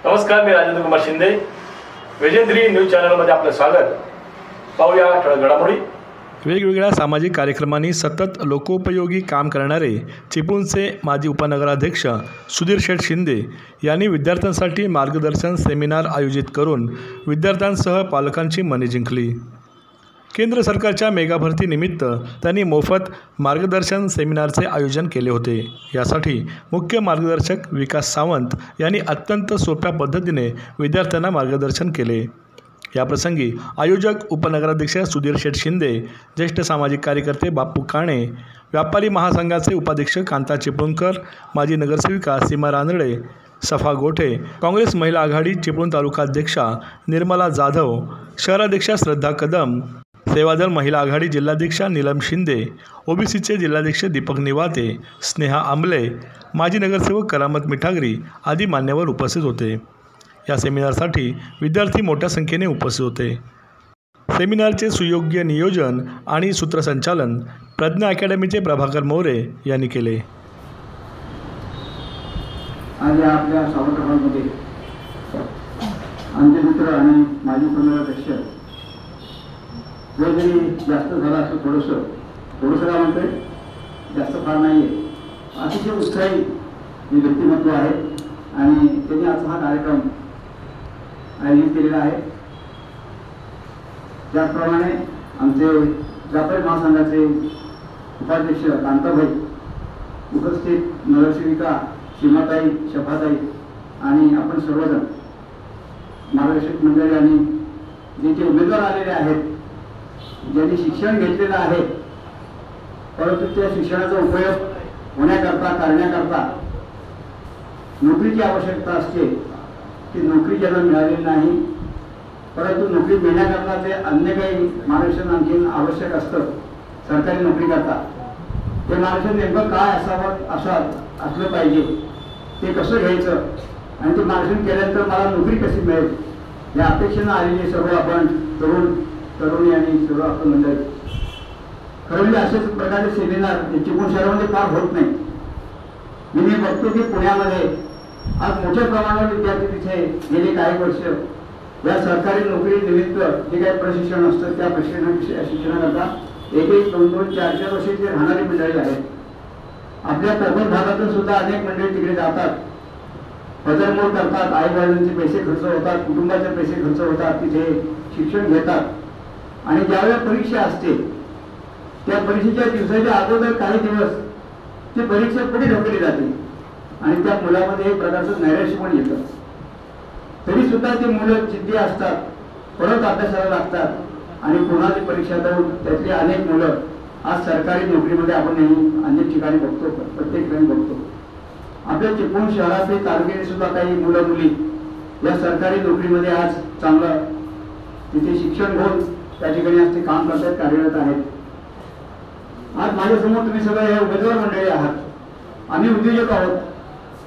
नमस्कार, मी राजेंद्र कुमार शिंदे. वेजेंद्री न्यूज चॅनलमध्ये आपलं स्वागत. पाहूया ठळक घडामोडी. वेगवेगळ्या सामाजिक कार्यक्रमांनी सतत लोकोपयोगी काम करणारे चिपळूणचे माजी उपनगराध्यक्ष सुधीर शेठ शिंदे यांनी विद्यार्थ्यांसाठी मार्गदर्शन सेमिनार आयोजित करून विद्यार्थ्यांसह पालकांची मने जिंकली. केंद्र सरकारच्या मेगा भरतीनिमित्त त्यांनी मोफत मार्गदर्शन सेमिनारचे आयोजन केले होते. यासाठी मुख्य मार्गदर्शक विकास सावंत यांनी अत्यंत सोप्या पद्धतीने विद्यार्थ्यांना मार्गदर्शन केले. याप्रसंगी आयोजक उपनगराध्यक्ष सुधीर शेठ शिंदे, ज्येष्ठ सामाजिक कार्यकर्ते बापू काणे, व्यापारी महासंघाचे उपाध्यक्ष कांता चिपळूणकर, माजी नगरसेविका सीमा रानडे, सफा गोठे, काँग्रेस महिला आघाडी चिपळूण तालुकाध्यक्षा निर्मला जाधव, शहराध्यक्षा श्रद्धा कदम, सेवादल महिला आघाडी जिल्हाध्यक्षा नीलम शिंदे, ओबीसीचे जिल्हाध्यक्ष दीपक निवाते, स्नेहा आंबले, माजी नगरसेवक करामत मिठागरी आदी मान्यवर उपस्थित होते. या सेमिनारसाठी विद्यार्थी मोठ्या संख्येने उपस्थित होते. सेमिनारचे सुयोग्य नियोजन आणि सूत्रसंचालन प्रज्ञा अकॅडमीचे प्रभाकर मोरे यांनी केले. आज आपल्या सावंतवाडीमध्ये आमचे मित्र आणि माजी उपनगराध्यक्ष जरी जास्त झालं असं थोडंसं काय म्हणतोय, जास्त फार नाही आहे, अतिशय उत्साही व्यक्तिमत्व आहे आणि त्यांनी आज हा कार्यक्रम आयोजित केलेला आहे. त्याचप्रमाणे आमचे व्यापारी महासंघाचे उपाध्यक्ष कांताभाई, उपस्थित नगरसेविका सीमाताई, शफाताई आणि आपण सर्वजण मार्गदर्शक मंडळी आणि जे जे उमेदवार आलेले आहेत, ज्यांनी शिक्षण घेतलेलं आहे परंतु त्या शिक्षणाचा उपयोग करण्याकरता नोकरीची आवश्यकता असते, की नोकरी ज्यांना मिळालेली नाही परंतु नोकरी मिळण्याकरता ते अन्य काही मार्गदर्शन आणखी आवश्यक असतं सरकारी नोकरी करता. ते मार्गदर्शन नेमकं काय असलं पाहिजे, ते कसं घ्यायचं आणि ते मार्गदर्शन केल्यानंतर मला नोकरी कशी मिळेल या अपेक्षेनं आलेली सर्व आपण तरुणी आणि सर्व आपण मंडळी. खरं म्हणजे अशाच प्रकारचे सेमिनार चिपळूण शहरामध्ये फार होत नाही. मी बघतो की पुण्यामध्ये आज मोठ्या प्रमाणावर विद्यार्थी तिथे गेले काही वर्ष या सरकारी नोकरी निमित्त जे काही प्रशिक्षण असतं त्या शिक्षणाकरता 1-1, 2-2, 4-4 वर्षाची राहणारी मंडळी आहेत. आपल्या कोकण भागातून सुद्धा अनेक मंडळी तिकडे जातात, पदरमोड करतात, आई वडिलांचे पैसे खर्च होतात, कुटुंबाचे पैसे खर्च होतात, तिथे शिक्षण घेतात आणि ज्यावेळेला परीक्षा असते त्या परीक्षेच्या दिवसाच्या अगोदर काही दिवस ती परीक्षा पुढे ढकलली जाते आणि त्या मुलामध्ये एक प्रकारचं नैराश्य पण येतं. तरी सुद्धा ती मुलं जिद्दी असतात, परत अभ्यासाला लागतात आणि पुन्हा ती परीक्षा देऊन त्यातली अनेक मुलं आज सरकारी नोकरीमध्ये आपण नेहमी अनेक ठिकाणी बघतो, प्रत्येक ठिकाणी बघतो. आपल्या चिपळूण शहरातील तालुक्याने सुद्धा काही मुलं मुली या सरकारी नोकरीमध्ये आज चांगलं तिथे शिक्षण घेऊन त्या ठिकाणी आज ते काम करतात, कार्यरत आहेत. आज माझ्यासमोर तुम्ही सगळे हे उमेदवार मंडळी आहात. आम्ही उद्योजक आहोत.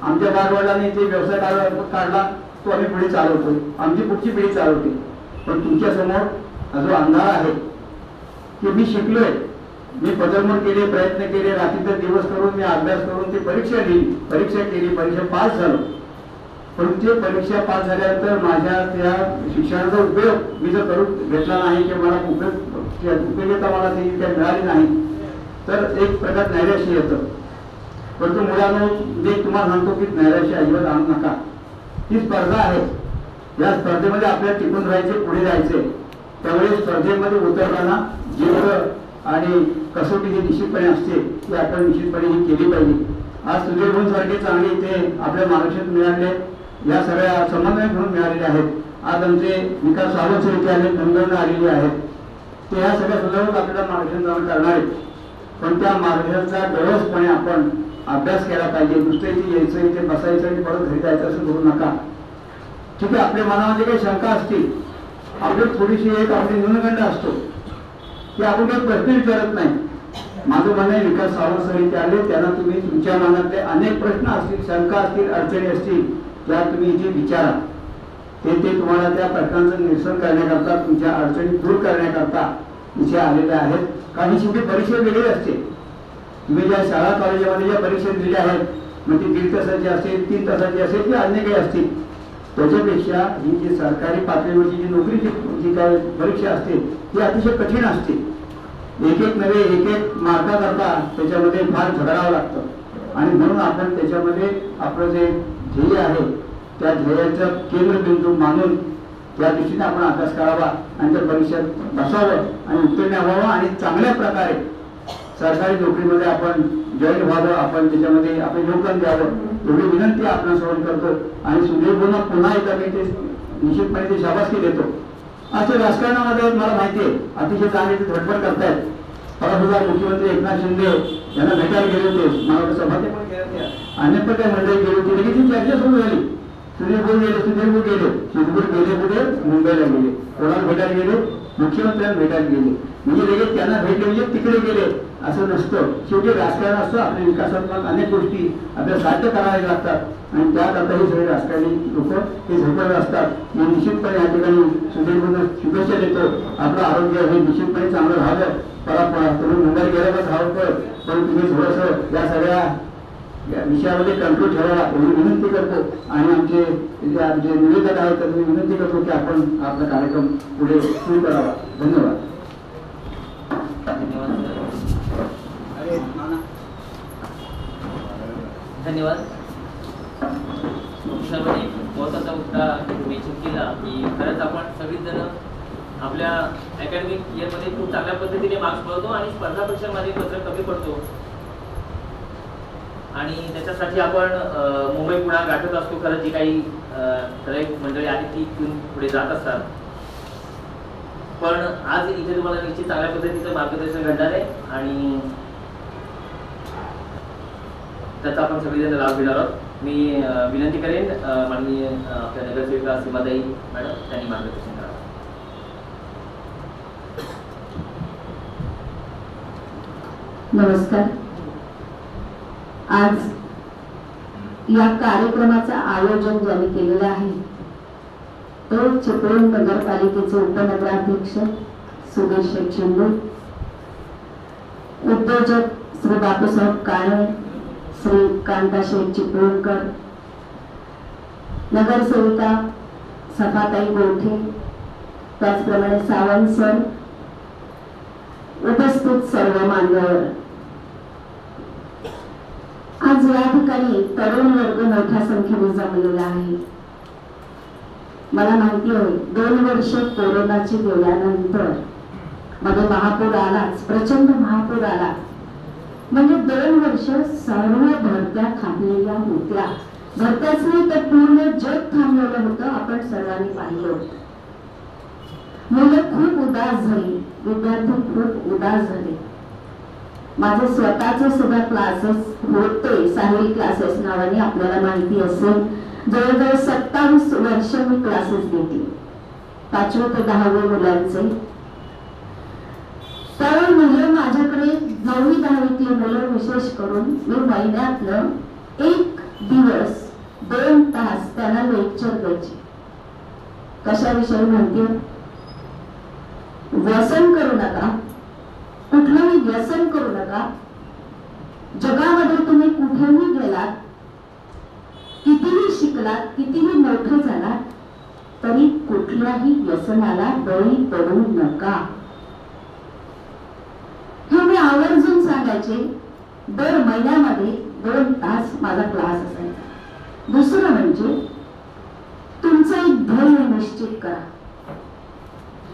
आमच्या बालवडिलांनी जे व्यवसाय काढला तो आम्ही पुढे चालवतोय, आमची पुढची पिढी चालवते. पण तुमच्या समोर जो अंधार आहे की मी शिकलोय, मी पदरमोड केले, प्रयत्न केले, रात्रीचा दिवस करून मी अभ्यास करून ती परीक्षा केली, परीक्षा पास झालो. पण ते परीक्षा पास झाल्यानंतर माझ्या त्या शिक्षणाचा उपयोग मी जर करून घेतला नाही किंवा मला उपयोगिता मला ती काही मिळाली नाही तर एक प्रकार नैराश्य येतं. परंतु मुलांनो, मी तुम्हाला सांगतो की नैराश्य अजिबात आणू नका. ही स्पर्धा आहे, या स्पर्धेमध्ये आपल्याला टिकून राहायचे, पुढे जायचे. त्यामुळे स्पर्धेमध्ये उतरताना जीवन आणि कसोटी जी निश्चितपणे असते ती आपण निश्चितपणे ही केली पाहिजे. आज सुधीर भाऊ सारखे चांगले इथे आपल्या महाराष्ट्रात मिळाले, या सगळ्या समन्वय म्हणून मिळालेले आहेत. आज आमचे विकास सावंत इथे आले, नंदन आलेले आहेत. ते ह्या सगळ्या सुधारून आपल्याला मार्गदर्शन करणार आहेत. पण त्या मार्गदर्शनाचा व्यवस्थितपणे आपण अभ्यास केला पाहिजे. नुसतं इथे यायचं, इथे बसायचं आणि परत घरी जायचं असं करू नका. ठीक आहे, आपल्या मनामध्ये काही शंका असतील, आपली थोडीशी एक आपली न्यूनगंड असतो की आपण काही प्रश्न विचारत नाही. माझं म्हणणं आहे, विकास सावंत सर इथे आले, त्यांना तुम्ही तुमच्या मनातले अनेक प्रश्न असतील, शंका असतील, अडचणी असतील, त्या तुम्ही इथे विचारा. ते तुम्हाला त्या प्रश्नांचं निरसन करण्याकरता, तुमच्या अडचणी दूर करण्याकरता इथे आलेले आहेत. कारण ही शेवटी परीक्षा वेगळी असते. तुम्ही ज्या शाळा कॉलेजामध्ये ज्या परीक्षा दिल्या आहेत, मग ती 1.5 तासाची असेल, 3 तासाची असेल, की अन्य काही असतील, त्याच्यापेक्षा ही जी सरकारी पातळीवरची जी नोकरीची जी काय परीक्षा असते ती अतिशय कठीण असते. एक एक नव्हे एक एक मार्काकरता त्याच्यामध्ये फार झगडावं लागतं आणि म्हणून आपण त्याच्यामध्ये आपलं जे ध्येय आहे त्या ध्येयाचं केंद्रबिंदू मानून त्या दृष्टीने आपण अभ्यास करावा आणि त्या परीक्षेत बसावं आणि उत्तीर्ण व्हावं आणि चांगल्या प्रकारे सरकारी नोकरीमध्ये आपण जॉईन व्हावं, आपण त्याच्यामध्ये आपण योगदान द्यावं एवढी विनंती आपणासमोर करतो. आणि सुधीर बोलणं पुन्हा एकदा मी ते निश्चितपणे ते शाबासकी देतो. असे राजकारणामध्ये मला माहिती आहे अतिशय चांगले ते धडपड करतायत. परवा मुख्यमंत्री एकनाथ शिंदे यांना भेटायला गेले होते, मला वाटतं सभाते पण गेले होते, अनेक काही मंडळी गेली होती. लगेच ती चर्चा सुरू झाली. सुधीर बोल गेले, शिरपूर गेले कुठे मुंबईला गेले, कोणाला भेटायला गेले मुख्यमंत्र्यांना भेटायला गेले. म्हणजे लगेच त्यांना भेटले म्हणजे तिकडे गेले असं नसतं. शेवटी राजकारण असतं, आपल्या विकासात्मक अनेक गोष्टी आपल्याला साध्य कराव्या लागतात आणि त्याकरता हे सगळे राजकारणी लोक हे झोपत असतात. मी निश्चितपणे या ठिकाणी सुधीरबोलणं शुभेच्छा देतो. आपलं आरोग्य हे निश्चितपणे चांगलं राहावं. तुम्ही मुंबई गेल्यावर धावतं पण तुम्ही थोडंसं या सगळ्या विषयामध्ये कंट्रोल ठेवावा एवढी विनंती करतो. आणि आमचे जे निवेदक आहेत तर मी विनंती करतो की आपण आपला कार्यक्रम पुढे सुरू करावा. धन्यवाद. धन्यवाद. सर्वांनी महत्त्वाचा मुद्दा मेन्शन केला की खरंच आपण सगळीच जण आपल्या अकॅडमिक इयरमध्ये खूप चांगल्या पद्धतीने मार्क्स पडतो आणि स्पर्धा परीक्षांमध्ये पत्र कमी पडतो आणि त्याच्यासाठी आपण मुंबई पुन्हा गाठत असतो. खरंच जी काही ठराविक मंडळी आहेत ती इथून पुढे जात असतात. पण आज इथे तुम्हाला निश्चित चांगल्या पद्धतीचं मार्गदर्शन घडणार आहे आणि त्याचा आपण सगळेजण लाभ घेणार आहोत. मी विनंती करेन माननीय आपल्या नगरसेविका सीमाताई मॅडम त्यांनी मार्गदर्शन करावं. नमस्कार. आज या कार्यक्रमाचं आयोजन ज्यांनी केलेलं आहे तो चिपळूण नगरपालिकेचे उपनगराध्यक्ष सुधीर शेठ शिंदे, उद्योजक श्री बापूसाहेब काळे, श्री कांताशेठ चिपळूणकर, नगरसेविका सफाताई गोठे, त्याचप्रमाणे सावंत सर, उपस्थित सर्व मान्यवर. आज या ठिकाणी तरुण वर्ग मोठ्या संख्येने जमलेला आहे. मला माहिती आहे 2 वर्ष कोरोनाची गेल्यानंतर मध्ये महापूर आलाच, प्रचंड महापूर आला. म्हणजे 2 वर्ष सर्व भरत्या थांबलेल्या होत्या. भरत्याच नाही तर पूर्ण जग थांबलेलं होतं. आपण सर्वांनी पाहिलं. मुलं खूप उदास झाली, विद्यार्थी खूप उदास झाले. माझे स्वतःचे सुद्धा क्लासेस होते, साहिल क्लासेस नावाने आपल्याला माहिती असेल. जवळजवळ 27 वर्ष मी क्लासेस घेतले 5वी ते 10वी मुलांचे. तर मुलं माझ्याकडे 9वी 10वीतली मुलं विशेष करून मी महिन्यातलं 1 दिवस 2 तास त्यांना लेक्चर द्यायचे. कशाविषयी माहिती? व्यसन करू नका, कुठलंही व्यसन करू नका. जगामध्ये तुम्ही कुठेही गेलात, कितीही शिकलात, कितीही मोठे झालात तरी कुठल्याही व्यसनाला बळी पडू नका. हे मी आवर्जून सांगायचे. दर महिन्यामध्ये 2 तास माझा क्लास असायचा. दुसरं म्हणजे तुमचं एक ध्येय निश्चित करा.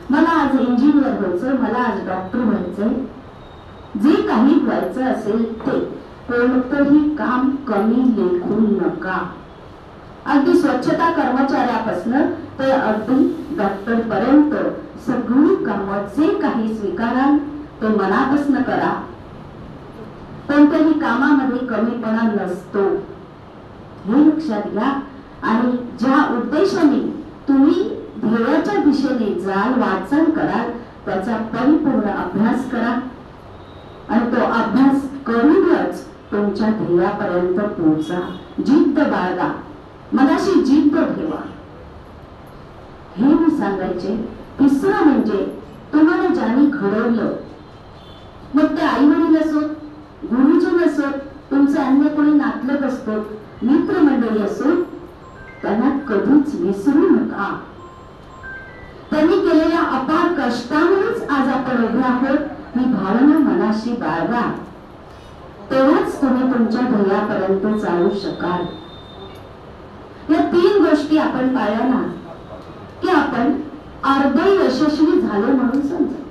मला आज इंजिनियर व्हायचं, मला आज डॉक्टर व्हायचंय. जे काही व्हायचं असेल ते कोणतंही काम कमी लेखू नका. अगदी स्वच्छता कर्मचाऱ्यापासून ते अगदी डॉक्टर पर्यंत सगळी कामं जे काही स्वीकाराल ते मनापासून करा. कोणत्याही कामामध्ये कमीपणा नसतो हे लक्षात घ्या. आणि ज्या उद्देशाने तुम्ही ध्येयाच्या दिशेने जाल, वाचन कराल, त्याचा परिपूर्ण अभ्यास करा आणि तो अभ्यास करूनच तुमच्या ध्येयापर्यंत पोहोचा. जिद्द बाळगा, मनाशी जिद्द ठेवा, हे मी सांगायचे. तिसरं म्हणजे तुम्हाला ज्यांनी घडवलं, मग ते आई वडील असोत, गुरुजन असोत, तुमचे अन्य कोणी नातलग असतो, मित्रमंडळी असोत, त्यांना कधीच विसरू नका. त्यांनी केलेल्या अपार कष्टामुळेच आज आपण उभे आहोत. ही भावना मनाशी बाळगा, तेव्हाच तुम्ही तुमच्या ध्येयापर्यंत चालू शकाल. या 3 गोष्टी आपण पाळल्या ना की आपण अर्धे यशस्वी झालो म्हणून समजा.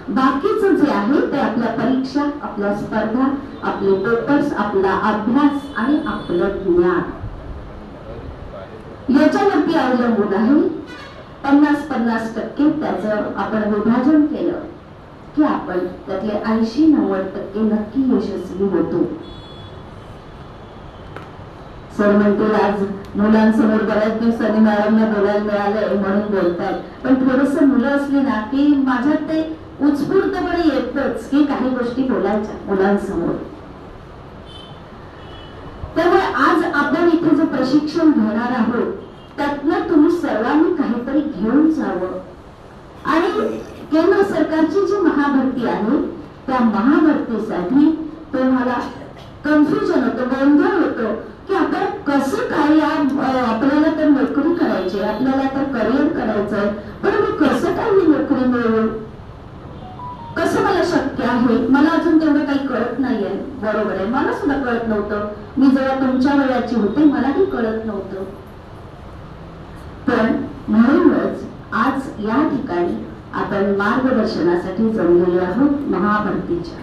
बाकीचं जे आहे ते आपल्या परीक्षा, आपल्या स्पर्धा, आपले पेपर्स, आपला अभ्यास आणि आपलं ज्ञान याच्यावरती अवलंबून आहे. 50-50% त्याचं आपण विभाजन केलं की आपण त्यातले 80-90% नक्की यशस्वी होतो. सर म्हणतील आज मुलांसमोर बऱ्याच दिवसांनी मॅडमला बोलायला मिळालंय म्हणून बोलतात, पण थोडस मुलं असली ना की माझ्यात ते उत्स्फूर्तपणे येतच की काही गोष्टी बोलायच्या मुलांसमोर. त्यामुळे आज आपण इथे जे प्रशिक्षण घेणार आहोत त्यातनं तुम्ही सर्वांनी काहीतरी घेऊन जावं. आणि केंद्र सरकारची जी महाभरती आहे त्या महाभरतीसाठी तुम्हाला कन्फ्युजन होतं, गोंधळ होतो की आपण कसं काय आपल्याला तर नोकरी करायची, आपल्याला तर करिअर करायचंय, पण मी कसं काय ही नोकरी मिळवू, कसं मला शक्य आहे, मला अजून तेवढं काही कळत नाहीये. बरोबर आहे, मला सुद्धा कळत नव्हतं. मी जेव्हा तुमच्या वयाची होते मलाही कळत नव्हतं. पण म्हणूनच आज या ठिकाणी आपण मार्गदर्शनासाठी जमलेलो आहोत महाभरतीच्या.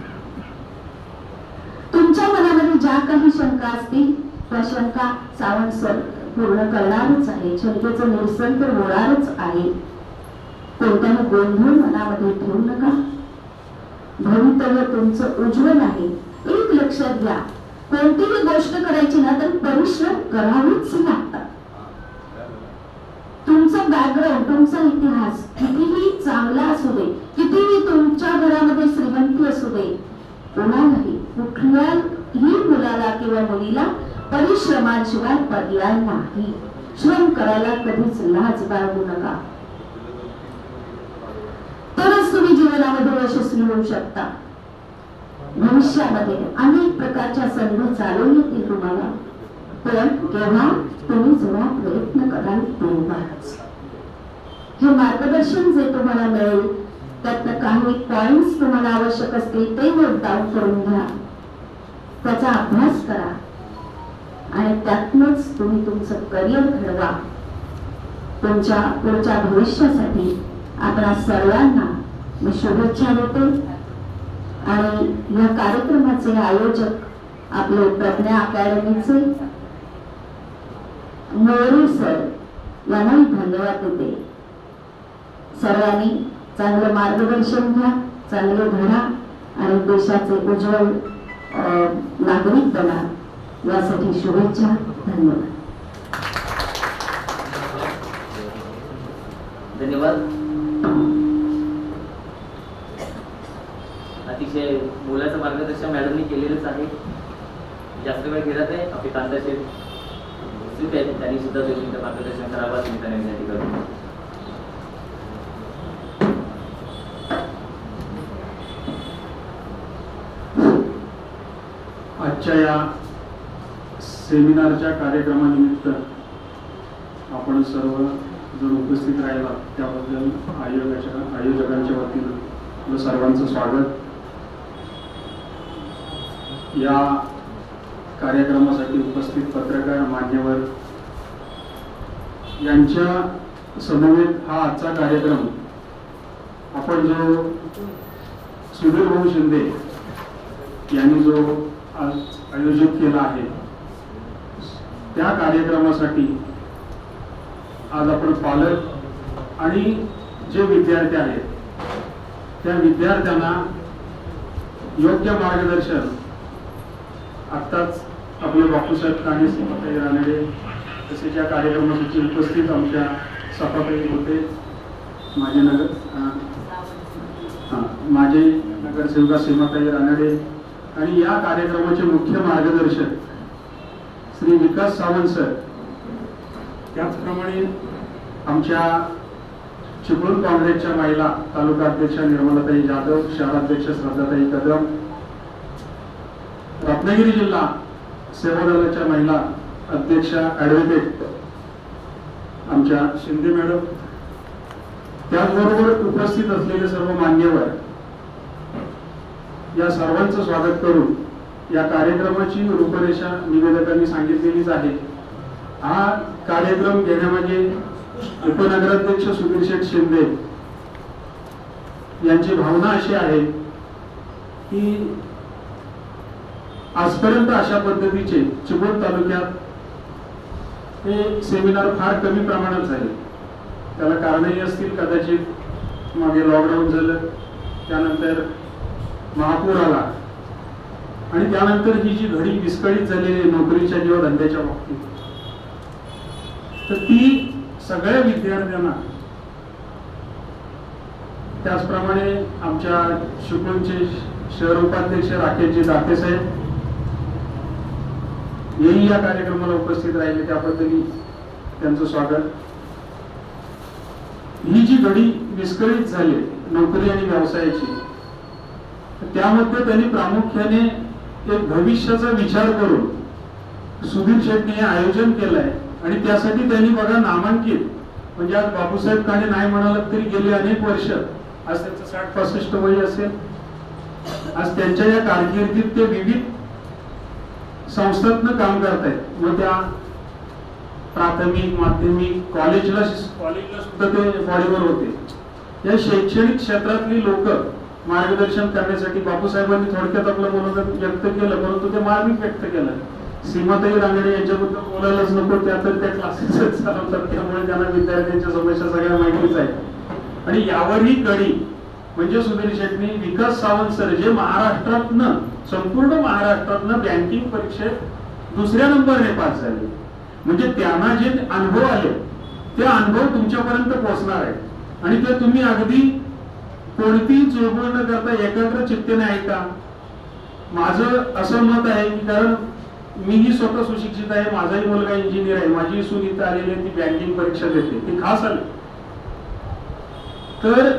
तुमच्या मनामध्ये ज्या काही शंका असतील त्या शंका सावंत सर पूर्ण करणारच आहे. शंकेचं निरसन तर होणारच आहे. कोणत्याही गोंधळ मनामध्ये ठेवू नका. भवितव्य तुमचं उज्ज्वल आहे. एक लक्षात घ्या, कोणतीही गोष्ट करायची ना तर परिश्रम करावेच लागतात. तुमचा बॅकग्राऊंड, तुमचा इतिहास कितीही चांगला असू दे, कितीही तुमच्या घरामध्ये श्रीमंती असू दे, कोणालाही कुठल्याही मुलाला किंवा मुलीला परिश्रमाशिवाय पर्याय नाही. श्रम करायला कधीच लाज बाळगू नका, तरच तुम्ही जीवनामध्ये यशस्वी होऊ शकता. भविष्यामध्ये अनेक प्रकारच्या संधी चालू येतील तुम्हाला, पण केव्हा तुम्ही जेव्हा प्रयत्न कराल तेव्हाच. हे मार्गदर्शन जे तुम्हाला मिळेल त्यातनं काही पॉइंट्स तुम्हाला आवश्यक असतील ते नोट डाऊन करून घ्या, त्याचा अभ्यास करा आणि त्यातनच तुम्ही तुमचं करिअर घडवा. तुमच्या पुढच्या भविष्यासाठी आपल्या सर्वांना मी शुभेच्छा देते. आणि या कार्यक्रमाचे आयोजक आपले प्रज्ञा अकॅडमीचे मोरे सर यांनाही धन्यवाद देते. सर्वांनी चांगलं मार्गदर्शन घ्या, चांगले धडा आणि देशाचे उज्ज्वल नागरिक बना, यासाठी शुभेच्छा. धन्यवाद. धन्यवाद. अतिशय मुलाचं मार्गदर्शन मॅडमनी केलेलंच आहे. जास्त वेळ घेत आहे. आपले कांदाशे उत्सुक आहेत, त्यांनी सुद्धा 2 मिनिटं मार्गदर्शन करावं मी त्यांना विनंती करतो. आजच्या या सेमिनारच्या कार्यक्रमानिमित्त आपण सर्व जर उपस्थित राहिला त्याबद्दल आयोजकांच्या वतीनं आपलं सर्वांचं स्वागत. या कार्यक्रमासाठी उपस्थित पत्रकार मान्यवर यांच्या समवेत हा आजचा कार्यक्रम आपण जो सुधीर भाऊ शिंदे यांनी जो आज आयोजित केला आहे त्या कार्यक्रमासाठी आज आपण पालक आणि जे विद्यार्थी आहेत त्या विद्यार्थ्यांना योग्य मार्गदर्शन आत्ताच आपले बापूसाहेब काणे, सीमाताई रानडे तसेच या कार्यक्रमासाठी उपस्थित आमच्या सभापती होते, माझे नगरसेविका सीमाताई रानडे आणि या कार्यक्रमाचे मुख्य मार्गदर्शक श्री विकास सावंत सर. त्याचप्रमाणे आमच्या चिपळूण काँग्रेसच्या महिला तालुका अध्यक्षा निर्मलाताई जाधव, शहराध्यक्ष श्रद्धाताई कदम, रत्नागिरी जिल्हा सेवादलाच्या महिला अध्यक्षा ॲडव्होकेट आमच्या शिंदे मॅडम, त्याचबरोबर उपस्थित असलेले सर्व मान्यवर, या सर्वांचं स्वागत करून या कार्यक्रमाची रूपरेषा निवेदकांनी सांगितलेलीच आहे. हा कार्यक्रम घेण्यामागे उपनगराध्यक्ष सुधीर शेठ शिंदे यांची भावना अशी आहे की आजपर्यंत अशा पद्धतीचे चिपळूण तालुक्यात हे सेमिनार फार कमी प्रमाणात झाले. त्याला कारणही असतील कदाचित. मागे लॉकडाऊन झालं, त्यानंतर महापूर आला आणि त्यानंतर ही जी घडी विस्कळीत झालेली नोकरीच्या किंवा धंद्याच्या बाबतीत, तर ती सगळ्या विद्यार्थ्यांना, त्याचप्रमाणे आमच्या चिपळूणचे शहर उपाध्यक्ष राकेशजी दाते साहेब हेही या कार्यक्रमाला उपस्थित राहिले, त्याबद्दल त्यांचं स्वागत. ही जी घडी विस्कळीत झाली नोकरी आणि व्यवसायाची, त्यामध्ये त्यांनी प्रामुख्याने एक भविष्याचा विचार करून सुधीर शेट्टी हे आयोजन केलंय. आणि त्यासाठी त्यांनी बघा नामांकित, म्हणजे आज बापूसाहेब काणे नाही म्हणाल तरी गेले अनेक वर्ष, आज त्यांचं 60-65 वय असेल, आज त्यांच्या या कारकिर्दीत ते विविध संस्थांतनं काम करतायत. मग त्या प्राथमिक, माध्यमिक, कॉलेजला सुद्धा ते बॉडीवर होते. या शैक्षणिक क्षेत्रातली लोक मार्गदर्शन करण्यासाठी बापूसाहेबांनी थोडक्यात आपलं मनोगत व्यक्त केलं, परंतु ते मार्मिक व्यक्त केलं. सीमाताई रांगडे यांच्याबद्दल बोलायलाच नको, त्या तर त्या क्लासेसच चालवतात, त्यामुळे त्यांना विद्यार्थ्यांच्या समस्या सगळ्या माहितीच आहेत. आणि यावरही कडी म्हणजे सुधीर शेट्टी, विकास सावंत सर, जे महाराष्ट्रातनं, संपूर्ण महाराष्ट्रातनं बँकिंग परीक्षेत 2ऱ्या नंबरने पास झाले. म्हणजे त्यांना जे अनुभव आले ते अनुभव तुमच्यापर्यंत पोहोचणार आहे. आणि ते तुम्ही अगदी कोणतीही चुळबुळ न करता एकाग्र चित्तेने ऐका. माझं असं मत आहे की, कारण मीही स्वतः सुशिक्षित आहे, माझाही मुलगा इंजिनियर आहे, माझी सून इथं आलेली आहे, ती बँकिंग परीक्षा देते, ती खास आली. तर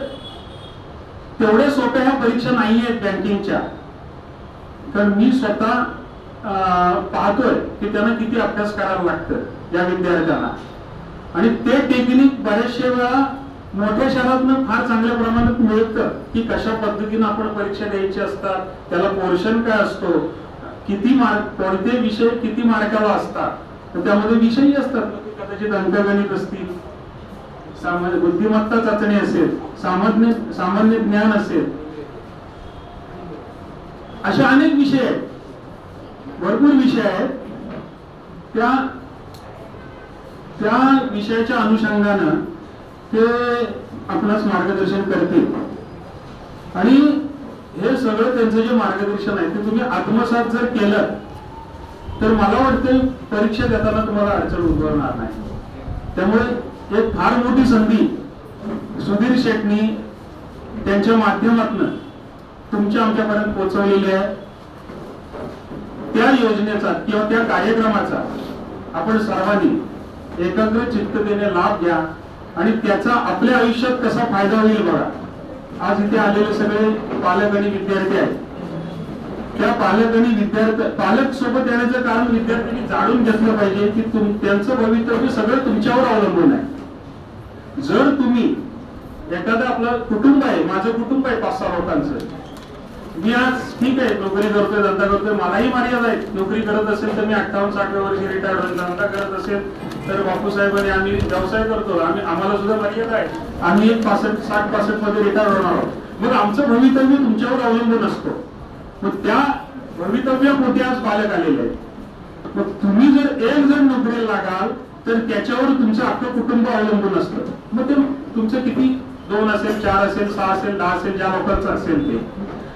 तेवढ्या सोप्या ह्या परीक्षा नाही आहेत बँकिंगच्या. कारण मी स्वतः पाहतोय की त्यांना किती अभ्यास करायला लागतं या विद्यार्थ्यांना. आणि ते टेक्निक बऱ्याचशा वेळा मोठ्या शहरातनं फार चांगल्या प्रमाणात मिळतं की कशा पद्धतीने आपण परीक्षा द्यायची असतात, त्याला पोर्शन काय असतो, किती मार्क, कोणते विषय किती मार्काला असतात, त्यामध्ये विषयही असतात. कदाचित अंकगणित असतील, सामान्य बुद्धिमत्ता चाचणी असेल, सामान्य ज्ञान असेल, अशा अनेक विषय आहेत, भरपूर विषय आहेत. त्या विषयाच्या अनुषंगानं ते आपणास मार्गदर्शन करतील. आणि हे सगळं त्यांचं जे मार्गदर्शन आहे ते तुम्ही आत्मसात जर केलं तर मला वाटतं परीक्षा देताना तुम्हाला अडचण उद्भवणार नाही. त्यामुळे एक फार मोठी संधी सुधीर शेट्टी त्यांच्या माध्यमातून तुमच्या आमच्यापर्यंत पोहोचवलेली आहे. त्या योजनेचा किंवा त्या कार्यक्रमाचा आपण सर्वांनी एकाग्र चित्ततेने लाभ घ्या आणि त्याचा आपल्या आयुष्यात कसा फायदा होईल बघा. आज इथे आलेले सगळे पालक आणि विद्यार्थी आहेत. त्या पालक आणि पालक सोबत येण्याचं कारण विद्यार्थ्यांनी जाणून घेतलं पाहिजे की त्यांचं भवितव्य सगळं तुमच्यावर अवलंबून आहे. जर तुम्ही एखादं आपलं कुटुंब आहे, माझं कुटुंब आहे 5-6 लोकांचं, मी आज ठीक आहे नोकरी करतोय, धंदा करतोय, मलाही मर्यादा आहे. नोकरी करत असेल तर मी 58-60 वर्षी रिटायर्ड होईल, धंदा करत असेल तर बापूसाहेबांनी आम्ही व्यवसाय करतो, आम्हाला सुद्धा मर्यादा आहे, आम्ही 60-65 मध्ये रिटायर होणार आहोत. मग आमचं भवितव्य तुमच्यावर अवलंबून असतो. मग त्या भवितव्यापोटी आज पालक आलेले आहेत. मग तुम्ही जर एक जण नोकरीला लागाल तर त्याच्यावर तुमचं अख्खं कुटुंब अवलंबून असतं. मग ते तुमचं किती 2 असेल, 4 असेल, 6 असेल, 10 असेल, ज्या लोकांचं असेल ते,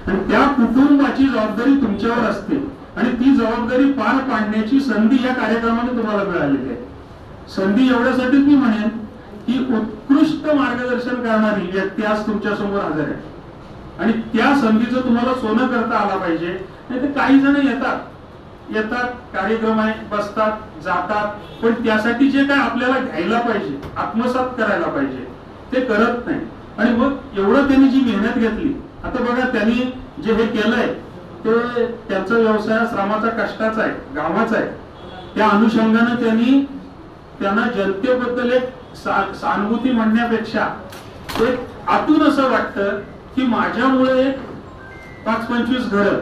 आणि त्या कुटुंबाची जबाबदारी तुमच्यावर असते. आणि ती जबाबदारी पार पाडण्याची संधी या कार्यक्रमाने तुम्हाला मिळालेली आहे. संधी एवढ्यासाठी मी म्हणेन की उत्कृष्ट मार्गदर्शन करणारी व्यक्ती आज तुमच्या समोर हजर आहे आणि त्या संधीचं तुम्हाला सोनं करता आला पाहिजे. नाही तर काही जण येतात कार्यक्रम आहे, बसतात, जातात, पण त्यासाठी जे काय आपल्याला घ्यायला पाहिजे, आत्मसात करायला पाहिजे, ते करत नाही. आणि मग एवढं त्यांनी जी मेहनत घेतली, आता बघा त्यांनी जे हे केलंय ते त्यांचा व्यवसाय श्रमाचा, कष्टाचा आहे, गावाचा आहे. त्या अनुषंगाने त्यांना जनतेबद्दल एक सहानुभूती म्हणण्यापेक्षा एक आतून असं वाटतं की माझ्यामुळे 5-25 घरं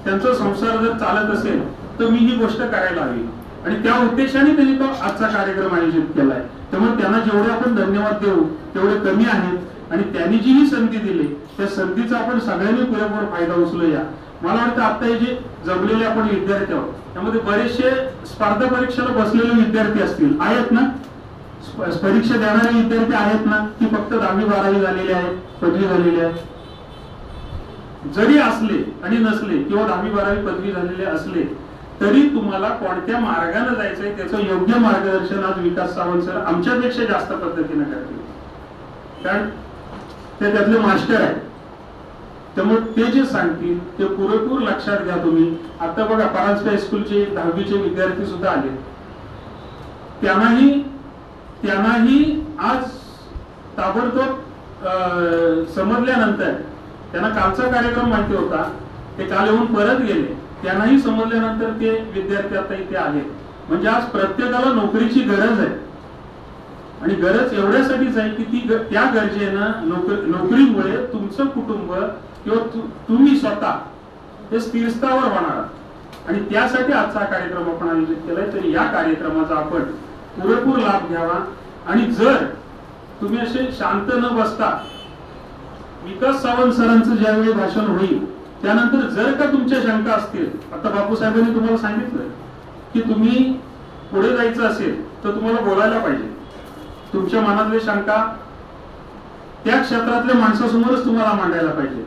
त्यांचा संसार जर चालत असेल तर मी ही गोष्ट करायला हवी, आणि त्या उद्देशाने त्यांनी तो आजचा कार्यक्रम आयोजित केलाय. त्यामुळे त्यांना जेवढे आपण धन्यवाद देऊ तेवढे कमी आहेत. आणि त्यांनी जी ही संधी दिली त्या संधीचा आपण सगळ्यांनी पुरेपूर फायदा उचलूया. मला वाटतं आता हे जे जमलेले आपण विद्यार्थी आहोत त्यामध्ये बरेचसे स्पर्धा परीक्षेला बसलेले विद्यार्थी असतील, आहेत ना? परीक्षा देणारे विद्यार्थी आहेत ना, की फक्त 10वी-12वी झालेले आहेत, पदवी झालेली आहे? जरी असले आणि नसले किंवा 10वी-12वी पदवी झालेले असले तरी तुम्हाला कोणत्या मार्गाने जायचंय त्याचं योग्य मार्गदर्शन आज विकास सावंत सर आमच्यापेक्षा जास्त पद्धतीने करतील, कारण ते त्यातले मास्टर आहेत. त्यामुळे ते जे सांगतील ते पुरेपूर लक्षात घ्या तुम्ही. आता बघा परांजपे हायस्कूलचे 10वीचे विद्यार्थी सुद्धा आले, त्यांनाही आज ताबडतोब समजल्यानंतर, त्यांना कालचा कार्यक्रम माहिती होता, ते काल येऊन परत गेले, त्यांनाही समजल्यानंतर ते विद्यार्थी आता इथे आले. म्हणजे आज प्रत्येकाला नोकरीची गरज आहे, आणि गरज एवढ्यासाठीच आहे की त्या गरजेनं नोकरीमुळे तुमचं कुटुंब किंवा तुम्ही स्वतः हे स्थिरस्थावर होणार, आणि त्यासाठी आजचा कार्यक्रम आपण आयोजित केलाय. तर या कार्यक्रमाचा आपण पुरेपूर लाभ घ्यावा. आणि जर तुम्ही असे शांत न बसता विकास सावंत सरांचं ज्यावेळी भाषण होईल त्यानंतर जर का तुमच्या शंका असतील, आता बापूसाहेबांनी तुम्हाला सांगितलं की तुम्ही पुढे जायचं असेल तर तुम्हाला बोलायला पाहिजे. तुमच्या मनातल्या शंका त्या क्षेत्रातल्या माणसासमोरच तुम्हाला मांडायला पाहिजे.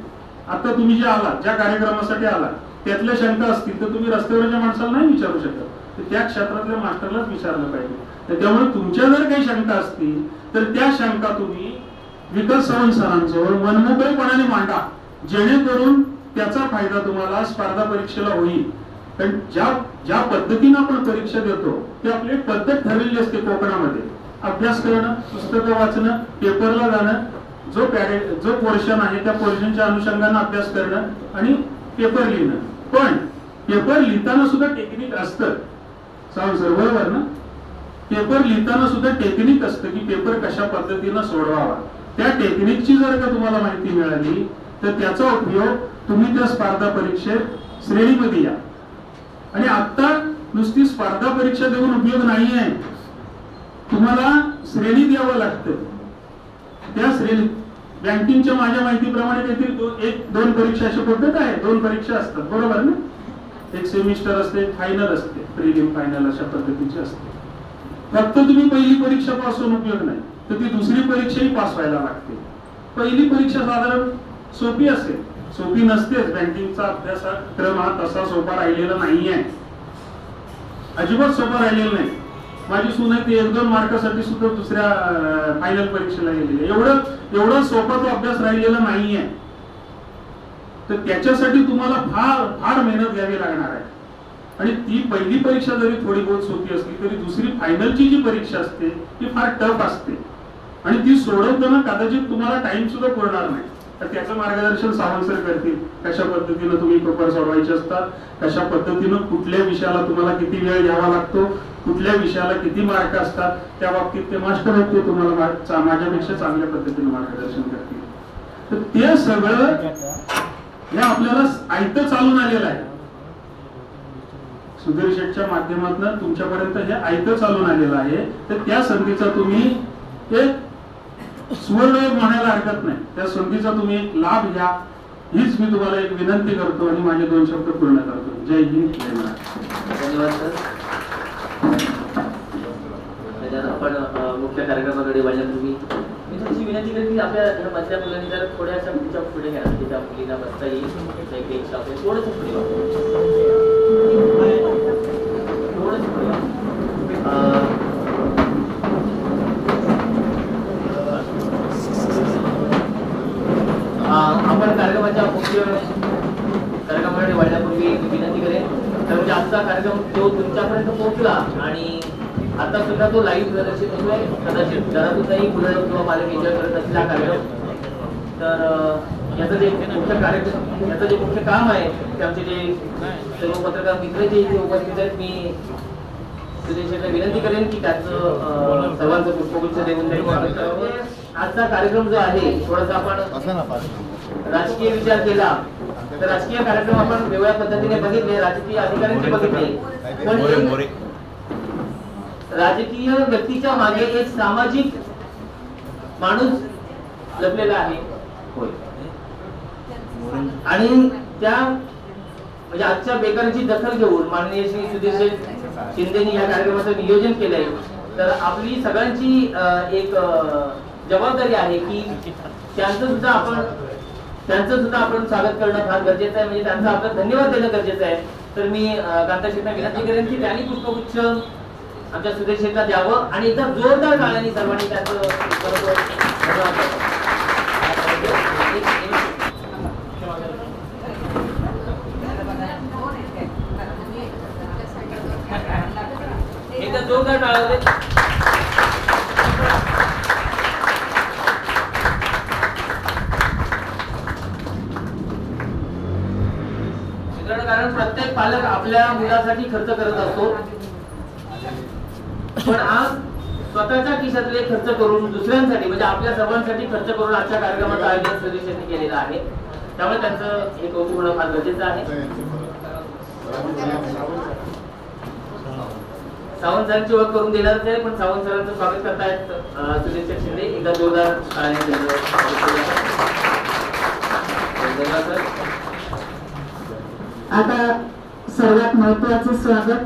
आता तुम्ही जे आलात, ज्या कार्यक्रमासाठी आलात, त्यातल्या शंका असतील तर तुम्ही रस्त्यावरच्या माणसाला नाही विचारू शकत, तर त्या क्षेत्रातल्या मास्टरलाच विचारलं पाहिजे. तर त्यामुळे तुमच्या जर काही शंका असतील तर त्या शंका तुम्ही विकास सावंत सरांजवळ मनमोकळेपणाने मांडा, जेणेकरून त्याचा फायदा तुम्हाला स्पर्धा परीक्षेला होईल. कारण ज्या पद्धतीने आपण परीक्षा देतो ती आपली पद्धत ठरलेली असते. कोकणामध्ये अभ्यास करणं, पुस्तकं वाचणं, पेपरला जाणं, जो पोर्शन आहे त्या पोर्शनच्या अनुषंगाने अभ्यास करणं आणि पेपर लिहिणं. पण पेपर लिहिताना सुद्धा टेक्निक असतं सावंत सर, बरोबर ना? पेपर लिहिताना सुद्धा टेक्निक असतं की पेपर कशा पद्धतीनं सोडवावा. त्या टेक्निकची जर का तुम्हाला माहिती मिळाली तर त्याचा उपयोग तुम्ही त्या स्पर्धा परीक्षेत श्रेणीमध्ये या. आणि आता नुसती स्पर्धा परीक्षा देऊन उपयोग नाही आहे, तुम्हाला श्रेणी द्यावं लागतं. त्या श्रेणी बँकिंगच्या माझ्या माहितीप्रमाणे काहीतरी 1-2 परीक्षा अशी पद्धत आहे, 2 परीक्षा असतात, बरोबर ना? एक सेमिस्टर असते, फायनल असते, प्रिलिम फायनल अशा पद्धतीची असते. फक्त तुम्ही पहिली परीक्षा पास होऊन उपयोग नाही, तर ती दुसरी परीक्षाही पास व्हायला लागते. पहिली परीक्षा साधारण सोपी असेल, सोपी नसतेच. बँकिंगचा अभ्यासक्रम हा तसा सोपा राहिलेला नाहीये, अजिबात सोपा राहिलेला नाही. माझी सून आहे ती 1-2 मार्कासाठी सुद्धा दुसऱ्या फायनल परीक्षेला गेलेली. एवढा सोपा तो अभ्यास राहिलेला नाहीये. तर त्याच्यासाठी तुम्हाला फार मेहनत घ्यावी लागणार आहे. आणि ती पहिली परीक्षा जरी थोडी बहुत सोपी असली तरी दुसरी फायनलची जी परीक्षा असते ती फार टफ असते, आणि ती सोडवताना कदाचित तुम्हाला टाइम सुद्धा पुरणार नाही. तर त्याचं मार्गदर्शन सावंत सर करतील. कशा पद्धतीनं तुम्ही पेपर सोडवायचे असतात, कशा पद्धतीनं कुठल्या विषयाला तुम्हाला किती वेळ घ्यावा लागतो, कुठल्या विषयाला किती मार्क असतात, त्या बाबतीत ते मास्टर आहेत, ते तुम्हाला माझ्यापेक्षा चांगल्या पद्धतीने मार्गदर्शन करतील. तर ते सगळं हे आपल्याला आयतं चालून आलेलं आहे. सुधीर शेठच्या माध्यमातून तुमच्यापर्यंत हे आयतं चालून आलेलं आहे. तर त्या संधीचा तुम्ही एक सुवर्णयोग म्हणायला हरकत नाही, त्या संधीचा तुम्ही एक लाभ घ्या, हीच मी तुम्हाला एक विनंती करतो आणि माझे 2 शब्द पूर्ण करतो. जय हिंद, जय महाराष्ट्र. धन्यवाद सर. आपण मुख्य कार्यक्रमाकडे वळण्यापूर्वी मी तुमची विनंती करेन की आपल्या या मधल्या मुलांनी जर थोड्याशा पुढच्या पुढे घ्या, की त्या मुलींना बसता येईल. थोडंसं पुढे आपण कार्यक्रमाच्या मुख्य कार्यक्रमाकडे वळण्यापूर्वी विनंती करेन तर म्हणजे आजचा कार्यक्रम जो तुमच्यापर्यंत पोहोचला आणि आता सुद्धा तो लाईव्ह प्रदर्शित होतोय, कदाचित घरातूनही मुलं किंवा पालक एन्जॉय करत असतील हा कार्यक्रम. तर याचं जे मुख्य कार्यक्रम, याचं जे मुख्य काम आहे ते आमचे जे सर्व पत्रकार मित्र जे इथे उपस्थित आहेत, मी सुदेशला विनंती करेन की त्यांचं सर्वांचं पुष्पगुच्छ देऊन त्यांनी स्वागत करावं. आजचा कार्यक्रम जो आहे थोडासा आपण राजकीय विचार केला तर राजकीय कार्यक्रम आपण वेगळ्या पद्धतीने बघितले, राजकीय अधिकाऱ्यांचे बघितले, पण राजकीय व्यक्तीच्या मागे एक सामाजिक माणूस लपलेला आहे. होय. आणि त्या म्हणजे आजच्या बेकारीची दखल घेऊन माननीय श्री सुधीर शिंदेनी या कार्यक्रमाचं नियोजन केलंय. तर आपली सगळ्यांची एक जबाबदारी आहे की त्यांचं सुद्धा आपण स्वागत करणं फार गरजेचं आहे, म्हणजे त्यांचा आपलं धन्यवाद देणं गरजेचं आहे. तर मी कांताशेठना विनंती करेन की त्यांनी पुष्पगुच्छ आमच्या सुधीर शेठला द्यावं आणि एकदा जोरदार टाळ्यांनी सर्वांनी त्यांचं धन्यवाद द्यावं. एकदा जोरदार टाळ्या होते. कारण प्रत्येक पालक आपल्या मुलासाठी खर्च करत असतो, पण आज स्वतःच्या खिशातले खर्च करून दुसऱ्यांसाठी म्हणजे आपल्या सर्वांसाठी खर्च करून आजच्या कार्यक्रमाचं आयोजन सुधीर केलेलं आहे. त्यामुळे त्यांचं हे कौतुक होणं फार गरजेचं आहे. सावंत सरांची ओळख करून देणारच आहे, पण सावंत सरांचं स्वागत करतायत सुधीर शिंदे. एकदा जोरदार आता सर्वात महत्वाचं स्वागत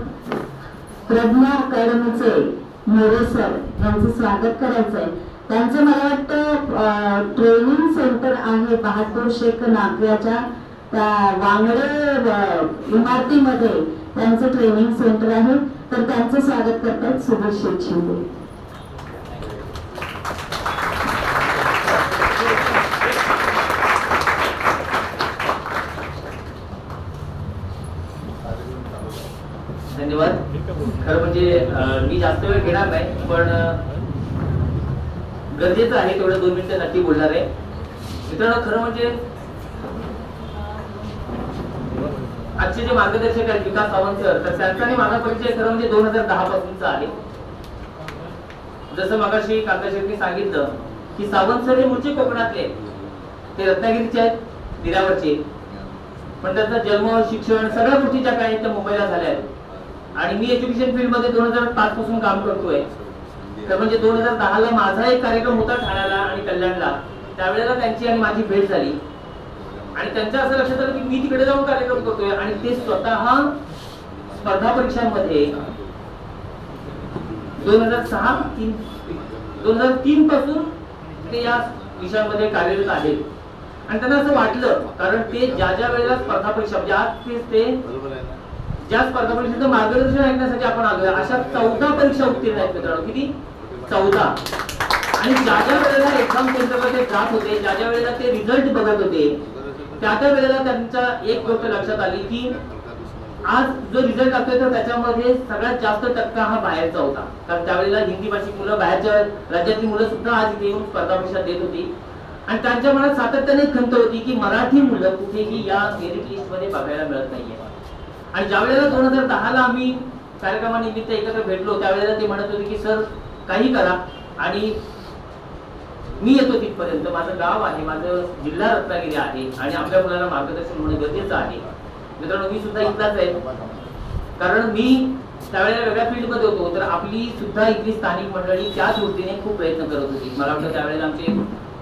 प्रज्ञा अकॅडमीचे मोरे सर यांचं स्वागत करायचंय. त्यांचं मला वाटतं ट्रेनिंग सेंटर आहे बहादूर शेख नागव्याच्या त्या वांगडे इमारतीमध्ये त्यांचं ट्रेनिंग सेंटर आहे. तर त्यांचं स्वागत करतात सुधीर शेठ शिंदे. धन्यवाद. खरं म्हणजे मी जास्त वेळ घेणार नाही, पण गरजेचं आहे तेवढं 2 मिनिटं नक्की बोलणार आहे. मित्रांनो, खरं म्हणजे आजचे जे मार्गदर्शक आहेत विकास सावंत सर, तर त्यांचा आणि माझा परिचय खरं म्हणजे 2010 पासूनचा आहे. जसं मगाशी कांताशेठनी सांगितलं की सावंत सर हे मूळचे कोकणातले, ते रत्नागिरीचे आहेत, दिरावरचे, पण त्यांचा जन्म शिक्षण सगळ्या गोष्टी ज्या काही त्या मुंबईला झाल्या आहेत. आणि मी एज्युकेशन फील्ड मध्ये 2005 पासून काम करतोय. तर म्हणजे 2010 ला माझा एक कार्यक्रम होता ठाण्याला आणि कल्याणला. त्यावेळेला त्यांची आणि माझी भेट झाली आणि त्यांच्या असं लक्षात आलं की मी तिकडे जाऊन कार्यक्रम करतोय आणि ते स्वतः स्पर्धा परीक्षांमध्ये 2003 पासून ते या विषयामध्ये कार्यरत आहेत. आणि त्यांना असं वाटलं, कारण ते ज्या वेळेला स्पर्धा परीक्षा ज्या स्पर्धा परीक्षेचं मार्गदर्शन ऐकण्यासाठी आपण आलोय, अशा 14 परीक्षा उत्तीर्ण आहेत मित्रांनो. किती? 14. आणि ज्या वेळेला एक्झाम सेंटरला ते जात होते, ज्या वेळेला ते रिझल्ट बघत होते, त्या वेळेला त्यांच्या एक गोष्ट लक्षात आली की आज जो रिझल्ट लागतोय तर त्याच्यामध्ये सगळ्यात जास्त टक्का हा बाहेरचा होता. कारण त्यावेळेला हिंदी भाषिक मुलं, बाहेरच्या राज्यातली मुलं सुद्धा आज इथे येऊन स्पर्धा परीक्षा देत होती. आणि त्यांच्या मनात सातत्याने खंत होती की मराठी मुलं कुठेही या मेरिट लिस्ट मध्ये बघायला मिळत नाहीये. आणि ज्या वेळेला 2010 ला आम्ही कार्यक्रमानिमित्त एकत्र भेटलो, त्यावेळेला ते म्हणत होते की सर काही करा आणि मी येतो तिथपर्यंत. माझं गाव आहे, माझं जिल्हा रत्नागिरी आहे आणि आपल्या मुलाला मार्गदर्शन होणं गरजेचं आहे. मित्रांनो, मी सुद्धा इथलाच आहे, कारण मी त्यावेळेला वेगळ्या फील्ड मध्ये होतो. तर आपली सुद्धा इथली स्थानिक मंडळी त्याच वृत्तीने खूप प्रयत्न करत होती. मला वाटतं त्यावेळेला आमचे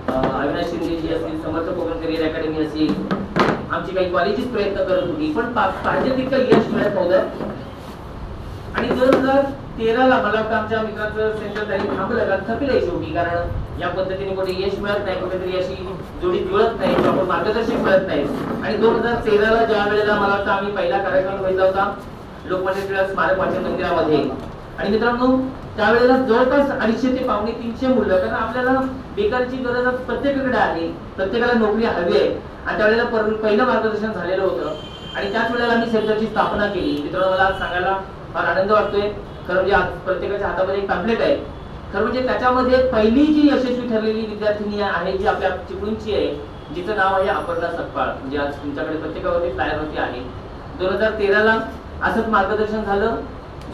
अविनाश शिंदेजी असतील, समर्थ कोकण करिअर अकॅडमी असेल, आमची काही कॉलेजेस प्रयत्न करत होती, पण पाहिजे तितकं यश मिळत नव्हतं. आणि 2013 ला मला वाटतं आमच्या मित्राचं सेंटर त्यांनी थांबलं, कारण थकलंय शेवटी. कारण या पद्धतीने कुठे यश मिळत नाही, कुठेतरी अशी जोडी जुळत नाही, प्रॉपर मार्गदर्शक मिळत नाही. आणि 2013 ला ज्या वेळेला मला वाटतं आम्ही पहिला कार्यक्रम व्हायचा होता लोकमान्य टिळक स्मारक वाचन मंदिरामध्ये. आणि मित्रांनो, त्यावेळेला जवळपास 250 ते 300 मुलं, कारण आपल्याला बेकारीची गरज प्रत्येकाकडे आहे, प्रत्येकाला नोकरी हवी आहे. आणि त्यावेळेला पहिलं मार्गदर्शन झालेलं होतं आणि त्याच वेळेला आम्ही सेंटरची स्थापना केली. मित्रांनो, मला आज सांगायला फार आनंद वाटतोय. खरं म्हणजे आज प्रत्येकाच्या हातामध्ये एक पॅम्पलेट आहे. खरं म्हणजे त्याच्यामध्ये पहिली जी यशस्वी ठरलेली विद्यार्थिनी आहे जी आपल्या चिपळूणची आहे, जिचं नाव आहे अपर्णा सकपाळ. म्हणजे आज तुमच्याकडे प्रत्येकावरती फ्लायरवरती आहे. 2013 ला असंच मार्गदर्शन झालं.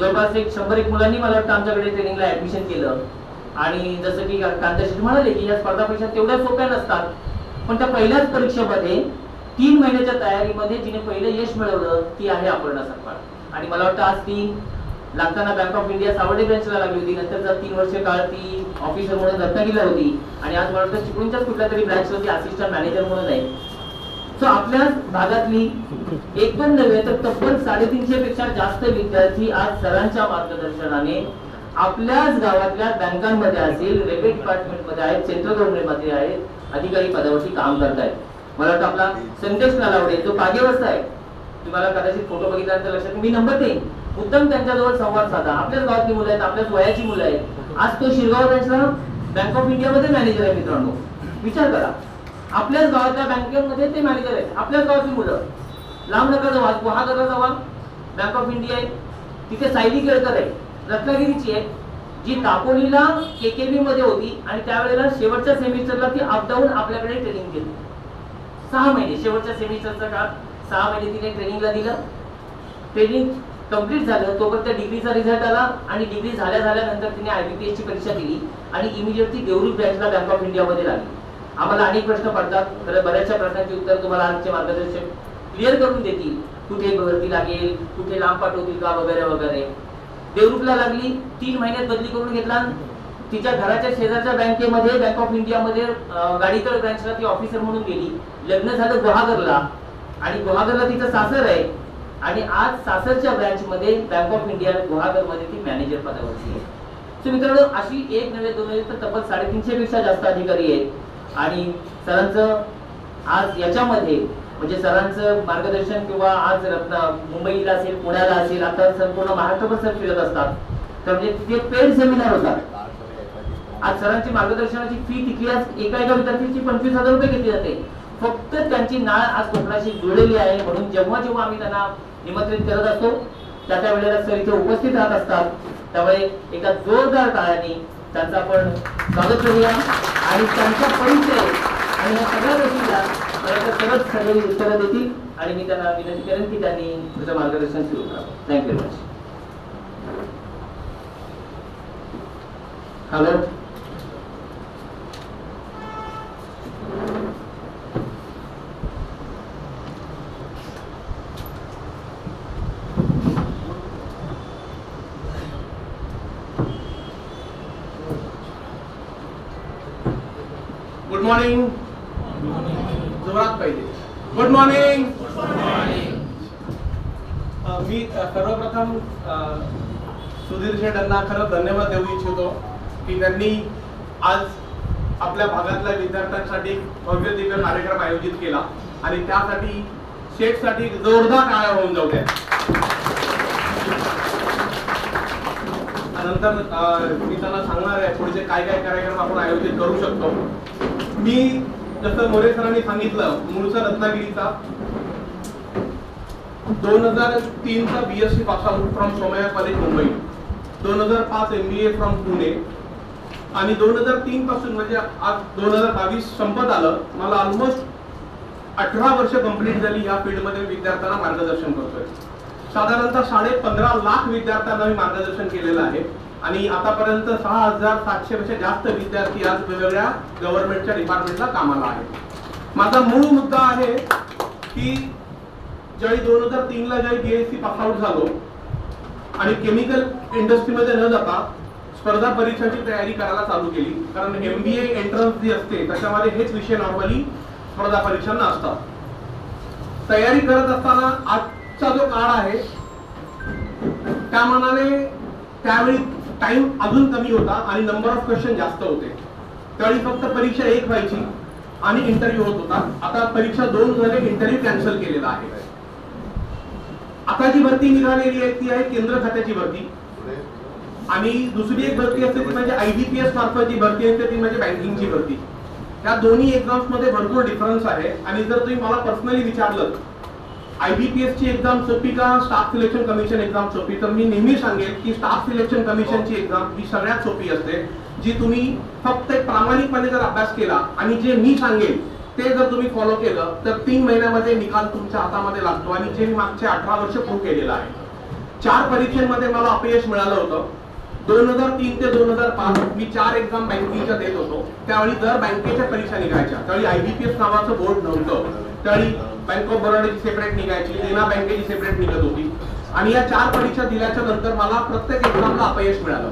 जवळपास 100 मुलांनी मला वाटतं आमच्याकडे ट्रेनिंगला ऍडमिशन केलं. आणि जसं की कांताशेठ म्हणाले की या स्पर्धा परीक्षा तेवढ्या सोप्या नसतात, पण त्या पहिल्याच परीक्षेमध्ये 3 महिन्याच्या तयारीमध्ये जिने पहिलं यश मिळवलं ती आहे अपर्णा सकपाळ. आणि मला वाटतं आज ती लागताना बँक ऑफ इंडिया सावर्डे ब्रँचला लागली होती, नंतर 3 वर्ष काळ ती ऑफिसर म्हणून रत्नागिरीला होती आणि आज मला वाटतं चिपळूणच्याच कुठल्या तरी ब्रँचला ती असिस्टंट मॅनेजर म्हणून आहे. सो आपल्याच भागातली एक पण नव्हे तर तब्बल 350 पेक्षा जास्त विद्यार्थी आज सरांच्या मार्गदर्शनाने आपल्याच गावातल्या बँकांमध्ये असेल, रेल्वे डिपार्टमेंटमध्ये आहेत, सेंट्रल गव्हर्नमेंटमध्ये आहेत, अधिकारी पदावरती काम करतायत. मला वाटतं आपला संदेश नालावडे जो कागेवरचा आहे, तुम्हाला कदाचित फोटो बघितल्यानंतर लक्षात मी नंबर देईन, उत्तम त्यांच्याजवळ संवाद साधा. आपल्याच गावातली मुलं आहेत, आपल्याच वयाची मुलं आहेत. आज तो शिरगाव ब्रँचला बँक ऑफ इंडियामध्ये मॅनेजर आहे. मित्रांनो विचार करा, आपल्याच गावातल्या बँकेमध्ये ते मॅनेजर आहेत, आपल्याच गावातली मुलं. लांब नका जावा, गुहागरला जावा, बँक ऑफ इंडिया आहे, तिथे सायली केळकर आहे, रत्नागिरीची आहे, जी दापोलीला केकेबी मध्ये होती आणि त्यावेळेला शेवटच्या सेमिस्टरला ती अपडाऊन आपल्याकडे ट्रेनिंग केली. 6 महिने शेवटच्या सेमिस्टरचा काळ 6 महिने तिने ट्रेनिंगला दिलं. ट्रेनिंग कंप्लीट झालं तोपर्यंत डिग्रीचा रिझल्ट आला आणि डिग्री झाल्यानंतर तिने IBPS ची परीक्षा दिली आणि immediately Devrukh ब्रँचला bank of India मध्ये लागली. आम्हाला अनेक प्रश्न पडतात, तर बऱ्याचशा प्रश्नांची उत्तर तुम्हाला आजचे मार्गदर्शक क्लिअर करून देतील. कुठे भरती लागेल, कुठे लांब पाठवतील का वगैरे वगैरे. देवरूखला लागली, 3 महिन्यात बदली करून घेतला. तिच्या घराच्या शेजारच्या बँकेमध्ये बँक ऑफ इंडियामध्ये गाडीतळ ब्रँचला ती ऑफिसर म्हणून गेली. लग्न झालं गुहागरला आणि गुहागरला तिचं सासर आहे आणि आज सासरच्या ब्रँच मध्ये बँक ऑफ इंडिया गुहागर मध्ये ती मॅनेजर पदावरती आहे. सो मित्रांनो अशी 1 नव्हे 2 नव्हे तर तब्बल 350 पेक्षा जास्त अधिकारी आहेत. आणि सरांचं आज याच्यामध्ये म्हणजे सरांचं मार्गदर्शन किंवा आज मुंबईला असेल, पुण्याला असेल, आता संपूर्ण महाराष्ट्रभर सर फिरत असतात, तर म्हणजे तिथे पेड सेमिनार होतात. आज सरांची मार्गदर्शनाची फी तिथली आज एका विद्यार्थ्याची 25,000 रुपये घेतली जाते. फक्त त्यांची नाळ आज कोकणाशी जुळलेली आहे. म्हणून जेव्हा जेव्हा आम्ही त्यांना निमंत्रित करत असतो त्या वेळेला सर इथे उपस्थित राहत असतात. त्यामुळे एका जोरदार टाळ्याने त्यांचं आपण स्वागत करूया आणि त्यांचा परिचय आणि या सगळ्या गोष्टीला सरळ सगळी उत्तरं देतील आणि मी त्यांना विनंती करेन की त्यांनी तुझं मार्गदर्शन सुरू करावं. Thank you very much. Hello. Good morning. जोरात पाहिजे. Good morning. मी सर्वप्रथम सुधीर शेठ यांना खरं धन्यवाद देऊ इच्छितो की त्यांनी आज आपल्या भागातल्या विद्यार्थ्यांसाठी भव्य दिव्य कार्यक्रम आयोजित केला आणि त्यासाठी शेठसाठी जोरदार टाळ्या होऊन जाऊ द्या. नंतर मी त्यांना सांगणार आहे पुढचे काय काय कार्यक्रम आपण आयोजित करू शकतो. मी जसं मोरे सरांनी सांगितलं, मूळचा रत्नागिरीचा, 2003चा BSc pass out from Somaiya college Mumbai, 2005 MBA from Pune आणि 2003 पासून म्हणजे आज 2022 संपत आलं, मला ऑलमोस्ट 18 वर्ष कंप्लीट झाली या फील्डमध्ये विद्यार्थ्यांना मार्गदर्शन करतोय. साधारणतः 15.5 लाख विद्यार्थ्यांना मी मार्गदर्शन केलेलं आहे आणि आतापर्यंत 6,700 पेक्षा जास्त विद्यार्थी आज वेगवेगळ्या गव्हर्नमेंटच्या डिपार्टमेंटला कामाला आहेत. माझा मूळ मुद्दा आहे की ज्यावेळी 2003ला ज्यावेळी BSc पास आउट झालो आणि केमिकल इंडस्ट्रीमध्ये न जाता स्पर्धा परीक्षांची तयारी करायला चालू केली, कारण MBA एंट्रन्स जी असते त्याच्यामध्ये हेच विषय नॉर्मली स्पर्धा परीक्षांना असतात. तयारी करत असताना आजचा जो काळ आहे त्या मानाने त्यावेळी टाइम अजून कमी होता आणि नंबर ऑफ क्वेश्चन जास्त होते. त्यावेळी फक्त परीक्षा 1 व्हायची आणि इंटरव्ह्यू होत होता. आता परीक्षा 2 झाले, इंटरव्ह्यू कॅन्सल केलेला आहे. आता जी भरती निघालेली आहे ती आहे केंद्र खात्याची भरती आणि दुसरी एक भरती असते ती म्हणजे IBPS मार्फत जी भरती असते ती म्हणजे बँकिंगची भरती. या दोन्ही एक्झाम्स मध्ये भरपूर डिफरन्स आहे आणि जर तुम्ही मला पर्सनली विचारलं IBPS ची एक्झाम सोपी का स्टाफ सिलेक्शन कमिशन एक्झाम सोपी, तर मी नेहमी सांगेल की स्टाफ सिलेक्शन कमिशनची एक्झाम ही सगळ्यात सोपी असते, जी तुम्ही फक्त एक प्रामाणिकपणे जर अभ्यास केला आणि जे मी सांगेल ते जर तुम्ही फॉलो केलं तर 3 महिन्यामध्ये निकाल तुमच्या हातामध्ये लागतो आणि जे मी मागचे 18 वर्ष प्रूव्ह केलेलं आहे. 4 परीक्षांमध्ये मला अपयश मिळालं होतं. 2003 ते 2005 मी 4 एक्झाम बँकिंगच्या देत होतो. त्यावेळी दर बँकेच्या परीक्षा निघायच्या. त्यावेळी IBPS नावाचं बोर्ड नव्हतं. त्यावेळी बँक ऑफ बरोडाची सेपरेट निघायची, देना बँकेची सेपरेट निघत होती. आणि या 4 परीक्षा दिल्याच्या नंतर मला प्रत्येक एक्झामला अपयश मिळालं.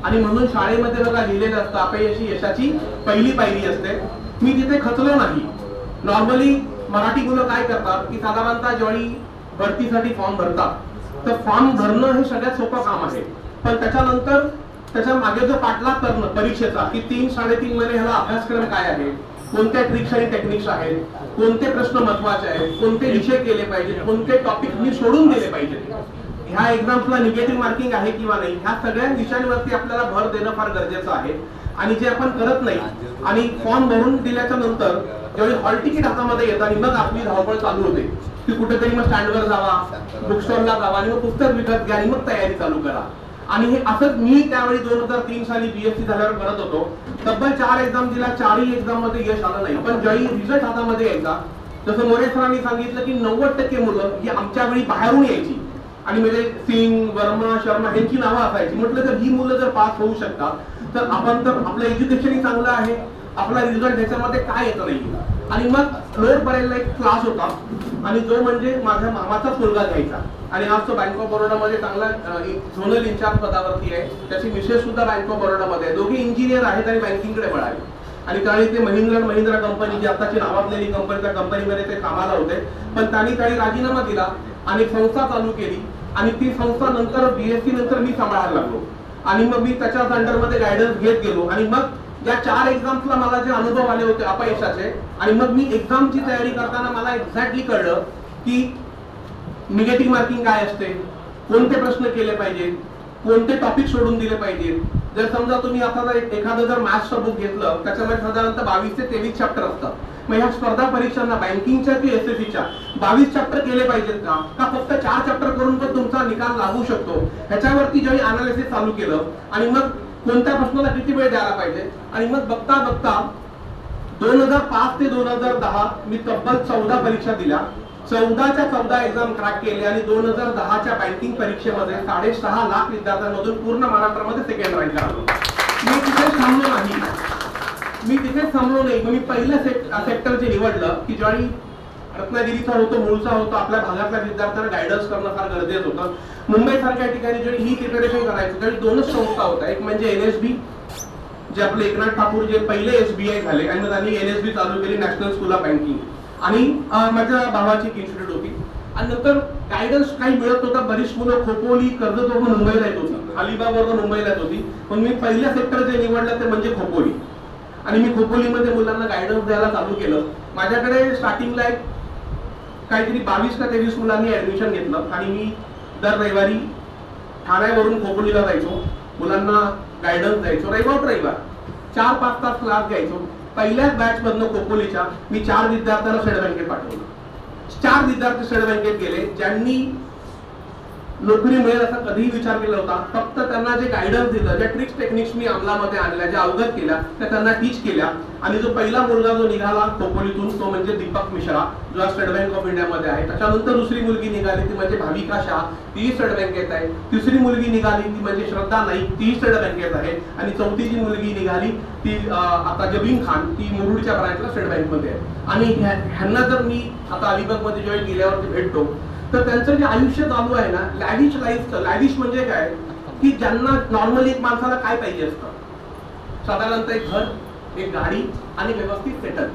आणि म्हणून शाळेमध्ये बघा लिहिलेलं असतं, अपयश ही यशाची पहिली पायरी असते. मी तिथे खचलो नाही. नॉर्मली मराठी मुलं काय करतात की साधारणतः ज्यावेळी भरतीसाठी फॉर्म भरतात तर फॉर्म भरणं हे सगळ्यात सोपं काम आहे. पण त्याच्यानंतर त्याच्या मागे जो पाठलाग करणं परीक्षेचा की 3-3.5 महिने ह्याला अभ्यासक्रम काय आहे, कोणत्या ट्रिक्स आणि टेक्निक्स आहेत, कोणते प्रश्न महत्वाचे आहेत, कोणते विषय केले पाहिजे, कोणते टॉपिक मी सोडून दिले पाहिजे, ह्या एक्झाम्सला निगेटिव्ह मार्किंग आहे किंवा नाही, ह्या सगळ्या विषयांवरती आपल्याला भर देणं फार गरजेचं आहे. आणि जे आपण करत नाही आणि फॉर्म भरून दिल्याच्या नंतर ज्यावेळी हॉल तिकीट हातामध्ये येतं आणि मग आपली धावपळ चालू होते की कुठेतरी मग स्टँडवर जावा, बुक स्टॉलला जावा आणि मग पुस्तक विकत घ्या आणि मग तयारी चालू करा. आणि हे असंच मी त्यावेळी 2003 साली BSc झाल्यावर करत होतो. तब्बल 4 एक्झाम दिल्या, 4ही एक्झाम मध्ये यश आलं नाही. पण ज्यावेळी रिझल्ट हातामध्ये यायचा, जसं मोरे सरांनी सांगितलं की 90% मुलं ही आमच्या वेळी बाहेरून यायची आणि म्हणजे सिंग, वर्मा, शर्मा यांची नावं असायची. म्हटलं तर ही मुलं जर पास होऊ शकतात तर आपण तर आपलं एज्युकेशनही चांगलं आहे, आपला रिझल्ट ह्याच्यामध्ये काय येतं नाही. आणि मग लोड बरेला एक क्लास होता आणि जो म्हणजे माझ्या मामाचाच मुलगा घ्यायचा आणि आज तो बँक ऑफ बरोडामध्ये चांगला झोनल इन्चार्ज पदावरती आहे. त्याची मिसेस सुद्धा बँक ऑफ बरोडामध्ये आहे. दोघे इंजिनियर आहेत आणि बँकिंगकडे वळाले. आणि त्यावेळी ते महिंद्रा कंपनी जी आताची नावाजलेली कंपनी, त्या कंपनीमध्ये ते कामाला होते. पण त्यांनी त्यावेळी राजीनामा दिला आणि संस्था चालू केली आणि ती संस्था नंतर BSc नंतर मी सांभाळायला लागलो. आणि मग मी त्याच्याच अंडरमध्ये गायडन्स घेत गेलो. आणि मग या 4 एक्झाम्सला मला जे अनुभव आले होते अपयशाचे, आणि मग मी एक्झामची तयारी करताना मला एक्झॅक्टली कळलं की निगेटिव्ह मार्किंग काय असते, कोणते प्रश्न केले पाहिजेत, कोणते टॉपिक सोडून दिले पाहिजेत. जर समजा तुम्ही आता एखादं जर मॅथ्सचं बुक घेतलं त्याच्यामध्ये साधारणतः 22 ते 23 चॅप्टर असतात. मग ह्या स्पर्धा परीक्षांना बँकिंगच्या की SSCच्या 22 चॅप्टर केले पाहिजेत का फक्त 4 चॅप्टर करून पण तुमचा निकाल लागू शकतो, ह्याच्यावरती ज्यावेळी अनालिसिस चालू केलं आणि मग कोणत्या प्रश्नाला किती वेळ द्यायला पाहिजे. आणि मग बघता बघता 2005 ते 2010 मी तब्बल 14 परीक्षा दिल्या. 14च्या 14 एक्झाम क्रॅक केले आणि 2010च्या बँकिंग परीक्षेमध्ये 6.5 लाख विद्यार्थ्यांमधून पूर्ण महाराष्ट्रामध्ये सेकंड रँक आलो. मी तिथेच थांबलो नाही. मी पहिलं सेक्टर जे निवडलं की ज्यावेळी रत्नागिरीचा होतो, मूळचा होतो, आपल्या भागातल्या विद्यार्थ्यांना गायडन्स करणं फार गरजेचं होतं. मुंबई सारख्या ठिकाणी ज्यावेळी ही प्रिपरेशन करायचं त्यावेळी 2च संस्था होत्या. एक म्हणजे NSB, जे आपले एकनाथ ठाकूर जे पहिले SBI झाले आणि मग त्यांनी NSB चालू केली, नॅशनल स्कूल ऑफ बँकिंग. आणि माझ्या भावाची इन्स्टिट्यूट होती. आणि नंतर गायडन्स काही मिळत होता. बरीच मुलं खोपोली, कर्जतवरून मुंबईला येत होती, अलिबागवरून मुंबईला येत होती. पण मी पहिलं सेक्टर जे निवडलं ते म्हणजे खोपोली. आणि मी खोपोलीमध्ये मुलांना गायडन्स द्यायला चालू केलं. माझ्याकडे स्टार्टिंगला एक काहीतरी 22 का 23 मुलांनी ऍडमिशन घेतलं आणि मी दर रविवारी ठाण्यावरून खोपोलीला जायचो, मुलांना गायडन्स द्यायचो. रविवार 4-5 तास क्लास घ्यायचो. पहिल्याच बॅच मधनं खोपोलीच्या मी 4 विद्यार्थ्यांना स्टेट बँकेत पाठवलं. 4 विद्यार्थी स्टेट बँकेत गेले ज्यांनी नोकरी मिळेल असा कधीही विचार केला होता. फक्त त्यांना जे गायडन्स दिलं, ज्या ट्रिक्स टेक्निक्स मी अंमलामध्ये आणल्या, ज्या अवगत केल्या त्या त्यांना टीच केल्या. आणि जो पहिला मुलगा जो निघाला खोपोलीतून तो म्हणजे दीपक मिश्रा, जो स्टेट बँक ऑफ इंडियामध्ये आहे. त्याच्यानंतर दुसरी मुलगी निघाली ती म्हणजे भाविका शाह, ती स्टेट बँकेत आहे. तिसरी मुलगी निघाली ती म्हणजे श्रद्धा नाईक, ती स्टेट बँकेत आहे. आणि चौथी जी मुलगी निघाली ती आता जबीन खान, ती मुरुडच्या ब्रांचला स्टेट बँकमध्ये आहे. आणि ह्यांना जर मी आता अलिबागमध्ये जेव्हा गेल्यावरती भेटतो तर त्यांचं जे आयुष्य चालू आहे ना, लॅविश लाईफ. लॅविश म्हणजे काय की ज्यांना नॉर्मली एक माणसाला काय पाहिजे असतं, साधारणतः एक घर, एक गाडी आणि व्यवस्थित सेटल.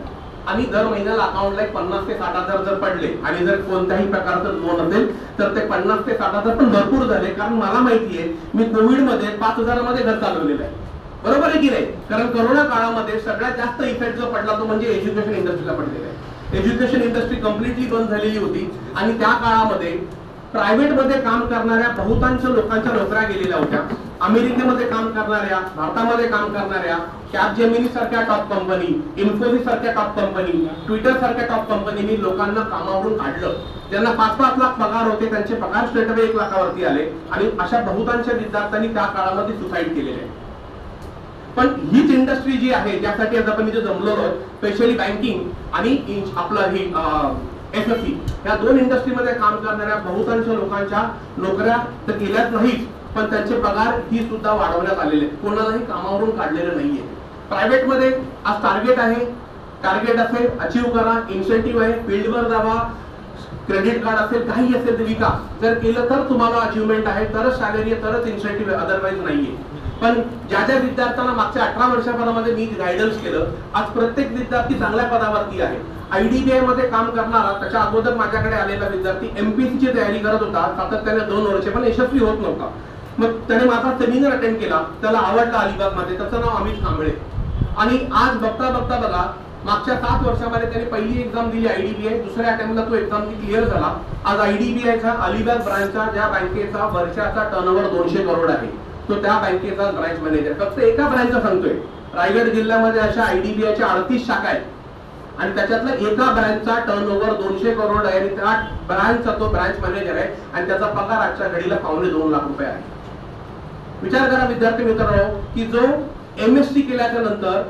आणि दर महिन्याला अकाउंटला 50 ते 60 हजार जर पडले आणि जर कोणत्याही प्रकारचं लोन असेल तर ते 50 ते 60 हजार पण भरपूर झाले. कारण मला माहितीये मी कोविडमध्ये 5,000 मध्ये घर चालवलेलं आहे. बरोबर आहे की नाही? कारण कोरोना काळामध्ये सगळ्यात जास्त इफेक्ट जो पडला तो म्हणजे एज्युकेशन इंडस्ट्रीला पडलेला आहे. एज्युकेशन इंडस्ट्री कम्प्लिटली बंद झालेली होती आणि त्या काळामध्ये प्रायव्हेट मध्ये काम करणाऱ्या बहुतांश लोकांच्या नोकऱ्या गेलेल्या होत्या. अमेरिकेमध्ये काम करणाऱ्या, भारतामध्ये काम करणाऱ्या, कॅपजेमिनी सारख्या टॉप कंपनी, इन्फोसिस सारख्या टॉप कंपनी, ट्विटर सारख्या टॉप कंपनीनी लोकांना कामावरून काढलं. ज्यांना 5-5 लाख पगार होते त्यांचे पगार स्ट्रेटअवे 1 लाखावरती आले. आणि अशा बहुतांश विद्यार्थ्यांनी त्या काळामध्ये सुसाईड केलेले आहे. पण हीच इंडस्ट्री जी आहे ज्यासाठी आज आपण इथे जमलो आहोत, स्पेशली बँकिंग आणि आपलं ही SSC या दोन इंडस्ट्रीमध्ये काम करणाऱ्या बहुतांश लोकांच्या नोकऱ्या तर केल्याच नाहीत, पण त्यांचे पगार ही सुद्धा वाढवण्यात आलेले आहेत. कोणालाही कामावरून काढलेलं नाहीये. प्रायव्हेटमध्ये आज टार्गेट आहे, टार्गेट असेल अचीव करा, इन्सेंटिव्ह आहे, फील्डवर जावा, क्रेडिट कार्ड असेल, काही असेल ते विका. जर केलं तर तुम्हाला अचिव्हमेंट आहे, तरच सॅलरी आहे, तरच इन्सेंटिव्ह आहे, अदरवाईज नाहीये. पण ज्या ज्या विद्यार्थ्यांना मागच्या 18 वर्षापर्यंत मी गायडन्स केलं, आज प्रत्येक विद्यार्थी चांगल्या पदावरती आहे. IDBI मध्ये काम करणारा, त्याच्या अगोदर माझ्याकडे आलेला विद्यार्थी MPSC ची तयारी करत होता सातत्याने 2 वर्ष, पण यशस्वी होत नव्हता. मग त्याने माझा सेमिनार अटेंड केला, त्याला आवडला अलिबागमध्ये, त्याचं नाव अमित कांबळे. आणि आज बघता बघता बघा, मागच्या 7 वर्षामध्ये त्याने पहिली एक्झाम दिली IDBI, दुसऱ्या अटेम्प्टला तो एक्झाम क्लिअर झाला. आज IDBIच्या अलिबाग ब्रांचचा, ज्या बँकेचा वर्षाचा टर्नओव्हर 200 करोड आहे, तो त्या बँकेचा ब्रांच मॅनेजर. फक्त एका ब्रांचचा सांगतोय, रायगड जिल्ह्यामध्ये अशा IDBIच्या 38 शाखा आहेत आणि त्याच्यातला एका ब्रांचचा टर्नओव्हर 200 करोड आहे आणि त्या ब्रांचचा तो ब्रांच मॅनेजर आहे आणि त्याचा पगार आजच्या घडीला $2.25 लाख आहे. विचार करा विद्यार्थी मित्रांनो, की जो MSc केल्याच्या नंतर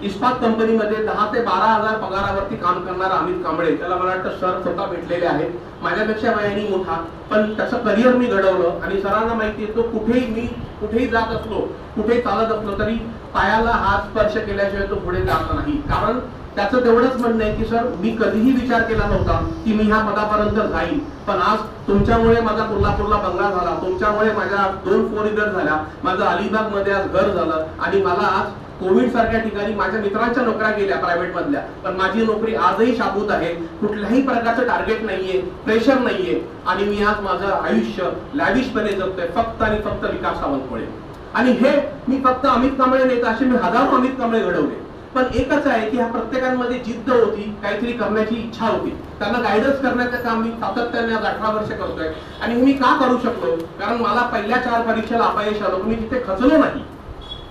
इस्पात कंपनीमध्ये 10 ते 12 हजार पगारावरती काम करणारा अमित कांबळे, त्याला मला वाटतं सर स्वतः भेटलेले आहेत, माझ्यापेक्षा वयाने मोठा, पण त्याचं करिअर मी घडवलं. आणि सरांना माहिती आहे, तो कुठेही जात असलो, कुठेही चालत असलो तरी पायाला हात स्पर्श केल्याशिवाय तो पुढे जात नाही. कारण त्याचं तेवढंच म्हणणं आहे की सर, मी कधीही विचार केला नव्हता की मी ह्या पदापर्यंत जाईल, पण आज तुमच्यामुळे माझा कोल्हापूरला बंगला झाला, तुमच्यामुळे माझ्या 2 4 व्हीलर झाल्या, माझं अलिबाग मध्ये आज घर झालं आणि मला आज कोविड सारख्या ठिकाणी माझ्या मित्रांच्या नोकऱ्या गेल्या प्रायव्हेट मधल्या, पण माझी नोकरी आजही शाबूत आहे. कुठल्याही प्रकारचं टार्गेट नाहीये, प्रेशर नाहीये आणि मी आज माझं आयुष्य लॅविशपणे जगतोय, फक्त आणि फक्त विकास सावंतमुळे. आणि हे मी फक्त अमित कांबळे नेता, असे मी हजारो अमित कांबळे घडवले. पण एकच आहे की ह्या प्रत्येकांमध्ये जिद्द होती, काहीतरी करण्याची इच्छा होती. त्यांना गायडन्स करण्याचं काम मी सातत्याने आज 18 वर्ष करतोय. आणि मी का करू शकलो? कारण मला पहिल्या 4 परीक्षेला अपयश आलं, मी तिथे खचलो नाही.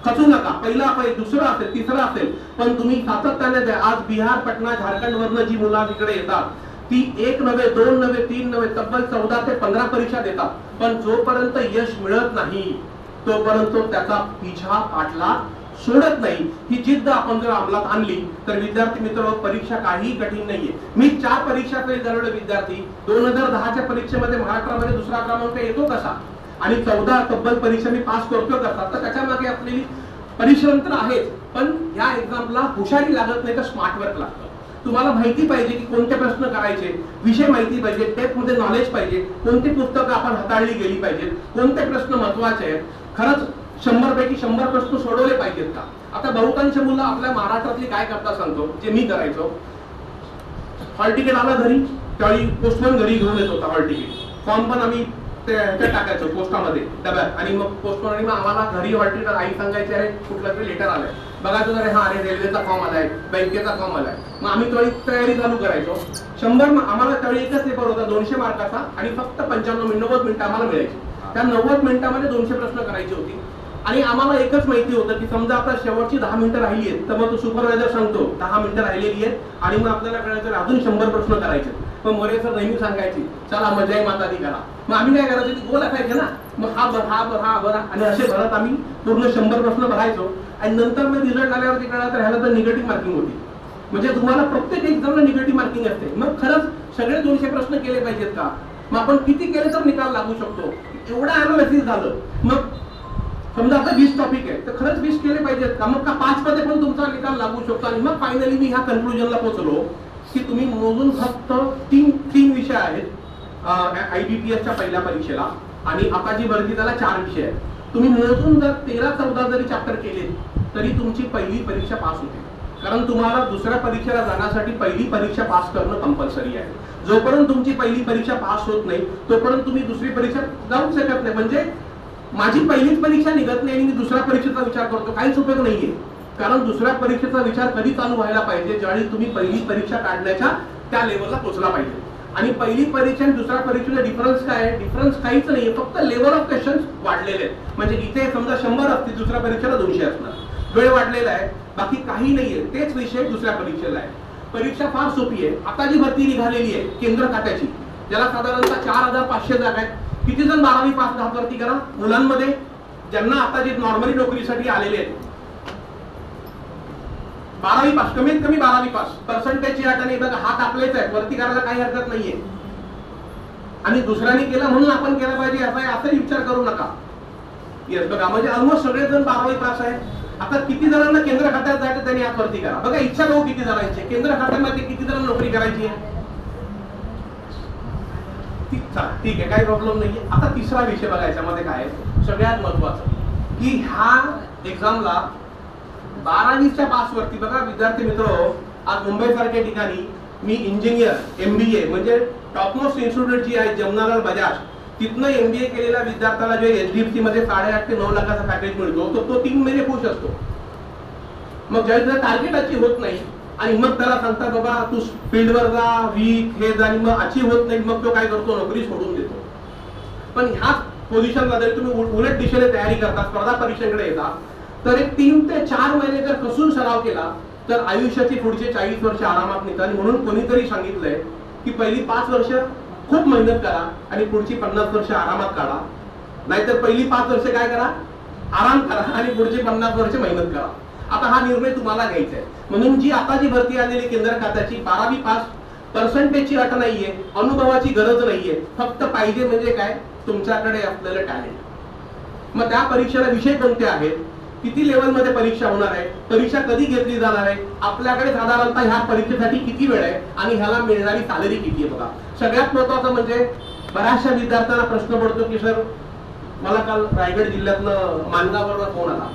खचू नका, पहिला अपयश, दुसरं असेल, तिसरं असेल, पण तुम्ही सातत्याने द्या. आज बिहार, पटना, झारखंड वरनं जी मुलं तिकडे येतात, ती 1 नव्हे, 2 नव्हे, 3 नव्हे, तब्बल 14 ते 15 परीक्षा देतात. पण जोपर्यंत यश मिळत नाही तोपर्यंत त्याचा पिछा पाठलाग सोडत नाही. ही जिद्द आपण जर अंमलात आणली तर विद्यार्थी मित्र, परीक्षा काही कठीण नाहीये. मी 4 परीक्षा तरी झालेले विद्यार्थी. 2010च्या परीक्षेमध्ये महाराष्ट्रामध्ये 2रा क्रमांक येतो कसा आणि 14 तब्बल परीक्षा मी पास करतो कसा, तर त्याच्या मागे आपली परिश्रम तर आहेच, पण या एक्झामला हुशारी लागत नाही तर स्मार्ट वर्क लागतं. तुम्हाला माहिती पाहिजे की कोणते प्रश्न करायचे, विषय माहिती पाहिजे, टेप मध्ये नॉलेज पाहिजे, कोणती पुस्तकं आपण हाताळली गेली पाहिजेत, कोणते प्रश्न महत्वाचे आहेत, खरंच 100 पैकी 100 प्रश्न सोडवले पाहिजेत का. आता बहुतांश मुलं आपल्या महाराष्ट्रातली काय करता सांगतो, जे मी करायचो. हॉल तिकीट आला घरी, त्यावेळी पोस्टमन घरी घेऊन येत होता हॉल तिकीट. फॉर्म पण आम्ही ते टाकायचो पोस्टामध्ये डब्यात आणि मग पोस्टमन आम्हाला घरी हॉल तिकीट, आई सांगायचे अरे कुठलं तरी लेटर आलंय, बघायचो अरे हा, अरे रेल्वेचा फॉर्म आलाय, बँकेचा फॉर्म आलाय. मग आम्ही त्यावेळी तयारी चालू करायचो. 100 आम्हाला त्यावेळी एकच पेपर होता 200 मार्काचा आणि फक्त 90 मिनिटं आम्हाला मिळायची. त्या 90 मिनिटांमध्ये 200 प्रश्न करायची होती. आणि आम्हाला एकच माहिती होतं की समजा आता शेवटची 10 मिनिटं राहिली आहेत, तर मग तो सुपरवायझर सांगतो 10 मिनिटं राहिलेली आहेत आणि मग आपल्याला कळायचं अजून 100 प्रश्न करायचे. मग मोरे सर नेहमी सांगायची चला मजाही मातादी करा. मग आम्ही काय करायचो, ती गोल असायचे ना, मग हा भरा आणि असे भरत आम्ही पूर्ण 100 प्रश्न भरायचो. आणि नंतर मग रिझल्ट आल्यावरती कळलं तर ह्याला तर निगेटिव्ह मार्किंग होती. म्हणजे तुम्हाला प्रत्येक एक्झामला निगेटिव्ह मार्किंग असते. मग खरंच सगळे 200 प्रश्न केले पाहिजेत का? मग आपण किती केले तर निकाल लागू शकतो? एवढा अनालिसिस झालं. मग समजा आता 20 टॉपिक आहे तर खरंच 20 केले पाहिजेत का? मग का 5 मध्ये पण तुमचा निकाल लागू शकतो? आणि मग फायनली मी ह्या कन्क्लुजनला पोहोचलो की तुम्ही मोजून फक्त 3 विषय आहेत IBPSच्या पहिल्या परीक्षेला आणि आता जी भरती त्याला 4 विषय आहेत. तुम्ही मोजून जर 13-14 जरी चॅप्टर केले तरी तुमची पहिली परीक्षा पास होते. कारण तुम्हाला दुसऱ्या परीक्षेला जाण्यासाठी पहिली परीक्षा पास करणं कंपल्सरी आहे. जोपर्यंत तुमची पहिली परीक्षा पास होत नाही तोपर्यंत तुम्ही दुसरी परीक्षा जाऊ शकत नाही. म्हणजे माझी पहिलीच परीक्षा निघत नाही आणि मी दुसऱ्या परीक्षेचा विचार करतो, काहीच उपयोग नाहीये. कारण दुसऱ्या परीक्षेचा विचार कधी चालू व्हायला पाहिजे, ज्यावेळी तुम्ही पहिली परीक्षा काढण्याच्या त्या लेवलला पोहोचला पाहिजे. आणि पहिली परीक्षा आणि दुसऱ्या परीक्षेचा डिफरन्स काय आहे? डिफरन्स काहीच नाहीये, फक्त लेवल ऑफ क्वेश्चन्स वाढलेले आहेत. म्हणजे इथे समजा 100 असतील, दुसऱ्या परीक्षेला 200 असणार. वेळ वाढलेला आहे, बाकी काही नाहीये. तेच विषय दुसऱ्या परीक्षेला आहे. परीक्षा फार सोपी आहे. आता जी भरती निघालेली आहे केंद्र खात्याची, ज्याला साधारणतः 4500 जागा आहेत. किती जण 12वी पास दहा भरती करा मुलांमध्ये, ज्यांना आता जे नॉर्मली नोकरीसाठी आलेले आहेत. 12वी पास, कमीत कमी 12वी पास, पर्सेंटेजची अट आणि बघा हात आपलेच आहेत, वरती करायला काही हरकत नाहीये. आणि दुसऱ्याने केलं म्हणून आपण केलं पाहिजे असाही विचार करू नका. येस बघा, म्हणजे ऑलमोस्ट सगळेजण 12वी पास आहेत. आता किती जणांना केंद्र खात्यात जायचं त्यांनी हात वरती करा. बघा इच्छा भाऊ किती जणांची, केंद्र खात्यामध्ये किती जणांना नोकरी करायची आहे? ठीक आहे, काही प्रॉब्लेम नाहीये. आता तिसरा विषय बघा याच्यामध्ये काय आहे सगळ्यात महत्वाचं, की ह्या एक्झामला 12वीच्या पास वरती बघा विद्यार्थी मित्र, आज मुंबई सारख्या ठिकाणी मी इंजिनियर MBA म्हणजे टॉपमोस्ट इन्स्टिट्यूट जी आहे जमनालाल बजाज, तिथनं MBA केलेल्या विद्यार्थ्याला जे HDFC मध्ये 8.5 ते 9 लाखाचा पॅकेज मिळतो, तो 3 महिने खुश असतो. मग ज्यावेळेस टार्गेट अचीव होत नाही आणि मग त्याला सांगतात बाबा तू फील्डवर जा, वीक हे जा, आणि मग अचीव होत नाही, मग तो काय करतो, नोकरी सोडून देतो. पण ह्याच पोझिशनला जर तुम्ही उलट दिशेने तयारी करता, स्पर्धा परीक्षेकडे येता, तर एक 3 ते 4 महिने जर कसून सराव केला तर आयुष्याची पुढचे 40 वर्ष आरामात निघतात. आणि म्हणून कोणीतरी सांगितलंय की पहिली 5 वर्ष खूप मेहनत करा आणि पुढची 50 वर्ष आरामात काढा, नाहीतर पहिली 5 वर्ष काय करा, आराम करा आणि पुढची 50 वर्ष मेहनत करा. आता हा निर्णय तुम्हाला घ्यायचा आहे. म्हणून जी आता जी भरती आलेली केंद्र खात्याची 12वी पास, पर्सेंटेजची अट नाहीये, अनुभवाची गरज नाहीये, फक्त पाहिजे म्हणजे काय, तुमच्याकडे असलेलं टॅलेंट. मग त्या परीक्षेला विषय कोणते आहेत, किती लेवल मध्ये परीक्षा होणार आहे, परीक्षा कधी घेतली जाणार आहे, आपल्याकडे साधारणतः ह्या परीक्षेसाठी किती वेळ आहे आणि ह्याला मिळणारी सॅलरी किती आहे. बघा सगळ्यात महत्वाचं म्हणजे बऱ्याचशा विद्यार्थ्यांना प्रश्न पडतो की सर मला काल रायगड जिल्ह्यातनं मानगाववर फोन आला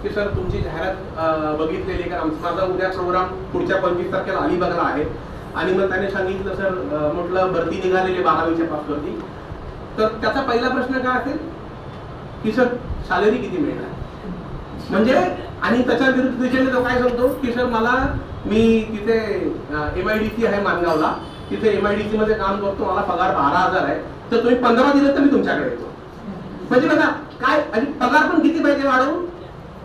की सर तुमची जाहिरात बघितलेली, कारण माझा उद्या प्रोग्राम पुढच्या 25 तारखेला अलिबागला आहे. आणि मग त्याने सांगितलं सर म्हटलं भरती निघालेली 12वीच्या पासवरती, तर त्याचा पहिला प्रश्न काय असेल की सर सॅलरी किती मिळणार म्हणजे. आणि त्याच्या विरुद्ध दिशेने तो काय सांगतो की सर मी तिथे MIDC आहे मानगावला, तिथे MIDC मध्ये काम करतो, मला पगार 12,000 आहे, तर तुम्ही 15 दिलं तर मी तुमच्याकडे येतो. म्हणजे बघा काय, आणि पगार पण किती पाहिजे वाढवून,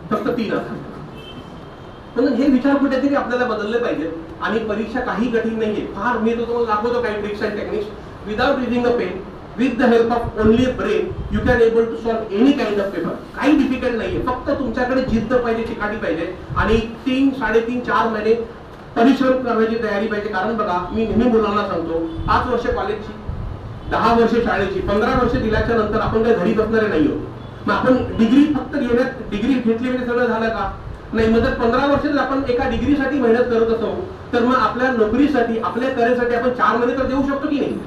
फक्त 3,000. म्हणून हे विचार कुठेतरी आपल्याला बदलले पाहिजेत. आणि परीक्षा काही कठीण नाहीये, फार मी तुम्हाला दाखवतो काही tricks and techniques. Without using a pen, with the help of only a brain, you can able to solve any kind of paper. काही डिफिकल्ट नाहीये, फक्त तुमच्याकडे जिद्द पाहिजे, चिकाटी पाहिजे आणि 3, 3.5, 4 महिने परिश्रम करण्याची तयारी पाहिजे. कारण बघा मी नेहमी मुलांना सांगतो, 5 वर्ष कॉलेजची, 10 वर्ष शाळेची, 15 वर्ष दिल्याच्या नंतर आपण काही घरी बसणारे नाही आहोत. मग आपण डिग्री फक्त घेण्यात, डिग्री घेतली म्हणजे सगळं झालं का? नाही. मग जर 15 वर्ष जर आपण एका डिग्रीसाठी मेहनत करत असो, तर मग आपल्या नोकरीसाठी, आपल्या करिअरसाठी आपण 4 महिने तर देऊ शकतो की नाही.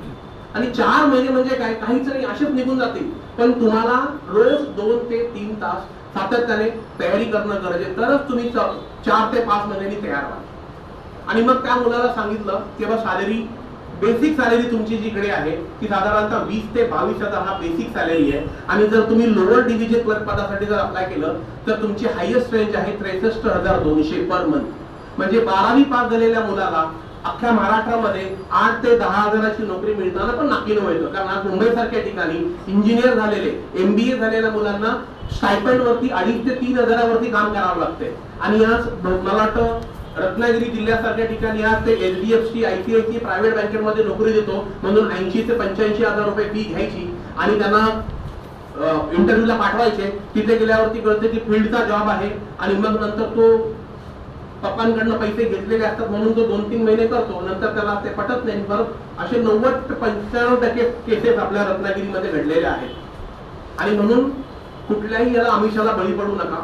आणि 4 महिने म्हणजे काय, काहीच नाही, असेच निघून जातील. पण तुम्हाला रोज 2 ते 3 तास सातत्याने तयारी करणं गरजेचं, तरच तुम्ही 4 ते 5 महिन्यांनी तयार व्हाल. आणि मग त्या मुलाला सांगितलं की बाबा सॅलरी, बेसिक सॅलरी तुमची जिकडे आहे ती साधारणतः 20 ते 22,000 हा बेसिक सॅलरी आहे. आणि जर तुम्ही लोअर डिव्हिजन क्लर्क पदासाठी जर अप्लाय केलं तर तुमची हायएस्ट रेंज आहे 63,200 पर मंथ. म्हणजे 12वी पास झालेल्या मुलाला अख्ख्या महाराष्ट्रामध्ये 8 ते 10,000ची नोकरी मिळताना पण नाकीनऊ येतं. कारण आज मुंबई सारख्या ठिकाणी इंजिनियर झालेले, MBA झालेल्या मुलांना स्टायपेंड वरती 2,500 ते 3,000 काम करावं लागते. आणि आज मला वाटतं रत्नागिरी जिल्ह्यासारख्या ठिकाणी आज ते HDFC, ICICI प्रायव्हेट बँकेमध्ये नोकरी देतो म्हणून 80 ते 85,000 रुपये फी घ्यायची आणि त्यांना इंटरव्ह्यूला पाठवायचे. तिथे गेल्यावरती कळते की फील्डचा जॉब आहे आणि मग नंतर तो पप्पांकडनं पैसे घेतलेले असतात म्हणून तो 2-3 महिने करतो, नंतर त्याला ते पटत नाही. परत असे 90 ते 95% केसेस आपल्या रत्नागिरीमध्ये घडलेल्या आहेत. आणि म्हणून कुठल्याही याला आमिषाला बळी पडू नका.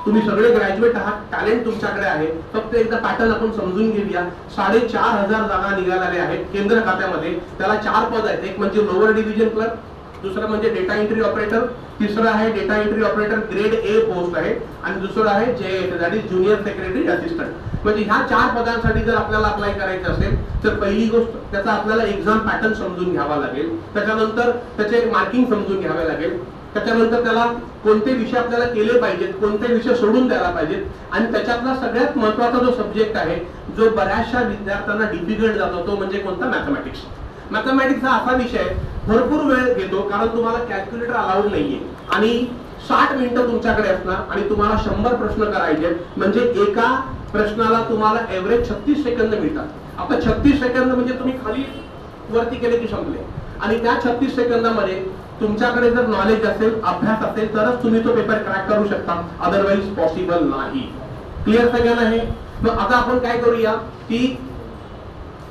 तुम्ही सगळे ग्रॅज्युएट आहात, टॅलेंट तुमच्याकडे आहे, फक्त एकदा पॅटर्न आपण समजून घेऊया. 4,500 जागा निघालेल्या आहेत केंद्र खात्यामध्ये. त्याला 4 पद आहेत, एक म्हणजे लोअर डिव्हिजन क्लर्क, दुसरं म्हणजे डेटा एंट्री ऑपरेटर, तिसरं आहे data entry operator grade A post आहे, आणि दुसरं आहे JA that is junior secretary assistant. म्हणजे ह्या 4 पदांसाठी जर आपल्याला अप्लाय करायचं असेल तर पहिली गोष्ट त्याचा आपल्याला एक्झाम पॅटर्न समजून घ्यावा लागेल. त्याच्यानंतर त्याचे मार्किंग समजून घ्यावे लागेल. त्याच्यानंतर त्याला कोणते विषय आपल्याला केले पाहिजेत, कोणते विषय सोडून द्यायला पाहिजेत. आणि त्याच्यातला सगळ्यात महत्वाचा जो सब्जेक्ट आहे जो बऱ्याचशा विद्यार्थ्यांना डिफिकल्ट जातो तो म्हणजे कोणता, मॅथमॅटिक्स. मॅथमॅटिक्स हा असा विषय भरपूर वेळ घेतो कारण तुम्हाला कॅल्क्युलेटर अलाउड नाहीये आणि 60 मिनिटं तुमच्याकडे असणार आणि तुम्हाला 100 प्रश्न करायचे. म्हणजे एका प्रश्नाला तुम्हाला एव्हरेज 36 सेकंद मिळतात. आता 36 सेकंद म्हणजे तुम्ही खाली वरती केले की संपले. आणि त्या 36 सेकंदामध्ये तुमच्याकडे जर नॉलेज असेल, अभ्यास असेल तरच तुम्ही तो पेपर क्रॅक करू शकता, अदरवाईज पॉसिबल नाही. क्लिअर सगळ्यांना हे? तर आता आपण काय करूया की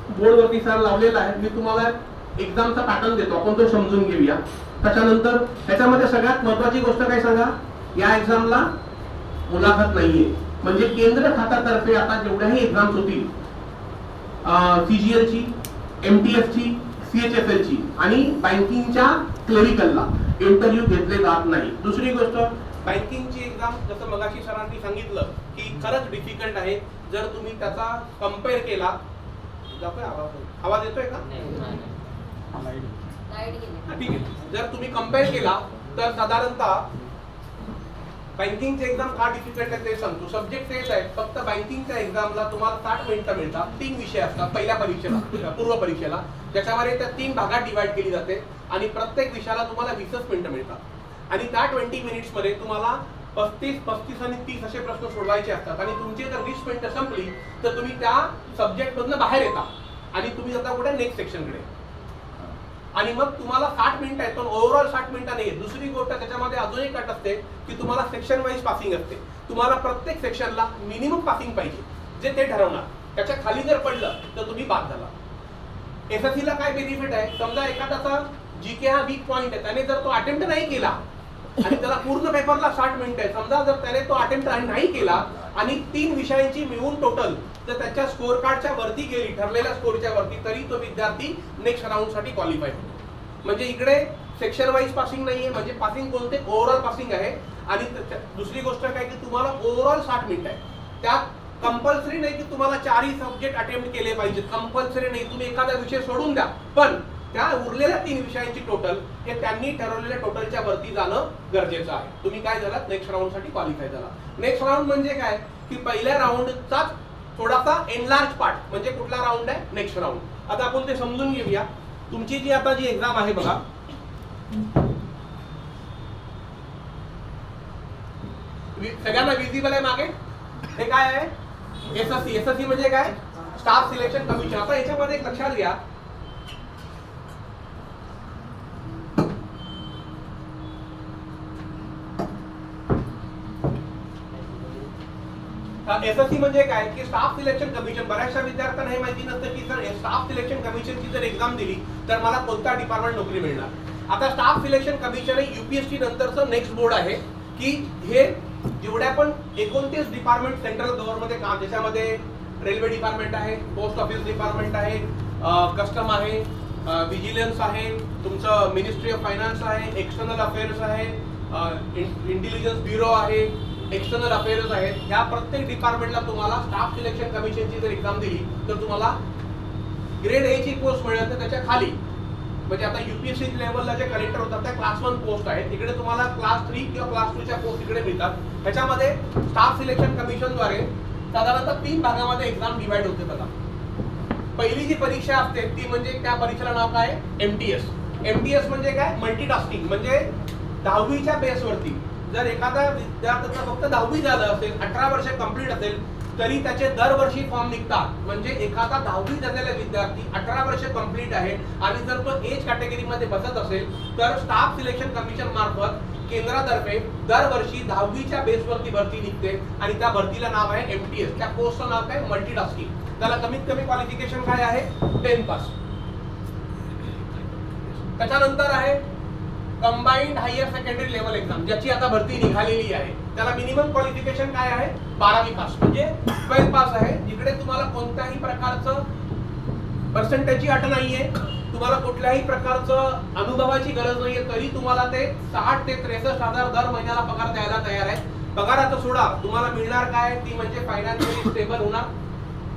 बोर्डवरती सर लावलेला आहे, मी तुम्हाला एक्झामचा पॅटर्न देतो, आपण तो समजून घेऊया. त्याच्यानंतर ह्याच्यामध्ये सगळ्यात महत्वाची गोष्ट काय सांगा, या एक्झामला मुलाखत नाहीये. म्हणजे केंद्र खात्यातर्फे आता जेवढ्याही एक्झाम्स होतील, CGL ची, MTF ची, CHFL ची आणि बँकिंगच्या क्लेरिकलला इंटरव्ह्यू घेतले जात नाही. दुसरी गोष्ट, बँकिंगची एक्झाम जसं मगाशी सरांनी सांगितलं की खरंच डिफिकल्ट आहे. जर तुम्ही त्याचा कम्पेअर केला, आवाज येतोय का? ठीक आहे. जर तुम्ही कम्पेअर केला तर साधारणतः बँकिंगचे एक्झाम का डिफिकल्ट आहे ते सांगतो. सब्जेक्ट तेच आहे, फक्त बँकिंगच्या एक्झामला तुम्हाला 60 मिनिटं मिळतात. 3 विषय असतात पहिल्या परीक्षेला, पूर्व परीक्षेला, ज्याच्यामध्ये त्या 3 भागात डिवाइड केली जाते आणि प्रत्येक विषयाला तुम्हाला 20 मिनिटं मिळतात. आणि त्या 20 मिनिट्स मध्ये तुम्हाला 35, 35 आणि 30 असे प्रश्न सोडवायचे असतात. आणि तुमची जर 20 मिनिटं संपली तर तुम्ही त्या सब्जेक्ट मधून बाहेर येता आणि तुम्ही जाता कुठे नेक्स्ट सेक्शनकडे. आणि मग तुम्हाला 60 मिनिटं आहेत, पण ओव्हरऑल 60 मिनिटं नाही. दुसरी गोष्ट त्याच्यामध्ये अजून एक अट असते की तुम्हाला सेक्शन वाईज पासिंग असते. तुम्हाला प्रत्येक सेक्शनला मिनिमम पासिंग पाहिजे, जे ते ठरवणार. त्याच्या खाली जर पडलं तर तुम्ही बाद झाला. SSC ला काय बेनिफिट आहे, समजा एखाद्याचा GK हा वीक पॉइंट आहे, त्याने जर तो अटेम्प्ट नाही केला आणि त्याला पूर्ण पेपरला 60 मिनिटं आहे, समजा जर त्याने तो अटेम्प्ट नाही केला आणि 3 विषयांची मिळून टोटल जर त्याच्या स्कोर कार्डच्या वरती गेली, ठरलेल्या स्कोरच्या वरती, तरी तो विद्यार्थी नेक्स्ट राऊंड साठी क्वालिफाय होतो. म्हणजे इकडे सेक्शन वाईज पासिंग नाहीये, म्हणजे पासिंग कोणते ओव्हरऑल पासिंग आहे. आणि दुसरी गोष्ट काय की तुम्हाला ओव्हरऑल 60 मिनिटं आहे. त्यात कंपल्सरी नाही की तुम्हाला 4ही सब्जेक्ट अटेम्प्ट केले पाहिजेत, कंपल्सरी नाही, तुम्ही एखादा विषय सोडून द्या, पण त्या उरलेल्या 3 विषयांची टोटल हे त्यांनी ठरवलेल्या टोटलच्या वरती जाणं गरजेचं आहे. तुम्ही काय झालात, नेक्स्ट राऊंड साठी क्वालिफाय झाला. नेक्स्ट राऊंड म्हणजे काय की पहिल्या राऊंडचाच थोडासा एनलार्ज पार्ट, म्हणजे कुठला राऊंड आहे, नेक्स्ट राऊंड. आता आपण ते समजून घेऊया. तुमची जी आता जी एक्झाम आहे बघा, सगळ्यांना विजिबल आहे मागे, हे काय आहे, SSC म्हणजे काय, स्टाफ सिलेक्शन कमिशन. आता याच्यामध्ये एक लक्षात घ्या, SSC म्हणजे काय की स्टाफ सिलेक्शन कमिशन. बऱ्याचशा विद्यार्थ्यांना हे माहिती नसतं की सर स्टाफ सिलेक्शन कमिशनची जर एक्झाम दिली तर मला कोणता डिपार्टमेंट नोकरी मिळणार. आता स्टाफ सिलेक्शन कमिशन हे UPSC नंतरचं नेक्स्ट बोर्ड आहे की हे जेवढ्या पण 29 डिपार्टमेंट सेंट्रल गव्हर्नमेंट काम, ज्याच्यामध्ये रेल्वे डिपार्टमेंट आहे, पोस्ट ऑफिस डिपार्टमेंट आहे, कस्टम आहे, विजिलन्स आहे, तुमचं मिनिस्ट्री ऑफ फायनान्स आहे, एक्सटर्नल अफेअर्स आहे, इंटेलिजन्स ब्युरो आहे, एक्सटर्नल अफेअर्स आहेत. ह्या प्रत्येक डिपार्टमेंटला तुम्हाला स्टाफ सिलेक्शन कमिशनची जर एक्झाम दिली तर तुम्हाला ग्रेड A ची पोस्ट मिळेल. तर त्याच्या खाली म्हणजे आता UPSC लेवलला जे कलेक्टर होतात त्या क्लास 1 पोस्ट आहेत, तिकडे तुम्हाला क्लास 3 किंवा क्लास 2 च्या पोस्ट तिकडे मिळतात. ह्याच्यामध्ये स्टाफ सिलेक्शन कमिशनद्वारे साधारणतः 3 भागामध्ये एक्झाम डिवाइड होते. बघा, पहिली जी परीक्षा असते ती म्हणजे त्या परीक्षेला नाव काय, MTS. MTS म्हणजे काय, मल्टीटास्किंग. म्हणजे 10वीच्या बेसवरती जर एखादा विद्यार्थ्याचं फक्त 10वी झालं असेल, 18 वर्ष कंप्लीट असेल, तरी त्याचे दरवर्षी फॉर्म निघतात. म्हणजे एखादा 10वी झालेला विद्यार्थी 18 वर्ष कंप्लीट आहे आणि जर तो एज कॅटेगरीमध्ये बसत असेल तर स्टाफ सिलेक्शन कमिशन मार्फत केंद्रातर्फे दरवर्षी 10वीच्या बेसवरती भरती निघते आणि त्या भरतीला नाव आहे MTS. त्या पोस्टचं नाव काय, मल्टीटास्किंग. त्याला कमीत कमी क्वालिफिकेशन काय आहे, 10 पास. त्याच्यानंतर आहे combined higher secondary level exam, ज्याची आता भरती निघालेली आहे. त्याला मिनिमम क्वालिफिकेशन काय आहे, 12वी पास, म्हणजे 12 पास आहे. जिकडे तुम्हाला कोणत्याही प्रकारचं पर्सेंटेजची अट नाहीये, तुम्हाला कुठल्याही प्रकारचं अनुभवाची गरज नाहीये, तरी तुम्हाला ते 60 ते 63,000 दर महिन्याला पगार द्यायला तयार आहे. पगाराचं सोडा, तुम्हाला मिळणार काय, ती म्हणजे फायनान्शियली स्टेबल होणार,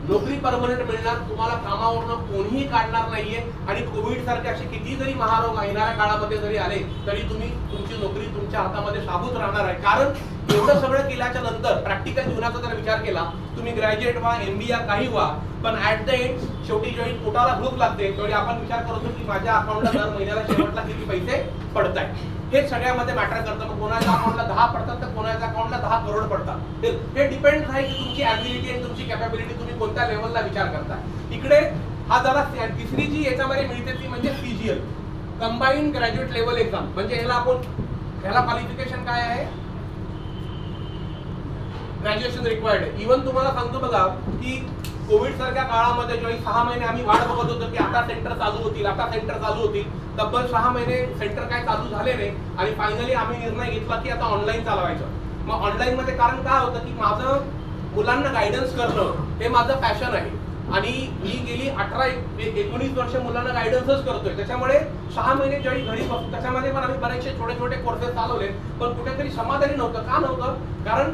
नोकरी परमनंट मिळणार, तुम्हाला कामावरून कोणीही काढणार नाहीये. आणि कोविड सारखे असे किती जरी महारोग येणाऱ्या काळामध्ये जरी आले तरी तुम्ही तुमची नोकरी तुमच्या हातामध्ये साबूत राहणार आहे. कारण एवढं सगळं केल्याच्या नंतर प्रॅक्टिकल जीवनाचा जर विचार केला, तुम्ही ग्रॅज्युएट व्हा, MBA काही व्हा, पण ऍट द एंड शेवटी जेव्हा पोटाला भूक लागते तेवढी आपण विचार करतो की माझ्या अकाउंटला दर महिन्याला शेवटला किती पैसे पडत आहेत. हे सगळ्यामध्ये मॅटर करतं. मग कोणाच्या अकाउंटला 10 पडतात तर कोणाच्या अकाउंटला 10 करोड पडतात. हे डिपेंड आहे की तुमची ॲबिलिटी आणि तुमची कॅपॅबिलिटी तुम्ही कोणत्या लेवलला विचार करता. इकडे हा जरा तिसरी जी याच्यामध्ये मिळते ती म्हणजे CGL, combined graduate level exam. म्हणजे ह्याला क्वालिफिकेशन काय आहे, ग्रॅज्युएशन रिक्वायर्ड आहे. इव्हन तुम्हाला सांगतो बघा की कोविड सारख्या काळामध्ये जेव्हा 6 महिने आम्ही वाट बघत होतो की आता सेंटर चालू होतील, तब्बल 6 महिने सेंटर काय चालू झाले नाही आणि फायनली आम्ही निर्णय घेतला की आता ऑनलाईन चालवायचं. मग ऑनलाईन मध्ये कारण काय होतं की माझं मुलांना गायडन्स करणं हे माझं पॅशन आहे आणि मी गेली 18-19 वर्ष मुलांना गायडन्सच करतोय. त्याच्यामुळे 6 महिने ज्यावेळी घरी बसतो त्याच्यामध्ये पण आम्ही बरेचसे छोटे छोटे कोर्सेस चालवले, पण कुठेतरी समाधानी नव्हतं. का नव्हतं? कारण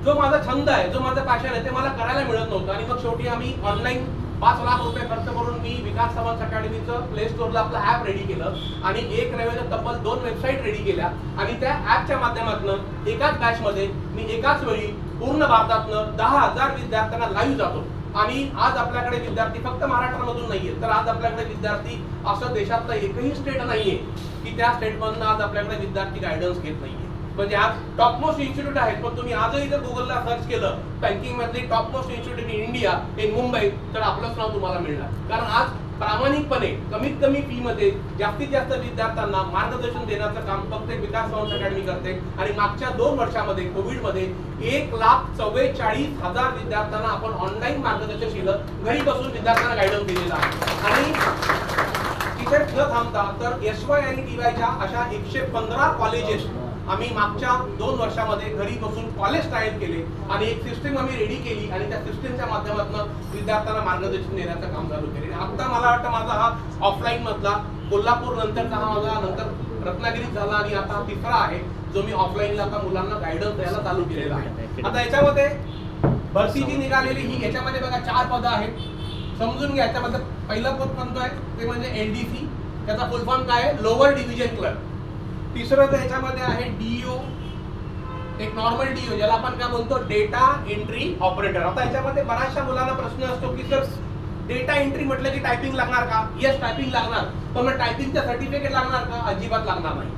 जो माझा छंद आहे, जो माझं पॅशन आहे ते मला करायला मिळत नव्हतं. आणि मग शेवटी आम्ही ऑनलाईन 5 लाख रुपये खर्च करून मी विकास समाज अकॅडमीचं प्ले स्टोअरला आपलं ॲप रेडी केलं आणि एक नव्हे तब्बल 2 वेबसाईट रेडी केल्या आणि त्या ॲपच्या माध्यमातून एकाच बॅचमध्ये मी एकाच वेळी पूर्ण भारतातनं 10,000 विद्यार्थ्यांना लाईव्ह जातो. आणि आज आपल्याकडे विद्यार्थी फक्त महाराष्ट्रामधून नाहीये, तर आज आपल्याकडे विद्यार्थी असं देशातलं एकही स्टेट नाहीये की त्या स्टेटमधून आज आपल्याकडे विद्यार्थी गायडन्स घेत नाहीये. म्हणजे आज टॉप मोस्ट इन्स्टिट्यूट आहेत, पण तुम्ही आजही जर गुगलला सर्च केलं बँकिंग मधली top most institute in India in Mumbai, तर आपलंच नाव तुम्हाला मिळणार. कारण आज प्रामाणिकपणे कमीत कमी फी मध्ये जास्तीत जास्त विद्यार्थ्यांना मार्गदर्शन देण्याचं काम फक्त विकास समाज अकॅडमी करते. आणि मागच्या 2 वर्षामध्ये कोविडमध्ये 1,44,000 विद्यार्थ्यांना आपण ऑनलाईन मार्गदर्शन केलं, घरी बसून विद्यार्थ्यांना गायडन्स दिलेला आहे. आणि तिथे न थांबता तर SY आणि TYच्या अशा 115 कॉलेजेस आम्ही मागच्या 2 वर्षामध्ये घरी बसून कॉलेज तयार केले आणि एक सिस्टीम आम्ही रेडी केली आणि त्या सिस्टीमच्या माध्यमातून विद्यार्थ्यांना मार्गदर्शन देण्याचं काम चालू केले. आता मला वाटतं माझा हा ऑफलाईन मधला कोल्हापूर नंतरचा हा माझा नंतर रत्नागिरीत झाला आणि आता 3रा आहे जो मी ऑफलाईनला आता मुलांना गायडन्स द्यायला चालू केलेला आहे. आता याच्यामध्ये भरती जी निघालेली ही याच्यामध्ये बघा 4 पदं आहेत. समजून घ्या. याच्यामध्ये पहिलं पद कोणतं आहे ते म्हणजे LDC, त्याचा फुल फॉर्म काय आहे? Lower division clerk. तिसरं तर याच्यामध्ये आहे DO, एक नॉर्मल DO ज्याला आपण काय म्हणतो डेटा एंट्री ऑपरेटर. आता याच्यामध्ये बऱ्याचशा मुलांना प्रश्न असतो की सर डेटा एंट्री म्हटलं की टायपिंग लागणार का? येस, टायपिंग लागणार, पण मग टायपिंगचं सर्टिफिकेट लागणार का? अजिबात लागणार नाही.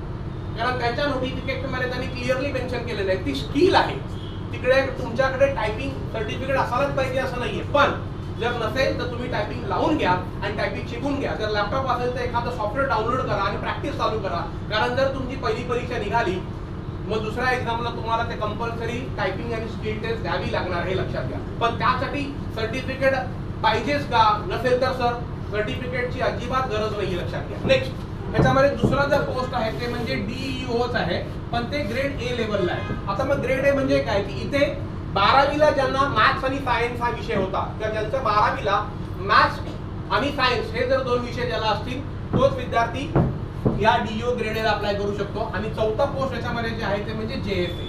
कारण त्यांच्या नोटिफिकेशनमध्ये त्यांनी क्लिअरली मेन्शन केलेलं आहे ती स्किल आहे. तिकडे तुमच्याकडे टायपिंग सर्टिफिकेट असायलाच पाहिजे असं नाहीये, पण जर नसेल तर तुम्ही टायपिंग लावून घ्या आणि टायपिंग शिकून घ्या. जर लॅपटॉप असेल तर एखादं सॉफ्टवेअर डाउनलोड करा आणि प्रॅक्टिस चालू करा. कारण जर तुमची पहिली परीक्षा निघाली मग दुसऱ्या एक्झामला तुम्हाला ते कंपल्सरी टायपिंग आणि स्किल टेस्ट द्यावी लागणार हे लक्षात घ्या. पण त्यासाठी सर्टिफिकेट पाहिजेच का? नसेल तर सर सर्टिफिकेटची अजिबात गरज नाही, लक्षात घ्या. नेक्स्ट ह्याच्यामध्ये दुसरा जर पोस्ट आहे ते म्हणजे DEOच आहे, पण ते ग्रेड A लेवलला आहे. आता मग ग्रेड A म्हणजे काय की इथे 12वीला ज्यांना मॅथ्स आणि सायन्स हा विषय होता किंवा ज्यांचं 12वीला मॅथ्स आणि सायन्स हे जर 2 विषय ज्याला असतील तोच विद्यार्थी या DEO ग्रेड A ला अप्लाय करू शकतो. आणि 4था पोस्ट याच्यामध्ये जे आहे ते म्हणजे JSA,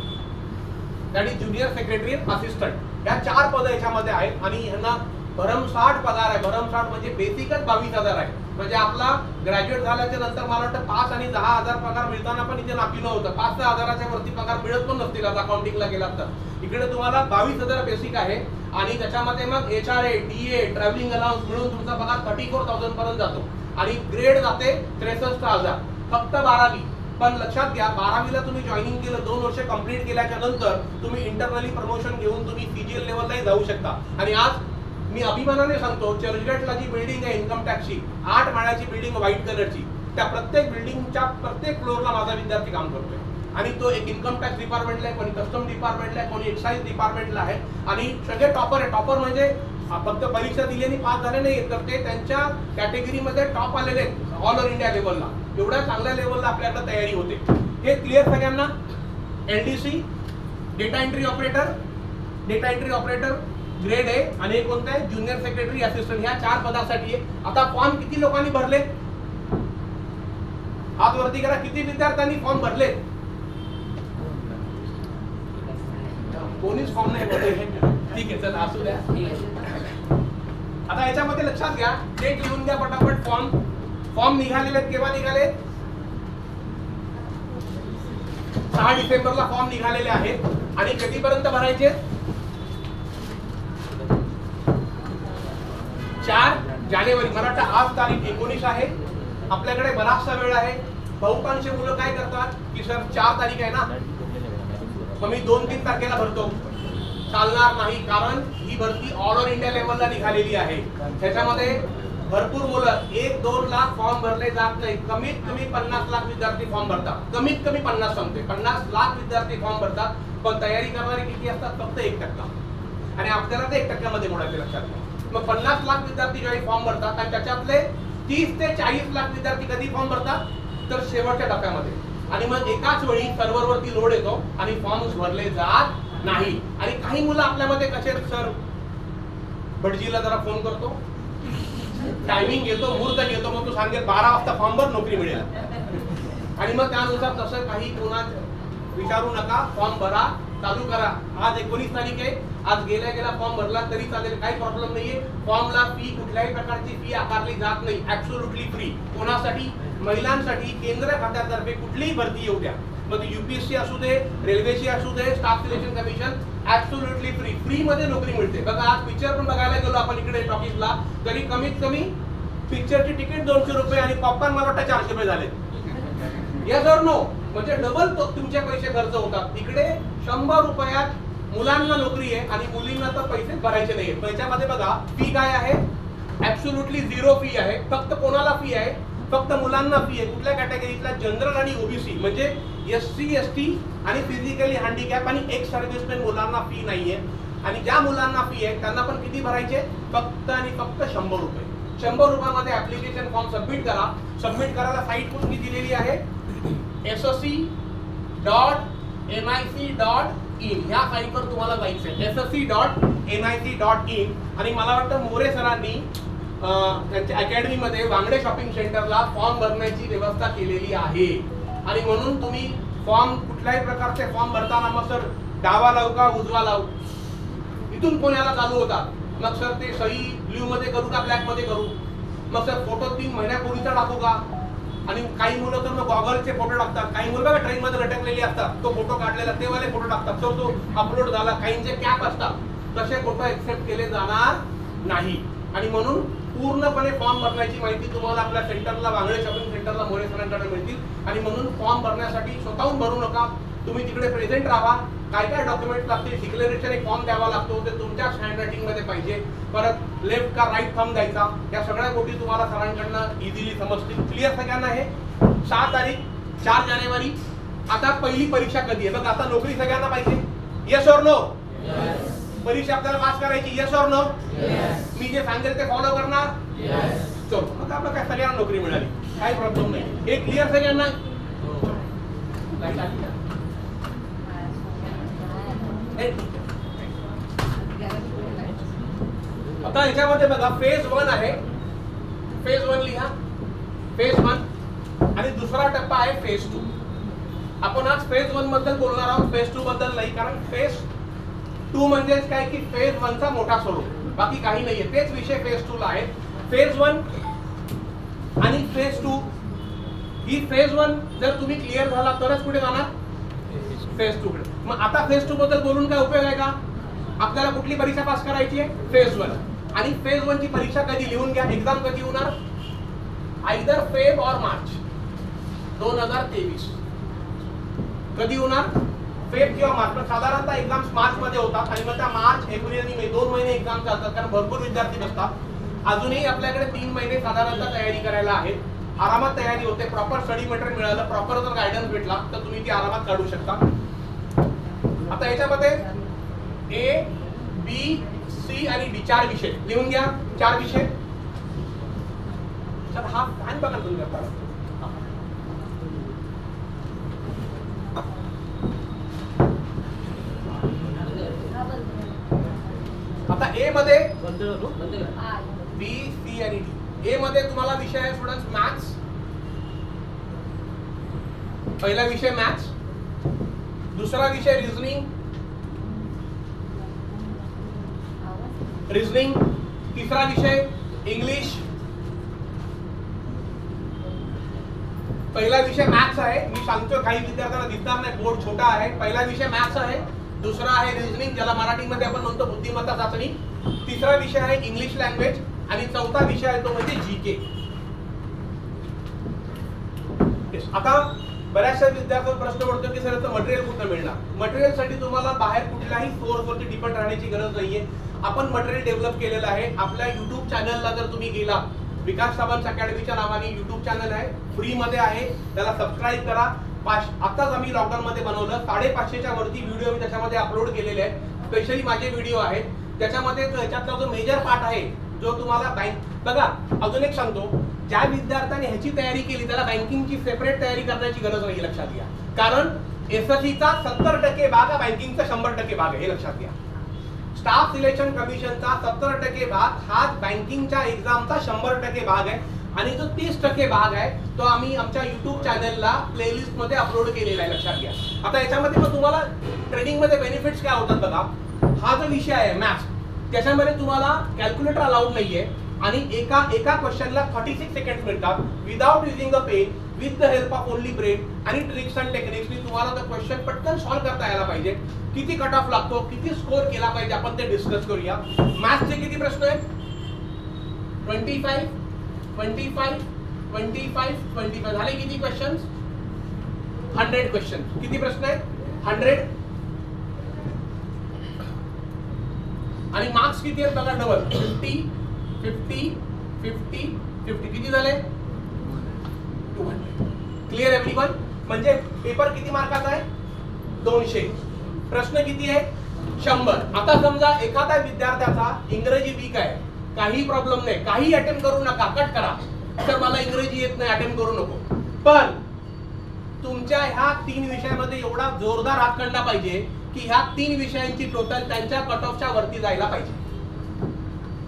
that is junior secretary assistant. या 4 पदं याच्यामध्ये आहेत आणि ह्यांना भरमसाठ पगार आहे. भरमसाठ म्हणजे बेसिकच 22,000 आहे. म्हणजे आपला ग्रॅज्युएट झाल्याच्या नंतर मला वाटतं 5 आणि 10,000 पगार मिळताना पण इथे नापी नव्हतं. 5-6 हजाराच्या वरती पगार मिळत पण नसतील आता अकाउंटिंगला गेलात तर. इकडे तुम्हाला 22,000 बेसिक आहे आणि त्याच्यामध्ये मग HRA, DA, ट्रॅव्हलिंग अलाउन्स मिळून तुमचा पगार 34,000 पर्यंत जातो आणि ग्रेड जाते 63,000. फक्त 12वी. पण लक्षात घ्या 12वीला तुम्ही जॉईनिंग केलं, 2 वर्ष कंप्लीट केल्याच्या नंतर तुम्ही इंटरनली प्रमोशन घेऊन तुम्ही CGL लेवललाही जाऊ शकता. आणि आज मी अभिमानाने सांगतो चर्चगेटला जी बिल्डिंग आहे इन्कम टॅक्सची 8 माळ्याची बिल्डिंग व्हाईट कलरची, त्या प्रत्येक बिल्डिंगच्या प्रत्येक फ्लोअरला माझा विद्यार्थी काम करतोय. आणि तो एक इन्कम टॅक्स डिपार्टमेंटला आहे, कोणी कस्टम डिपार्टमेंटला आहे, कोणी एक्साइज डिपार्टमेंटला आहे आणि सगळे टॉपर आहे. टॉपर म्हणजे फक्त परीक्षा दिली आणि पास झाले नाही, तर ते त्यांच्या कॅटेगरीमध्ये टॉप आलेले आहेत ऑल ओव्हर इंडिया लेवलला. एवढ्या चांगल्या लेवलला आपल्याकडे तयारी होते. हे क्लिअर सगळ्यांना? LDC, data entry operator grade A आणि एक कोणतं आहे ज्युनियर सेक्रेटरी असिस्टंट. ह्या 4 पदासाठी आहे. आता फॉर्म किती लोकांनी भरले? हात वरती करा. किती विद्यार्थ्यांनी फॉर्म भरले? कोणीच फॉर्म नाही भरले. ठीक आहे, चला असू द्या. आता याच्यामध्ये लक्षात घ्या, डेट लिहून घ्या पटापट. फॉर्म निघालेले आहेत. केव्हा निघाले? 6 डिसेंबरला फॉर्म निघालेले आहेत. आणि कधीपर्यंत भरायचे? 4 जानेवारी. मला वाटतं आज तारीख 19 आहे. आपल्याकडे बराचसा वेळ आहे. बहुतांश मुलं काय करतात की सर 4 तारीख आहे ना, मग मी 2-3 तारखेला भरतो. चालणार नाही, कारण ही भरती ऑल ओव्हर इंडिया लेवलला निघालेली आहे. त्याच्यामध्ये भरपूर मुलं 1-2 लाख फॉर्म भरले जात नाही. कमीत कमी 50 लाख विद्यार्थी फॉर्म भरतात. कमीत कमी 50 सांगते, 50 लाख विद्यार्थी फॉर्म भरतात. पण तयारी करणारे किती असतात? फक्त 1%. आणि आपल्याला ते 1% मध्ये मोडायचे लक्षात घ्या. मग 50 लाख विद्यार्थी ज्यावेळी फॉर्म भरतात आणि त्याच्यातले 30 ते 40 लाख विद्यार्थी कधी फॉर्म भरतात? तर शेवटच्या टप्प्यामध्ये. आणि मग एकाच वेळी सर्व्हरवरती लोड येतो आणि फॉर्म्स भरले जात नाही. आणि काही मुलं आपल्यामध्ये कसे, सर भटजीला जरा फोन करतो, टायमिंग घेतो, मुहूर्त घेतो, मग तू सांगेल 12 वाजता फॉर्म भर, नोकरी मिळेल. आणि मग त्यानुसार तसं काही कोणा विचारू नका, फॉर्म भरा, चालू करा. आज 19 तारीख आहे. आज गेल्या फॉर्म भरला तरी चालेल, काही प्रॉब्लेम नाहीये. फॉर्मला फी, कुठल्याही प्रकारची फी आकारली जात नाही. Absolutely free. कोणासाठी? महिलांसाठी. केंद्र खात्यातर्फे कुठलीही भरती येऊ द्या, मग UPSC असू दे, रेल्वेची असू दे, staff selection commission, absolutely free. Free मध्ये नोकरी मिळते. बघा आज पिक्चर पण बघायला गेलो आपण इकडे टॉकीजला, तरी कमीत कमी पिक्चरची तिकीट 200 रुपये आणि पॉपकॉर्न मला वाटतं 400 रुपये झाले. Yes or no? म्हणजे डबल तुमचे पैसे खर्च होतात. इकडे 100 रुपयात मुलांना नोकरी आहे आणि मुलींना तर पैसे भरायचे नाहीये. त्याच्यामध्ये बघा फी काय आहे? ऍब्सोल्युटली 0 फी आहे. फक्त कोणाला फी आहे? फक्त मुलांना फी आहे. कुठल्या कॅटेगरीतला? जनरल आणि OBC, म्हणजे SC ST आणि फिजिकली हँडिकॅप आणि एक्स सर्व्हिसमॅन मुलांना फी नाहीये. आणि ज्या मुलांना फी आहे त्यांना पण किती भरायचे? फक्त आणि फक्त 100 रुपये. 100 रुपयामध्ये ऍप्लिकेशन फॉर्म सबमिट करा. सबमिट करायला साईट कुठली दिलेली आहे? ssc.nic.in ह्या साईटवर तुम्हाला जायचं आहे. ssc.nic.in. आणि मला वाटतं मोरे सरांनी त्यांच्या अकॅडमीमध्ये वांगडे शॉपिंग सेंटरला फॉर्म भरण्याची व्यवस्था केलेली आहे. आणि म्हणून तुम्ही फॉर्म, कुठल्याही प्रकारचे फॉर्म भरताना मग सर डावा लावू का उजवा लावू, इथून कोणाला चालू होता. मग सर ते सही ब्ल्यू मध्ये करू का ब्लॅक मध्ये करू, मग सर फोटो 3 महिन्यापूर्वीचा टाकू का. आणि काही मुलं तर मग गॉगलचे फोटो टाकतात. काही मुलं बघा ट्रेन मध्ये लटकलेली असतात, तो फोटो काढलेला ते वाले फोटो टाकतात, तो अपलोड झाला. काहींचे कॅप असतात, तसे फोटो एक्सेप्ट केले जाणार नाही. आणि म्हणून पूर्णपणे फॉर्म भरण्याची माहिती तुम्हाला आपल्या सेंटरला, वांगडे शॉपिंग सेंटरला मोरे सरांकडे मिळतील. आणि म्हणून फॉर्म भरण्यासाठी स्वतःहून भरू नका, तुम्ही तिकडे प्रेझेंट राहा. काय काय डॉक्युमेंट लागतील? डिक्लेरेशन एक फॉर्म द्यावा लागतो, ते तुमच्याच हँडरायटिंग मध्ये पाहिजे. परत लेफ्ट का राईट थंब द्यायचा. या सगळ्या गोष्टी तुम्हाला सरांकडनं इझिली समजतील. क्लिअर सगळ्यांना आहे? 6 तारीख 4 जानेवारी. आता पहिली परीक्षा कधी आहे? बघ आता नोकरी सगळ्यांना पाहिजे. Yes or no? परीक्षा आपल्याला पास करायची. Yes or no? मी जे सांगेल ते फॉलो करणार. चलो मग आपलं काय सगळ्यांना नोकरी मिळाली, काही प्रॉब्लेम नाही. हे क्लिअर सगळ्यांना? आता याच्यामध्ये बघा फेज 1 आहे. फेज 1 लिहा. फेज 1 आणि दुसरा टप्पा आहे फेज 2. आपण आज फेज 1 बद्दल बोलणार आहोत, फेज 2 बद्दल नाही. कारण फेज 2 म्हणजेच काय की फेज 1 चा मोठा स्वरूप, बाकी काही नाहीये. तेच विषय फेज 2 ला आहेत. फेज 1 आणि फेज 2. ही फेज 1 जर तुम्ही क्लिअर झाला तरच कुठे जाणार? फेज 2 कडे. मग आता फेज 2 बद्दल बोलून काय उपयोग आहे का? आपल्याला कुठली परीक्षा पास करायची आहे? फेज 1. आणि फेज 1 ची परीक्षा कधी? लिहून घ्या. एक्झाम कधी होणार? आयदर फेब और मार्च 2023. कधी होणार? फेब किंवा मार्च. पण साधारणतः एक्झाम्स मार्च मध्ये होतात आणि मग त्या मार्च, एप्रिल आणि मे 2 महिने एक्झाम चालतात, कारण भरपूर विद्यार्थी बसतात. अजूनही आपल्याकडे 3 महिने साधारणतः तयारी करायला आहेत. आरामात तयारी होते. प्रॉपर स्टडी मटेरियल मिळालं, प्रॉपर जर गायडन्स भेटला तर तुम्ही ती आरामात काढू शकता. आता याच्यामध्ये A, B, C आणि D 4 विषय लिहून घ्या. 4 विषय. हा फॅन बघा तुम्ही. आता A मध्ये B, C आणि D. A मध्ये तुम्हाला विषय आहे स्टुडंट्स मॅथ्स. पहिला विषय मॅथ्स, दुसरा विषय रिझनिंग, तिसरा विषय इंग्लिश. पहिला विषय मॅथ्स आहे. मी सांगतो काही विद्यार्थ्यांना दिसणार नाही, बोर्ड छोटा आहे. पहिला विषय मॅथ्स आहे, दुसरा आहे रिझनिंग, ज्याला मराठीमध्ये आपण म्हणतो बुद्धिमत्ता चाचणी. तिसरा विषय आहे इंग्लिश लँग्वेज आणि चौथा विषय आहे तो म्हणजे GK. आता बऱ्याचशा विद्यार्थ्यांना प्रश्न पडतो की सर आता मटेरियल कुठं मिळणार? मटेरियलसाठी तुम्हाला बाहेर कुठल्याही सोर्सवरती डिपेंड राहण्याची गरज नाहीये. आपण मटेरियल डेव्हलप केलेलं आहे. आपल्या YouTube चॅनलला जर तुम्ही गेला विकास सावंत अकॅडमीच्या नावाने युट्यूब चॅनल आहे, फ्रीमध्ये आहे, त्याला सबस्क्राईब करा. आत्ताच आम्ही लॉकडाऊनमध्ये बनवलं, 550च्या वरती व्हिडिओ मी त्याच्यामध्ये अपलोड केलेले आहेत. स्पेशली माझे व्हिडिओ आहेत त्याच्यामध्ये. याच्यातला जो मेजर पार्ट आहे जो तुम्हाला बँक बघा. अजून एक सांगतो, ज्या विद्यार्थ्यांनी ह्याची तयारी केली त्याला बँकिंगची सेपरेट तयारी करण्याची गरज नाही, लक्षात घ्या. कारण एसएससीचा 70% भाग हा बँकिंगचा 100% भाग आहे, हे लक्षात घ्या. स्टाफ सिलेक्शन कमिशनचा 70% भाग हा बँकिंगच्या एक्झामचा 100% भाग आहे. आणि जो 30% भाग आहे तो आम्ही आमच्या युट्यूब चॅनलला प्लेलिस्ट मध्ये अपलोड केलेला आहे, लक्षात घ्या. आता याच्यामध्ये मग तुम्हाला ट्रेनिंग मध्ये बेनिफिट्स काय होतात बघा. हा जो विषय आहे मॅथ्स, त्याच्यामध्ये तुम्हाला कॅल्क्युलेटर अलाउड नाहीये आणि एका क्वेश्चनला 36 सेकंड मिळतात without using a pen, with the help of only brain आणि ट्रिक्स अँड टेक्निक्सनी तुम्हाला तो क्वेश्चन पटकन सॉल्व्ह करता यायला पाहिजे. किती कट ऑफ लागतो, किती स्कोर केला पाहिजे, आपण ते डिस्कस करूया. मॅथ्सचे किती प्रश्न आहेत? 25 25 25 25 झाले. किती क्वेश्चन्स? 100 क्वेश्चन. किती प्रश्न आहेत? 100. आणि मार्क्स किती आहेत बघा, डबल 50 50 50 50. किती झाले? 200. Clear everyone? म्हणजे पेपर किती मार्काचा आहे? 200. प्रश्न किती आहे? 100. आता समजा एखाद्या विद्यार्थ्याचा इंग्रजी वीक आहे, काही प्रॉब्लेम नाही, काही अटेम्प्ट करू नका, कट करा. तर मला इंग्रजी येत नाही, अटेम्प्ट करू नको. पण तुमच्या ह्या 3 विषयामध्ये एवढा जोरदार हात काढला पाहिजे की ह्या 3 विषयांची टोटल त्यांच्या कट ऑफच्या वरती जायला पाहिजे.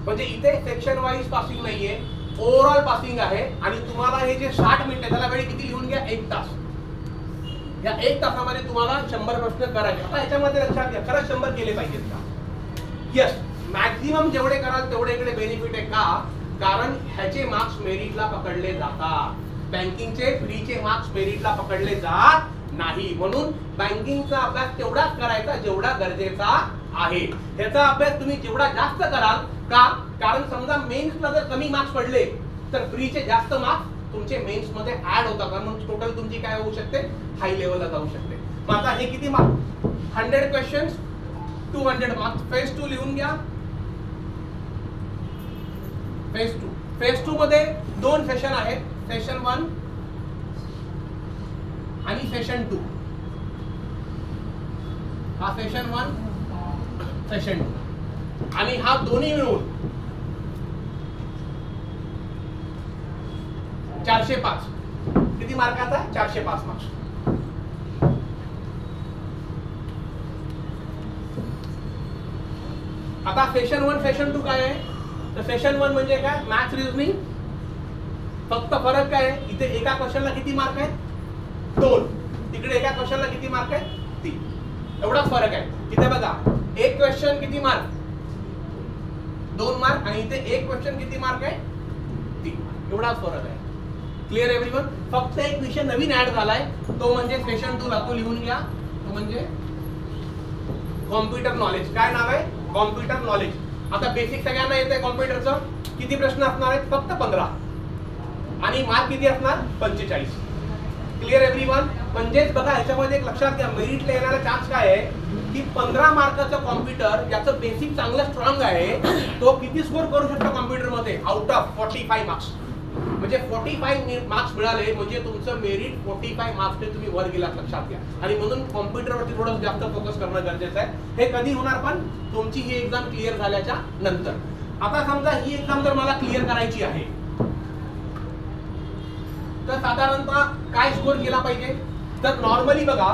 म्हणजे इथे सेक्शन वाईज पासिंग नाहीये, ओव्हरऑल पासिंग आहे. आणि तुम्हाला हे जे 60 मिनिट त्याला वेळ किती लिहून घ्या? 1 तास. या 1 तासामध्ये तुम्हाला 100 प्रश्न करायचे. आता याच्यामध्ये लक्षात घ्या, खरंच 100 केले पाहिजेत का? यस, मॅक्झिमम जेवढे कराल तेवढे इकडे बेनिफिट आहे. का? कारण ह्याचे मार्क्स मेरिटला पकडले जातात. बँकिंगचे फ्रीचे मार्क्स मेरिटला पकडले जात नाही. म्हणून बँकिंगचा अभ्यास तेवढाच करायचा जेवढा गरजेचा आहे. ह्याचा अभ्यास तुम्ही जेवढा जास्त कराल का, कारण समजा मेन्सला जर कमी मार्क्स पडले तर फ्रीचे जास्त मार्क्स तुमचे मेन्स मध्ये ऍड होतात. कारण टोटल तुमची काय होऊ शकते? हाय लेवलला जाऊ शकते. मग आता हे किती मार्क्स? 100 questions, 200 marks. फेज 2 लिहून घ्या. फेज 2 मध्ये 2 सेशन आहेत, सेशन 1 आणि सेशन 2. हा सेशन 1, सेशन 2 आणि हा दोन्ही मिळून 405. किती मार्काचा? 405 मार्क्स. आता सेशन 1 सेशन 2 काय आहे? तर सेशन 1 म्हणजे काय? Maths reasoning. फक्त फरक काय आहे? इथे एका क्वेश्चनला किती मार्क आहे? 2. तिकडे एका क्वेश्चनला किती मार्क आहे? 3. एवढाच फरक आहे. इथे बघा, एक क्वेश्चन किती मार्क? 2 मार्क. आणि इथे एक क्वेश्चन किती मार्क आहे? 3. एवढाच फरक आहे. Clear everyone? फक्त एक विषय नवीन ऍड झालाय, तो म्हणजे सेशन 2 ला, तो लिहून घ्या. तो म्हणजे कॉम्प्युटर नॉलेज. काय नाव आहे? Computer knowledge. आता बेसिक सगळ्यांना येत आहे कॉम्प्युटरचं. किती प्रश्न असणार आहेत? फक्त 15. आणि मार्क किती असणार? 45. Clear everyone? म्हणजेच बघा, ह्याच्यामध्ये एक लक्षात घ्या, मेरिटला येणारा चान्स काय आहे की 15 मार्काचं कॉम्प्युटर, ज्याचं बेसिक चांगलं स्ट्रॉंग आहे, तो किती स्कोर करू शकतो कॉम्प्युटरमध्ये? Out of 45 marks. म्हणजे 45 मार्क्स मिळाले म्हणजे तुमचं मेरिट 45 मार्क्सने तुम्ही वर गेलात, लक्षात घ्या. आणि म्हणून कॉम्प्युटरवरती थोडं जास्त फोकस करणं गरजेचं आहे. हे कधी होणार? पण तुमची ही एक्झाम क्लिअर झाल्याच्या नंतर. आता समजा ही एक्झाम जर मला क्लिअर करायची आहे तर साधारणतः काय स्कोर केला पाहिजे? तर नॉर्मली बघा,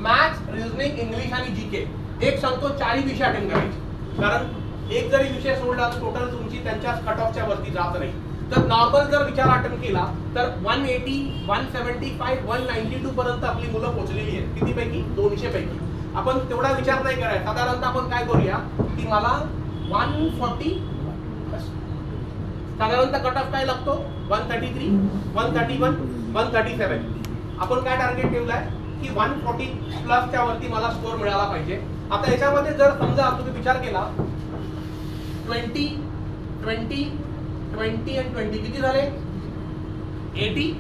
मॅथ्स, रिझनिंग, इंग्लिश आणि जीके, एक सांगतो 4 विषय अटेंड करायचे. कारण एक जरी विषय सोडला तर टोटल तुमची त्यांच्या कट ऑफच्या वरती जात नाही. तर नॉर्मल जर विचार अटेम्प्ट केला तर 180, 175, 192 पर्यंत आपली मुलं पोहोचलेली आहेत. किती पैकी? 200 पैकी. आपण तेवढा विचार नाही करायचा. साधारणतः आपण काय करूया की मला 140, साधारणतः कट ऑफ काय लागतो? 133, 131, 137. आपण काय टार्गेट ठेवलाय की 140 प्लसच्या वरती मला स्कोर मिळाला पाहिजे. आता याच्यामध्ये जर समजा तुम्ही विचार केला 20, 20, 20 आणि 20 किती झाले? 80.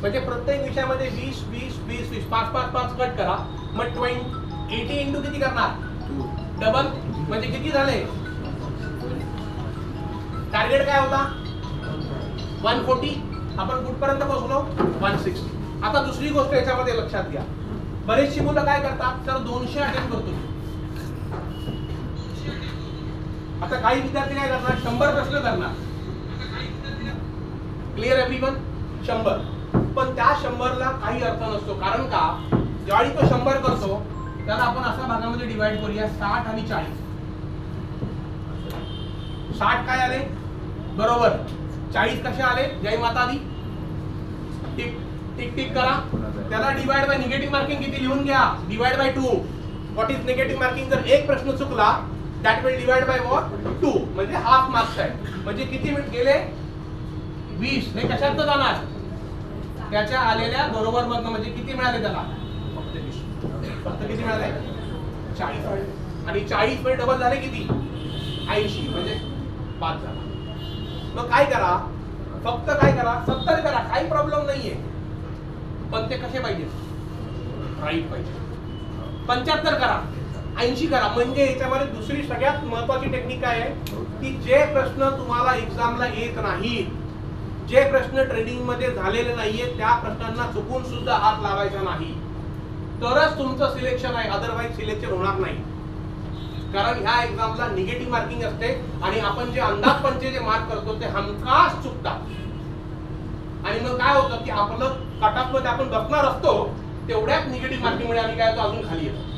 म्हणजे प्रत्येक विषयामध्ये 20, 20, 20, 20, 5, 5, 5 कट करा. मग 80 इंटू किती करणार? डबल. म्हणजे किती झाले? टार्गेट काय होता? 140, आपण कुठपर्यंत पोहोचलो 160. आता दुसरी गोष्ट याच्यामध्ये लक्षात घ्या, बरेचशी मुलं काय करतात, तर 200 अटेम्प्ट करतो. आता काही विद्यार्थी काय करणार, 100 प्रश्न करणार. Clear everyone? 100. पण त्या 100ला काही अर्थ नसतो. कारण का, ज्यावेळी तो 100 करतो त्याला आपण अशा भागामध्ये डिवाइड करूया, 60 आणि 40. 60 काय आले बरोबर, 40 कसे आले, जय माता दी. टिक टिक टिक करा. त्याला डिवाइड बाय निगेटिव्ह मार्किंग किती लिहून घ्या, divide by 2. What is negative marking? जर एक प्रश्न चुकला that will divide by what 2, म्हणजे हाफ मार्क्स आहे. म्हणजे किती मिनिट गेले 20. हे कशात जाणार, त्याच्या आलेल्या बरोबर मधनं. म्हणजे किती मिळाले त्याला, फक्त 20. फक्त किती मिळाले 40. आणि 40 मध्ये डबल झाले किती 80, म्हणजे 5 झाला. मग काय करा, फक्त काय करा 70 करा, काही प्रॉब्लेम नाहीये. पण ते कसे पाहिजे, राईट पाहिजे. 75 करा, 80 करा. म्हणजे याच्यामध्ये दुसरी सगळ्यात महत्वाची टेक्निक काय आहे की जे प्रश्न तुम्हाला एक्झामला येत नाही, जे प्रश्न ट्रेनिंग मध्ये झालेले नाहीये, त्या प्रश्नांना चुकून सुद्धा हात लावायचा नाही, तरच तुमचं सिलेक्शन आहे. अदरवाईज सिलेक्शन होणार नाही. कारण ह्या एक्झामला निगेटिव्ह मार्किंग असते आणि आपण जे अंदाजपंचे जे मार्क करतो ते हमखास चुकतात. आणि मग काय होतं की आपलं कट-ऑफ मध्ये आपण बसणार असतो, तेवढ्याच निगेटिव्ह मार्किंगमुळे आम्ही काय होतो, अजून खाली येतो.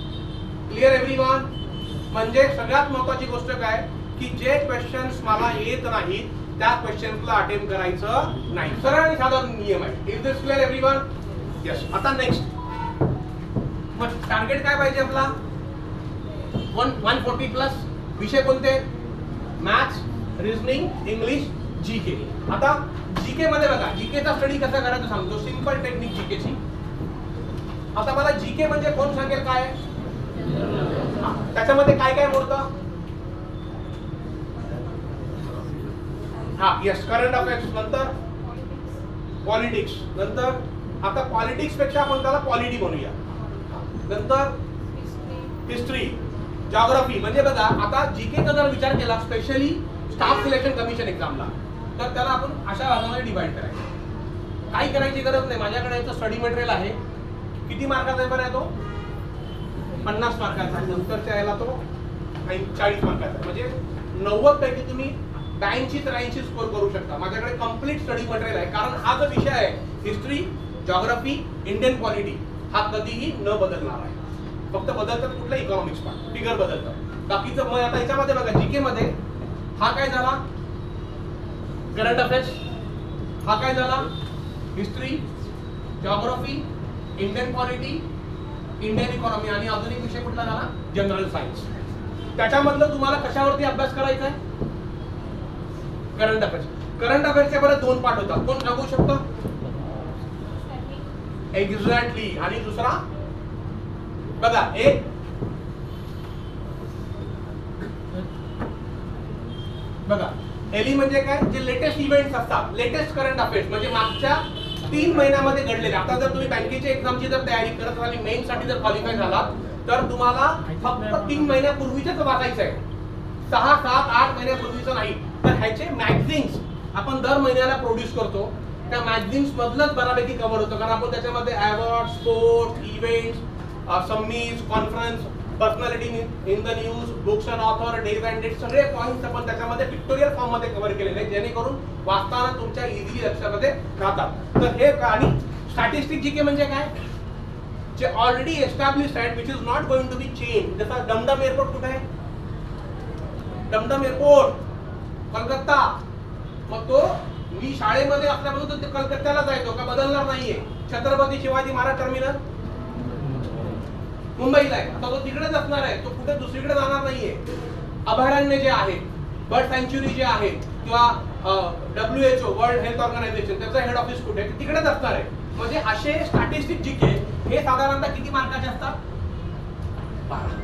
Clear everyone? म्हणजे सगळ्यात महत्वाची गोष्ट काय की जे क्वेश्चन्स मला येत नाहीत त्या क्वेश्चन्सला अटेम्प्ट करायचं नाही. सरळ आणि साधारण नियम आहे. Is this clear everyone? Yes. आता नेक्स्ट मग टार्गेट काय पाहिजे आपला, 140 प्लस. विषय कोणते, मॅथ्स, रिझनिंग, इंग्लिश, जीके. आता जीके मध्ये बघा, जीकेचा स्टडी कसा करायचा सांगतो, सिंपल टेक्निक जीकेची. आता मला जीके म्हणजे कोण सांगेल काय, त्याच्यामध्ये काय काय मोडतं. हा यस, करंट अफेअर्स, नंतर पॉलिटिक्स, नंतर आता पॉलिटिक्स पेक्षा आपण त्याला पॉलिटी म्हणूया, नंतर हिस्ट्री, जॉग्राफी. म्हणजे बघा आता जीकेचा जर विचार केला स्पेशली स्टाफ सिलेक्शन कमिशन एक्झामला, तर त्याला आपण अशा भागामध्ये डिवाइड करायचं. काही करायची गरज नाही. माझ्याकडे याचं स्टडी मटेरियल आहे. किती मार्काचा पेपर आहे तो, 50 मार्काचा. नंतरच्या याला तो 40 मार्काचा. म्हणजे 90 पैकी तुम्ही 82 ते 83 स्कोर करू शकता. माझ्याकडे कम्प्लीट स्टडी मटेरियल आहे. कारण हा जो विषय आहे हिस्ट्री, जॉग्राफी, इंडियन पॉलिटी, हा कधीही न बदलणार आहे. फक्त बदलतात कुठला इकॉनॉमिक्स पार्ट, फिगर बदलतात. बाकीचं मग आता याच्यामध्ये बघा जीके मध्ये हा काय झाला, करंट अफेअर्स. हा काय झाला, history, geography, Indian polity, Indian economy. आणि अजून एक विषय कुठला झाला, जनरल सायन्स. त्याच्यामधलं तुम्हाला कशावरती अभ्यास करायचा आहे, करंट अफेअर्स. करंट अफेअर्सचे बरं 2 पार्ट होतात. कोण सांगू शकतो, एक्झॅक्टली. आणि दुसरा बघा, एक बघा एली म्हणजे काय, जे लेटेस्ट इव्हेंट्स असतात, लेटेस्ट करंट अफेअर्स म्हणजे मागच्या 3 महिन्यामध्ये घडलेले. आता जर तुम्ही बँकेच्या एक्झामची जर तयारी करत राहिली, मेन साठी जर क्वालिफाय झालात, तर तुम्हाला फक्त 3 महिन्यापूर्वीच वाचायचं आहे, 6, 7, 8 महिन्यापूर्वीचं नाही. तर ह्याचे मॅगझिन्स आपण दर महिन्याला प्रोड्यूस करतो. त्या मॅगझिन्स मधलंच बऱ्यापैकी कव्हर होतं. कारण आपण त्याच्यामध्ये award, sports, events, summits, conference, personality in the news, books and author, days and date, सगळे पॉईंट्स आपण त्याच्यामध्ये पिक्टोरियल फॉर्म मध्ये कव्हर केलेले आहेत, जेणेकरून वाचताना तुमच्या इझिली लक्षामध्ये राहतात. तर हे आणि स्टॅटिस्टिक जीके म्हणजे काय, जे ऑलरेडी एस्टॅब्लिश्ड आहेत, which is not going to be change. जसा डमडम एअरपोर्ट कुठे आहे, डमडम एअरपोर्ट कलकत्ता. मग तो मी शाळेमध्ये असल्यापासून तो कलकत्त्याला जायचो का, बदलणार नाहीये. छत्रपती शिवाजी महाराज टर्मिनल मुंबईला आहे, आता तो तिकडेच असणार आहे, तो कुठे दुसरीकडे जाणार नाहीये. अभयारण्य जे आहे, बर्ड सँच्युरी जे आहे, किंवा WHO वर्ल्ड हेल्थ ऑर्गनायझेशन त्याचं हेड ऑफिस कुठे आहे, तिकडेच असणार आहे. म्हणजे असे स्टॅटिस्टिक जीके हे साधारणतः किती मार्काचे असतात, 12.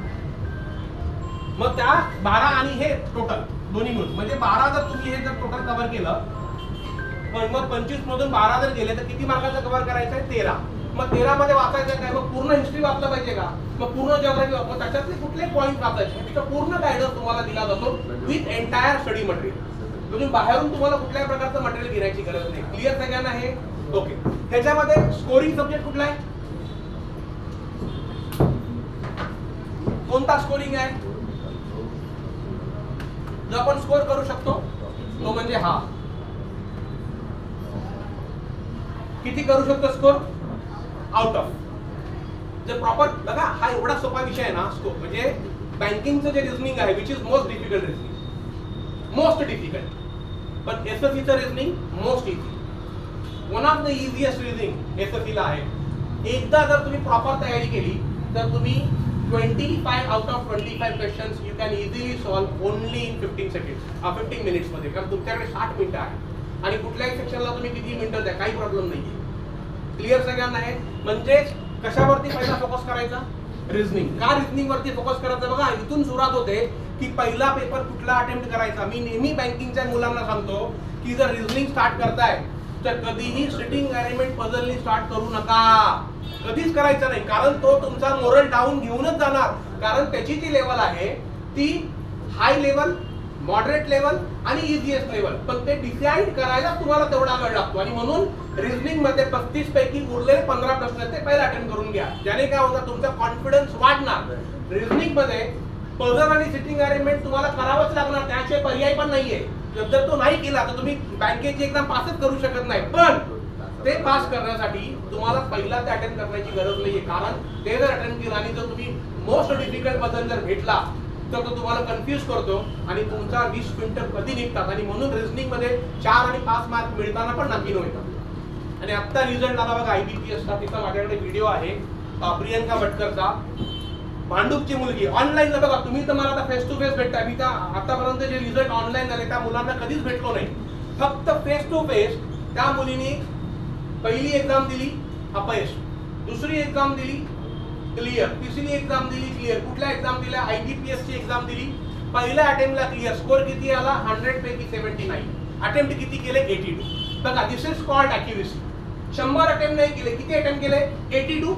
मग त्या 12 आणि हे टोटल दोन्ही मिळून म्हणजे 12 जर तुम्ही हे जर टोटल कव्हर केलं, पण मग 25 मधून 12 जर गेले तर किती मार्काचं कव्हर करायचं आहे, 13. मग 13 मध्ये वाचायचं काय, मग पूर्ण हिस्ट्री वाचलं पाहिजे का, मग पूर्ण जिओग्राफी वाचलं, त्याच्यातले कुठले पॉईंट वाचायचे, त्याचा पूर्ण गायडन्स तुम्हाला दिला जातो विथ एंटायर स्टडी मटेरियल. तुम्ही बाहेरून तुम्हाला कुठल्याही प्रकारचं मटेरियल घेण्याची गरज नाही. क्लिअर सगळ्यांना हे? ओके. ह्याच्यामध्ये स्कोरिंग सब्जेक्ट कुठला आहे? कोणता स्कोरिंग आहे जो आपण स्कोर करू शकतो? तो म्हणजे हा. किती करू शकतो स्कोर? Out of. जे प्रॉपर बघा, हा एवढा सोपा विषय आहे ना स्कोर. म्हणजे बँकिंगचं जे रिझनिंग आहे which is most difficult reasoning, most difficult. पण एसएससीचं reasoning most easy. One of the easiest reasoning एसएससीला आहे. एकदा जर तुम्ही प्रॉपर तयारी केली तर तुम्ही 25 out of 25 questions you can easily solve only in 15 minutes मध्ये. कारण तुमच्याकडे 60 मिनिटं आहे आणि कुठल्याही सेक्शनला तुम्ही किती मिनिटं द्या, काही प्रॉब्लेम नाहीये. क्लिअर सगळ्यांना आहे? म्हणजेच कशावरती पहिला फोकस करायचा? रिझनिंग. का रिझनिंग वरती फोकस करायचा? बघा, इथून सुरुवात होते की पहिला पेपर कुठला अटेम्प्ट करायचा. मी नेहमी बँकिंगच्या मुलांना सांगतो की जर रिझनिंग स्टार्ट करताय तर कधीही सिटिंग अरेंजमेंट पझलनी स्टार्ट करू नका. कधीच करायचं नाही. कारण तो तुमचा मोरल डाऊन घेऊनच जाणार. कारण त्याची जी लेवल आहे ती हाय लेवल, मॉडरेट लेवल आणि इझिएस्ट लेवल. पण ते डिसाइड करायला तुम्हाला तेवढा वेळ लागतो. आणि म्हणून रिझनिंग मध्ये 35 पैकी उरलेले 15 प्रश्न ते पहिला अटेम्प्ट करून घ्या. ज्याने काय होतं, तुमचा कॉन्फिडन्स वाढणार. रिझनिंग मध्ये पझल आणि सिटिंग अरेंजमेंट तुम्हाला करावंच लागणार, त्याशिवाय पर्याय पण नाहीये. जर तो नाही केला तर तुम्ही बँकेची एक्झाम पासच करू शकत नाही. पण ते पास करण्यासाठी तुम्हाला पहिला ते अटेम्प्ट करण्याची गरज नाहीये. कारण ते जर अटेम्प्ट केला आणि जर तुम्ही मोस्ट डिफिकल्ट बदल जर भेटला तर तो तुम्हाला कन्फ्युज करतो आणि तुमचा 20 मिनिटं कधी निघतात. आणि म्हणून रिझनिंग मध्ये 4 आणि 5 मार्क मिळताना पण नाकीनो येतात. आणि आता रिझल्ट आला बघा IBPSचा. तिचा माझ्याकडे व्हिडिओ आहे प्रियंका भटकरचा. भांडूपची मुलगी ऑनलाईन. बघा, तुम्ही तर मला आता फेस टू फेस भेटता. मी तर आतापर्यंत जे रिझल्ट ऑनलाईन झाले त्या मुलांना कधीच भेटलो नाही. फक्त फेस टू फेस त्या मुलीने पहिली एक्झाम दिली अपयश, दुसरी एक्झाम दिली क्लिअर, तिसरी एक्झाम दिली क्लिअर. कुठल्या एक्झाम दिल्या? IBPS ची एक्झाम दिली. पहिल्या अटेम्प्टला क्लिअर. स्कोर किती आला? 100 पैकी 79. अटेम्प्ट किती केले? 82. बघा, this is called accuracy. 100 attempt नाही केले. किती अटेम्प्ट केले? 82.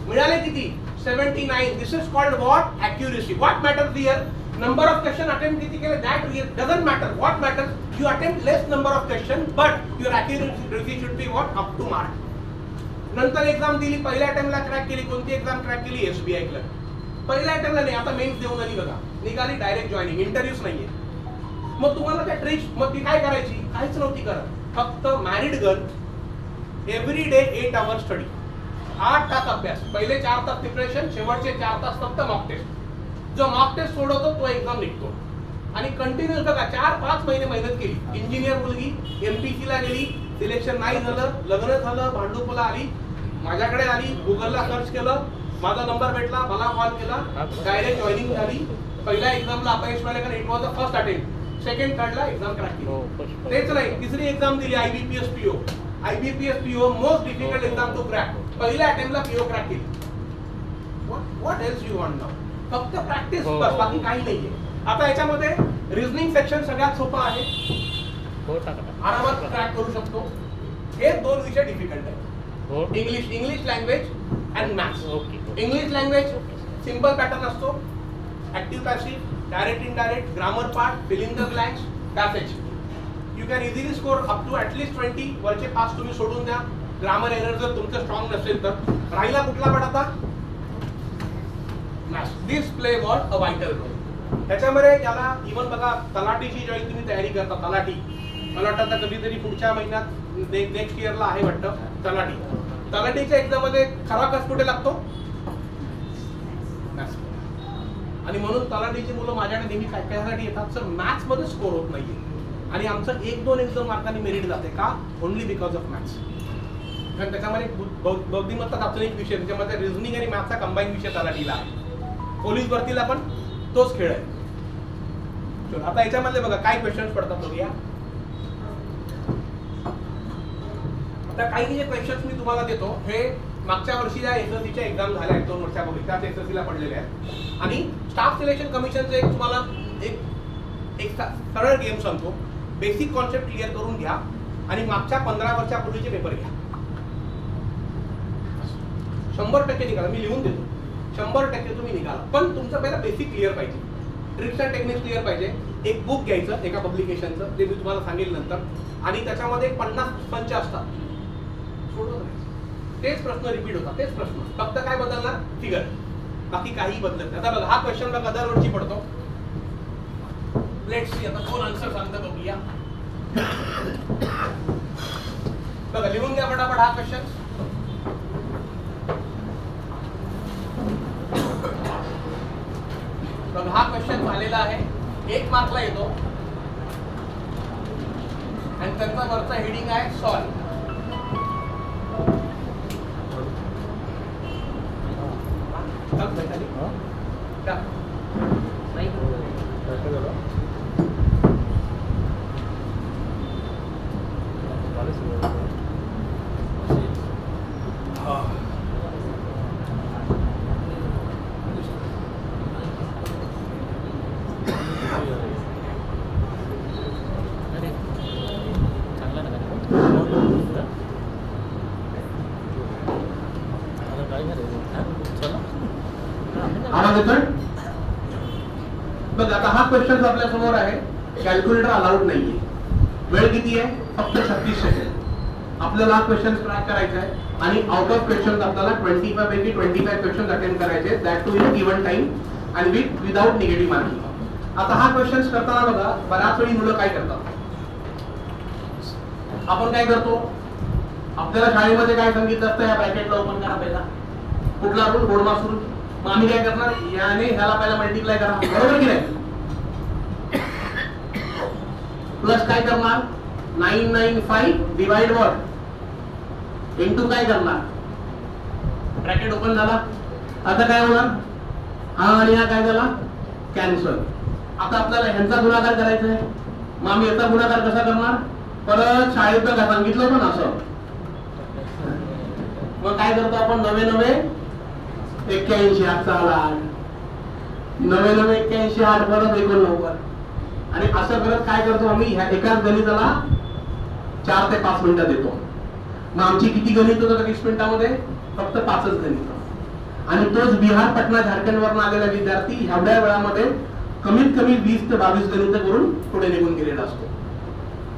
मिळाले किती? 79. This is called what? Accuracy. What matters here? Number of question attempt किती केले that doesn't matter. What matters? You attempt less number of question but your accuracy should be what? Up to mark. नंतर exam दिली. पहिल्या अटेम्प्टला crack केली. कोणती exam crack केली? SBI clerk. पहिल्या अटेम्प्टला नाही, आता मेन्स देऊन आली. बघा, निघाली डायरेक्ट जॉईनिंग. इंटरव्ह्यूच नाहीये. मग तुम्हाला त्या ट्रिक्स, मग ती काय करायची? काहीच नव्हती करत. फक्त married girl every day 8 hours study. 8 तास अभ्यास. पहिले 4 तास प्रिपरेशन, शेवटचे 4 तास फक्त मॉक टेस्ट. जो मॉक टेस्ट सोडवतो तो एक्झाम निघतो. आणि कंटिन्यूस बघा 4-5 महिने मेहनत केली. इंजिनियर मुलगी MPC ला गेली, सिलेक्शन नाही झालं, लग्न झालं, भांडूपला आली, माझ्याकडे आली, गुगलला सर्च केलं, माझा नंबर भेटला, मला कॉल केला, डायरेक्ट जॉईनिंग झाली. पहिल्या एक्झामला अपयश मिळालं कारण it was the first attempt. Second थर्डला एक्झाम क्रॅक केली. तेच नाही, तिसरी एक्झाम दिली IBPS PO. IBPS PO most difficult exam to crack. पहिल्या अटेम्प्टला PO क्रॅक केली. What else you want now? फक्त प्रॅक्टिस बस, बाकी काही नाहीये. आता याच्यामध्ये रिझनिंग सेक्शन सगळ्यात सोपं आहे, आरामात क्रॅक करू शकतो. हे 2 विषय डिफिकल्ट आहेत. English language and maths. English language simple pattern असतो. Active passive, direct indirect, grammar part, fill in the blanks, passage. You can easily score up to at least 20. वरचे 5 तुम्ही सोडून द्या. ग्रामर एरर जर तुमचं स्ट्रॉंग नसेल तर. राहिला कुठला पाठ आता? Maths. This play what a vital role. त्याच्यामध्ये याला इव्हन बघा, तलाठीची ज्यावेळी तुम्ही तयारी करता, तलाठी, मला वाटतं कधीतरी पुढच्या महिन्यात नेक्स्ट इयरला आहे वाटतं तलाठी. तलाठीच्या एक्झाम मध्ये खरा कस कुठे लागतो? आणि म्हणून तलाठीची मुलं माझ्याकडे नेहमी काय त्यासाठी येतात, सर मॅथ्स मध्ये स्कोर होत नाहीये. आणि आमचं 1-2 एक्झाम मार्कांनी मेरिट जाते. का? Only because of maths. कारण त्याच्यामध्ये बौद्धिमत्ता चाचणी एक विषय, त्याच्यामध्ये रिझनिंग आणि मॅथ्सचा कंबाईन विषय तलाठीला आहे. पोलीस भरतीला पण तोच खेळ आहे. आता याच्यामध्ये बघा काय क्वेश्चन्स पडतात बघूया. आता काही जे क्वेश्चन्स मी तुम्हाला देतो हे मागच्या वर्षी ज्या SSCच्या एक्झाम झाल्या आहेत 2 वर्षापूर्वी त्याच SSCला पडलेले आहेत. आणि स्टाफ सिलेक्शन कमिशनचं एक तुम्हाला एक सरळ गेम सांगतो. बेसिक कॉन्सेप्ट क्लिअर करून घ्या आणि मागच्या 15 वर्षापूर्वीचे पेपर घ्या. 100% निघाला. मी लिहून देतो. 100% तुम्ही निघाला. पण तुमचं पहिला बेसिक क्लिअर पाहिजे. ट्रिक्स अँड टेक्निक्स क्लिअर पाहिजे. एक बुक घ्यायचं एका पब्लिकेशनचं, जे मी तुम्हाला सांगेल नंतर, आणि त्याच्यामध्ये 50 पंच असतात, सोडवत राहायचं. तेच प्रश्न रिपीट होतात, तेच प्रश्न, फक्त काय बदलणार? फिगर, बाकी काही बदलत नाही. आता बघा, हा क्वेश्चन बघा दरवर्षी पडतो. लेट्स सी, आता कोण आन्सर सांगतं बघूया. बघा, लिहून घ्या फटाफट हा क्वेश्चन. बघा, हा क्वेश्चन झालेला आहे, 1 मार्कला येतो आणि त्यांचा वरचा हेडिंग आहे सॉल्व. आवाज येतोय? बघ, आता हा क्वेश्चन आपल्या समोर आहे, कॅल्क्युलेटर अलाउड नाहीये. वेळ किती आहे? फक्त 36 सेकंड. आपल्याला हा क्वेश्चन ट्रॅक करायचा आहे आणि आउट ऑफ क्वेश्चन आपल्याला 25 पैकी 25 क्वेश्चन अटेंड करायचे, that too in given time आणि विदाउट निगेटिव्ह मार्किंग. आता हा क्वेश्चन करताना बघा, बऱ्याच वेळी मुलं काय करतात, आपण काय करतो, आपल्याला शाळेमध्ये काय सांगितलं असतं, या ब्रॅकेटला ओपन करा पहिला, कुठला रूल? गोडमास रूल. मग आम्ही काय करणार, याने ह्याला पहिला मल्टिप्लाय करा, बरोबर की नाही? प्लस काय करणार, 995 डिवाइड व्हॉट, इंटू काय करणार, ब्रॅकेट ओपन झाला. आता काय होणार, हा आणि हा काय झाला, कॅन्सल. आता आपल्याला ह्यांचा गुणाकार करायचा आहे, मग आम्ही याचा गुणाकार कसा करणार, परत शाळेत काय सांगितलं पण असं. मग काय करतो आपण, 9981 8 9981 8 परत 89. आणि असं करत काय करतो आम्ही, ह्या एकाच गणिताला 4 ते 5 मिनिटं देतो. मग आमची किती गणित होतात 20 मिनिटामध्ये? फक्त 5च गणित. आणि तोच बिहार, पटना, झारखंड वरून आलेला विद्यार्थी एवढ्या वेळामध्ये कमीत कमी 20 ते 22 गणित करून पुढे निघून गेलेला असतो.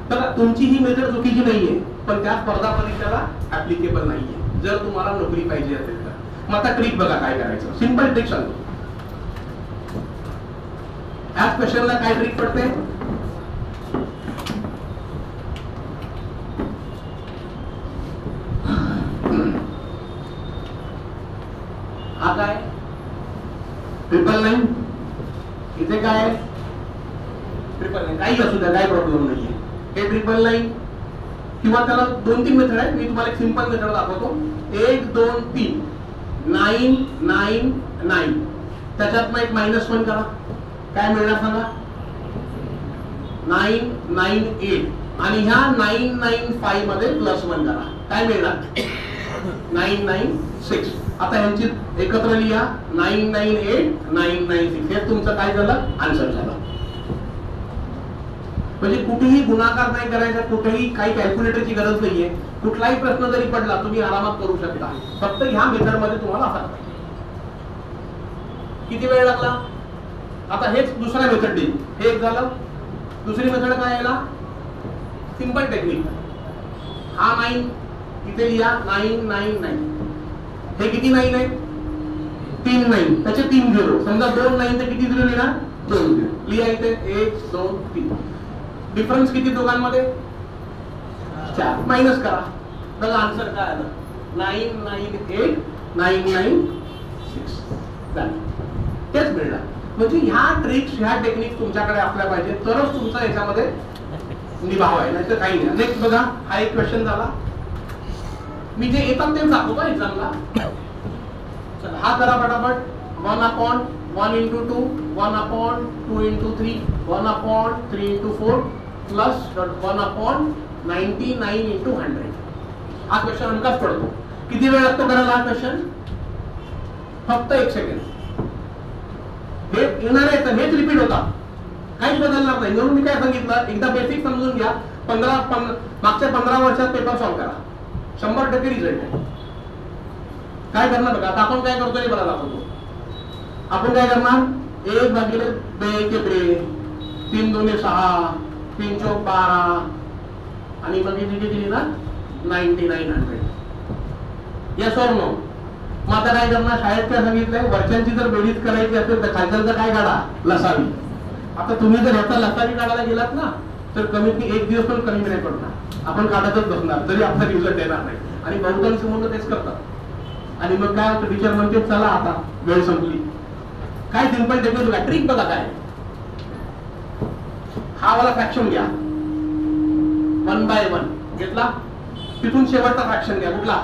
तर तुमची ही मेथड चुकीची नाहीये, पण त्या स्पर्धा परीक्षेला ऍप्लिकेबल नाहीये जर तुम्हाला नोकरी पाहिजे असेल तर. मग आता ट्रिक बघा काय करायचं, सिंपल ट्रिक सांगतो. ह्या क्वेश्चनला काय ट्रिक पडते, हा काय 999, इथे काय 999, काही असू द्या, काही प्रॉब्लेम नाहीये. हे 999 किंवा त्याला 2-3 मेथड आहेत, मी तुम्हाला एक सिंपल मेथड दाखवतो. 1 2 3 999, त्याच्यात मग एक -1 करा, काय मिळणार सांगा, 998. आणि ह्या 995 मध्ये +1 करा, काय मिळणार, 996. आता ह्यांची एकत्र लिहा, 998 996. हे तुमचं काय झालं, आन्सर झालं. म्हणजे कुठेही गुणाकार नाही करायचा, कुठेही काही कॅल्क्युलेटरची गरज नाहीये. कुठलाही प्रश्न जरी पडला तुम्ही आरामात करू शकता, फक्त ह्या मेथड मध्ये तुम्हाला असा. किती वेळ लागला, आता हेच दुसरा मेथड देईल, हे एक झालं. दुसरी मेथड काय याला, सिंपल टेक्निक. हा 9 इथे लिहा, 999. हे किती 9 आहे, 3 9, त्याचे 3 0. समजा 2 9 तर किती 0 लिहिणार, 2 0 लिहा इथे. 1 2 3. डिफरन्स किती दोघांमध्ये, 4. मायनस करा, बघा आन्सर काय आलं, 998 996. तेच मिळणार. म्हणजे ह्या ट्रिक्स, ह्या टेक्निक तुमच्याकडे असल्या पाहिजे, तरच तुमचा याच्यामध्ये निभाव आहे, नाही तर काही नाही. नेक्स्ट बघा, हा एक क्वेश्चन झाला. मी जे येतात ते दाखवतो एक्झामला. चला हा करा पटापट. 1/1 into 2, 1/2 into 3, 1/3 into 4 plus 1/99 into 100. हा क्वेश्चन हमखास पडतो. किती वेळ लागतो करायला हा क्वेश्चन, फक्त 1 सेकंड. हे येणार आहे तर हेच रिपीट होता, काहीच बदलणार नाही. म्हणून मी काय सांगितलं, एकदा बेसिक समजून घ्या. मागच्या 15 वर्षात पेपर सॉल्व करा, 100% रिझल्ट आहे. काय करणार बघा, आता आपण काय करतोय मला दाखवतो. आपण काय करणार, 1/2 के ब्रे 3 2 6, 3 चौक 12 आणि मग इथे किती लिहिणार 9900. Yes or no? मग आता काय करणार? शाळेत काय सांगितलंय, वरच्यांची जर बेरीज करायची असेल तर खालच्यांचा काय काढा? लसावी. आता तुम्ही जर ह्याचा लसावी काढायला गेलात ना तर कमीत कमी 1 दिवस पण कमी नाही पडणार. आपण काढतच बसणार तरी आपला रिझल्ट येणार नाही. आणि बहुतांश मुलं तेच करतात. आणि मग काय होतं, टीचर म्हणते चला आता वेळ संपली. काय सिंपल टेक्निक बघा, ट्रिक बघा काय. हा वाला फ्रॅक्शन घ्या 1/1 घेतला, तिथून शेवटचा फ्रॅक्शन घ्या कुठला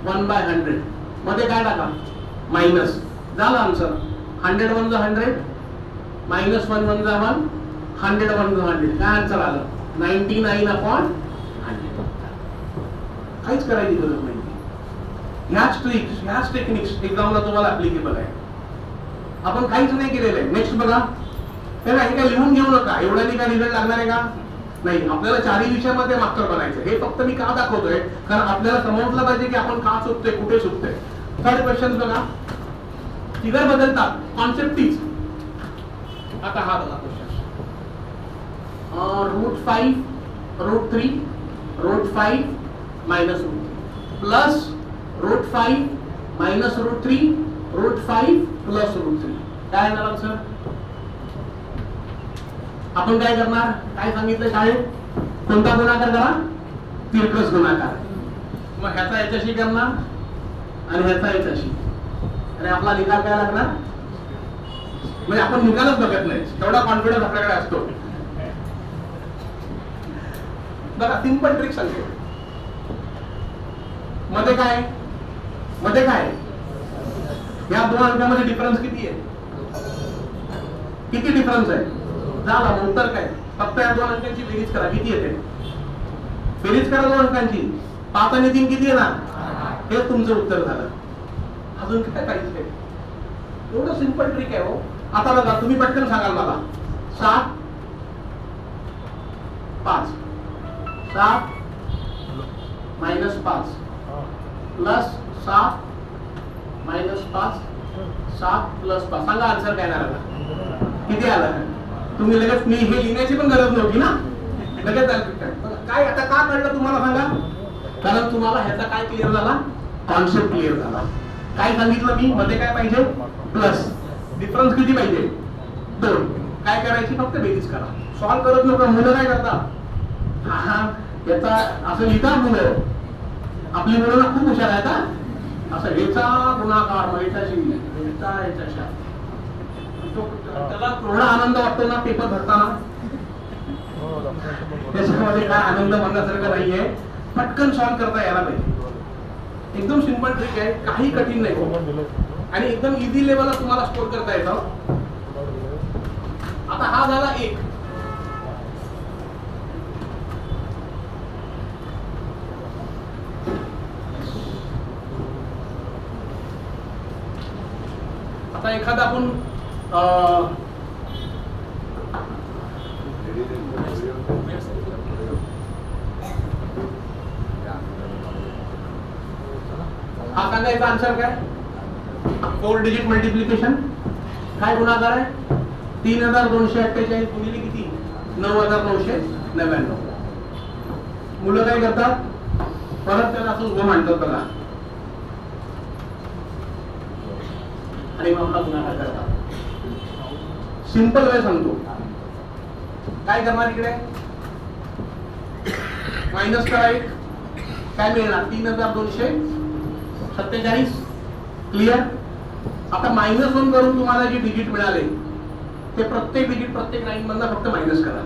1/100 मध्ये काय टाका मायनस. झाला आन्सर. 100 1 100 मायनस 1 1 1 100 1 100. काय आन्सर आलं 99/100. काहीच करायची गरज नाही. ह्याच ट्रिक्स ह्याच टेक्निक्स एक्झामला तुम्हाला ऍप्लिकेबल आहे. आपण काहीच नाही केलेलं आहे. नेक्स्ट बघा. हे काय लिहून घेऊ नका. एवढ्याने काय रिझल्ट लागणार आहे का? नाही. आपल्याला 4ही विषयामध्ये मास्टर बनायचं. हे फक्त मी का दाखवतोय कारण आपल्याला समजलं पाहिजे की आपण का चुकतोय, कुठे चुकतोय. थर्ड क्वेश्चन बघा. फिगर बदलतात, कॉन्सेप्ट तीच. आता हा बघा question. √5 √3 √5 minus √3 plus √5 minus √3 √5 plus √3. काय येणार आन्सर? आपण काय करणार? काय सांगितलं शाळेत? कोणता गुणाकार करा? तिरकस गुणाकार. मग ह्याचा याच्याशी करणार आणि ह्याचा याच्याशी. आणि आपला निकाल काय लागणार? म्हणजे आपण निकालच बघत नाही, तेवढा कॉन्फिडन्स आपल्याकडे असतो. बघा सिंपल ट्रिक सांगतो. मध्ये काय या दोन अंकामध्ये डिफरन्स किती आहे? किती डिफरन्स आहे? झाला. उत्तर काय? फक्त या दोन अंकांची बेरीज करा. किती येते? बेरीज करा दोन अंकांची. 5 आणि 3 किती येणार? हे तुमचं उत्तर झालं. अजून काय पाहिजे? एवढं सिंपल ट्रिक आहे हो. आता बघा तुम्ही पटकन सांगाल मला 7 5 7 मायनस 5 प्लस 7 मायनस 5 7 प्लस 5. सांगा आन्सर काय आला? किती आला? तुम्ही लगेच मी हे लिहिण्याची पण गरज नव्हती ना, लगेच काय. आता का कळलं तुम्हाला सांगा? कारण तुम्हाला ह्याचा काय क्लिअर झाला? कॉन्सेप्ट क्लिअर झाला. काय सांगितलं मी? मध्ये काय पाहिजे? प्लस. डिफरन्स किती पाहिजे? 2. काय करायची? फक्त बेरीज करा. सॉल्व करत नका. मुलं काय करतात? हा याचा असं लिहिता मुलं. आपली मुलं ना खूप हुशार आहेत. असं ह्याचा गुणाकार ह्याच्याशी त्याला थोडा आनंद वाटतो ना पेपर भरताना. त्याच्यामध्ये काय आनंद म्हणण्यासारखं नाहीये. पटकन सॉल्व करता यायला पाहिजे. एकदम सिंपल ट्रिक आहे, काही कठीण नाही आणि एकदम इझी लेवलला तुम्हाला स्कोर करता येतं. आता हा झाला 1. आता एखादा आपण हा सांगायचा आन्सर काय? 4 डिजिट मल्टिप्लिकेशन. काय गुणाकार आहे? 3248 गुणिले किती? 9999. मुलं काय करतात? परत त्याला असं उभं मांडतात बघा आणि मग आपला गुणाकार करतात. सिंपल वे सांगतो. काय करणार इकडे? मायनस करा 1. काय मिळणार? 3247. क्लिअर? आता -1 करून तुम्हाला जे डिजिट मिळाले ते प्रत्येक डिजिट प्रत्येक 9 मधला फक्त मायनस करा.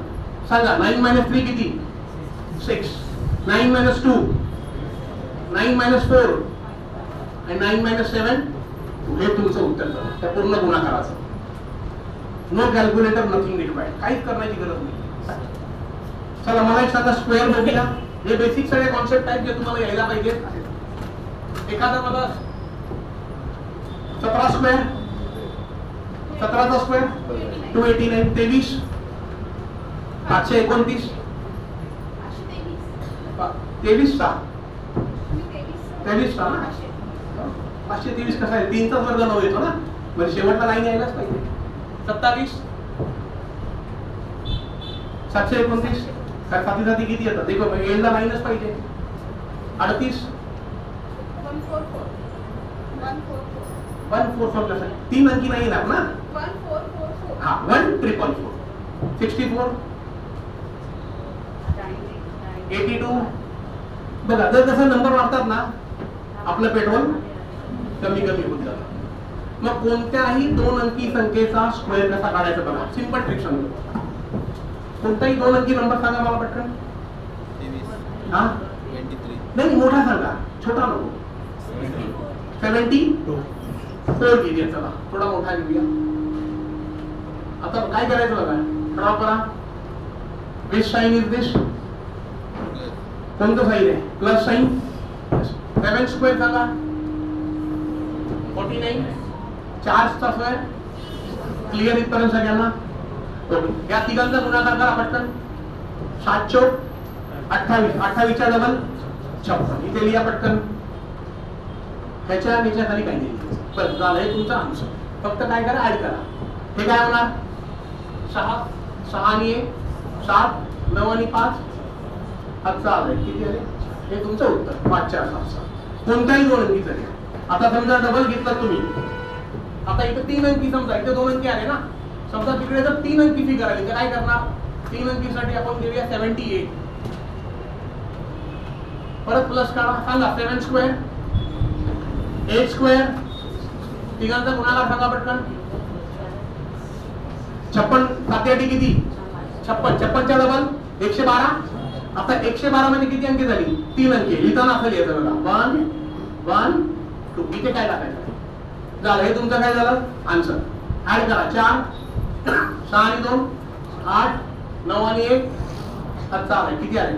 सांगा 9 - 3 किती? 6. 9 - 2 9 - 4 आणि 9 - 7. हे तुमचं उत्तर झालं त्या पूर्ण गुणाकाराचं. No calculator, nothing required. काहीच करण्याची गरज नाही. चला मला एक सांगा स्क्वेअर बघूया. हे बेसिक सगळे कॉन्सेप्ट आहेत जे तुम्हाला यायला पाहिजेत. एखादा मला 17 स्क्वेअर 17चा स्क्वेअर 289. 23 529 23 चा 523 कसा आहे? 3चा वर्ग 9 येतो ना, म्हणजे शेवटला 9 यायलाच पाहिजे. 27 729 काय साथी साथी किती येतात देखो एंडला मायनस पाहिजे 38 144 तीन अंकी नाही येणार ना हा 1444 64 82 बघा जर जसं नंबर वाढतात ना आपलं पेट्रोल कमी कमी होत जातं मग कोणत्याही दोन अंकी संख्येचा स्क्वेअर कसा काढायचा बघा सिंपल ट्रिक सांगतो कोणताही दोन अंकी नंबर सांगा मला पटकन हा नाही मोठा सांगा छोटा नको 74 घेऊया चला थोडा मोठा घेऊया आता काय करायचं बघा ड्रॉ करा विच साइन इज दिस कोणतं साइन आहे प्लस साइन 7 स्क्वेअर सांगा 49 चार्जचा स्क्वेअर क्लिअर इथपर्यंत सगळ्यांना ओके या तिघांचा गुणाकार करा पटकन 7 चौक 28 28 चा डबल 56 इथे लिहा पटकन ह्याच्या खाली काही नाही पण झालं हे तुमचा आन्सर फक्त काय करा ऍड करा हे काय होणार 6 आणि 1 7 9 आणि 5 हातचा आलाय किती आले हे तुमचं उत्तर 5 4 7 7 कोणताही दोन अंकीचं घ्या आता समजा डबल घेतला तुम्ही आता इथे 3 अंकी समजा इथे 2 अंकी आले ना समजा तिकडे जर 3 अंकी फिगर आली तर काय करणार 3 अंकीसाठी आपण घेऊया 78 परत प्लस काढा सांगा 7 स्क्वेअर 8 स्क्वेअर तिघांचा गुणाकार सांगा पटकन 56 7 किती 56 चा डबल 112 आता 112 मध्ये किती अंकी झाली 3 अंकी लिहिताना असं लिहायचं बघा 1 1 2 इथे काय टाकायचं झालं हे तुमचं काय झालं आन्सर ऍड करा 4 6 आणि 2 8 9 आणि 1 हातचा आलाय किती आले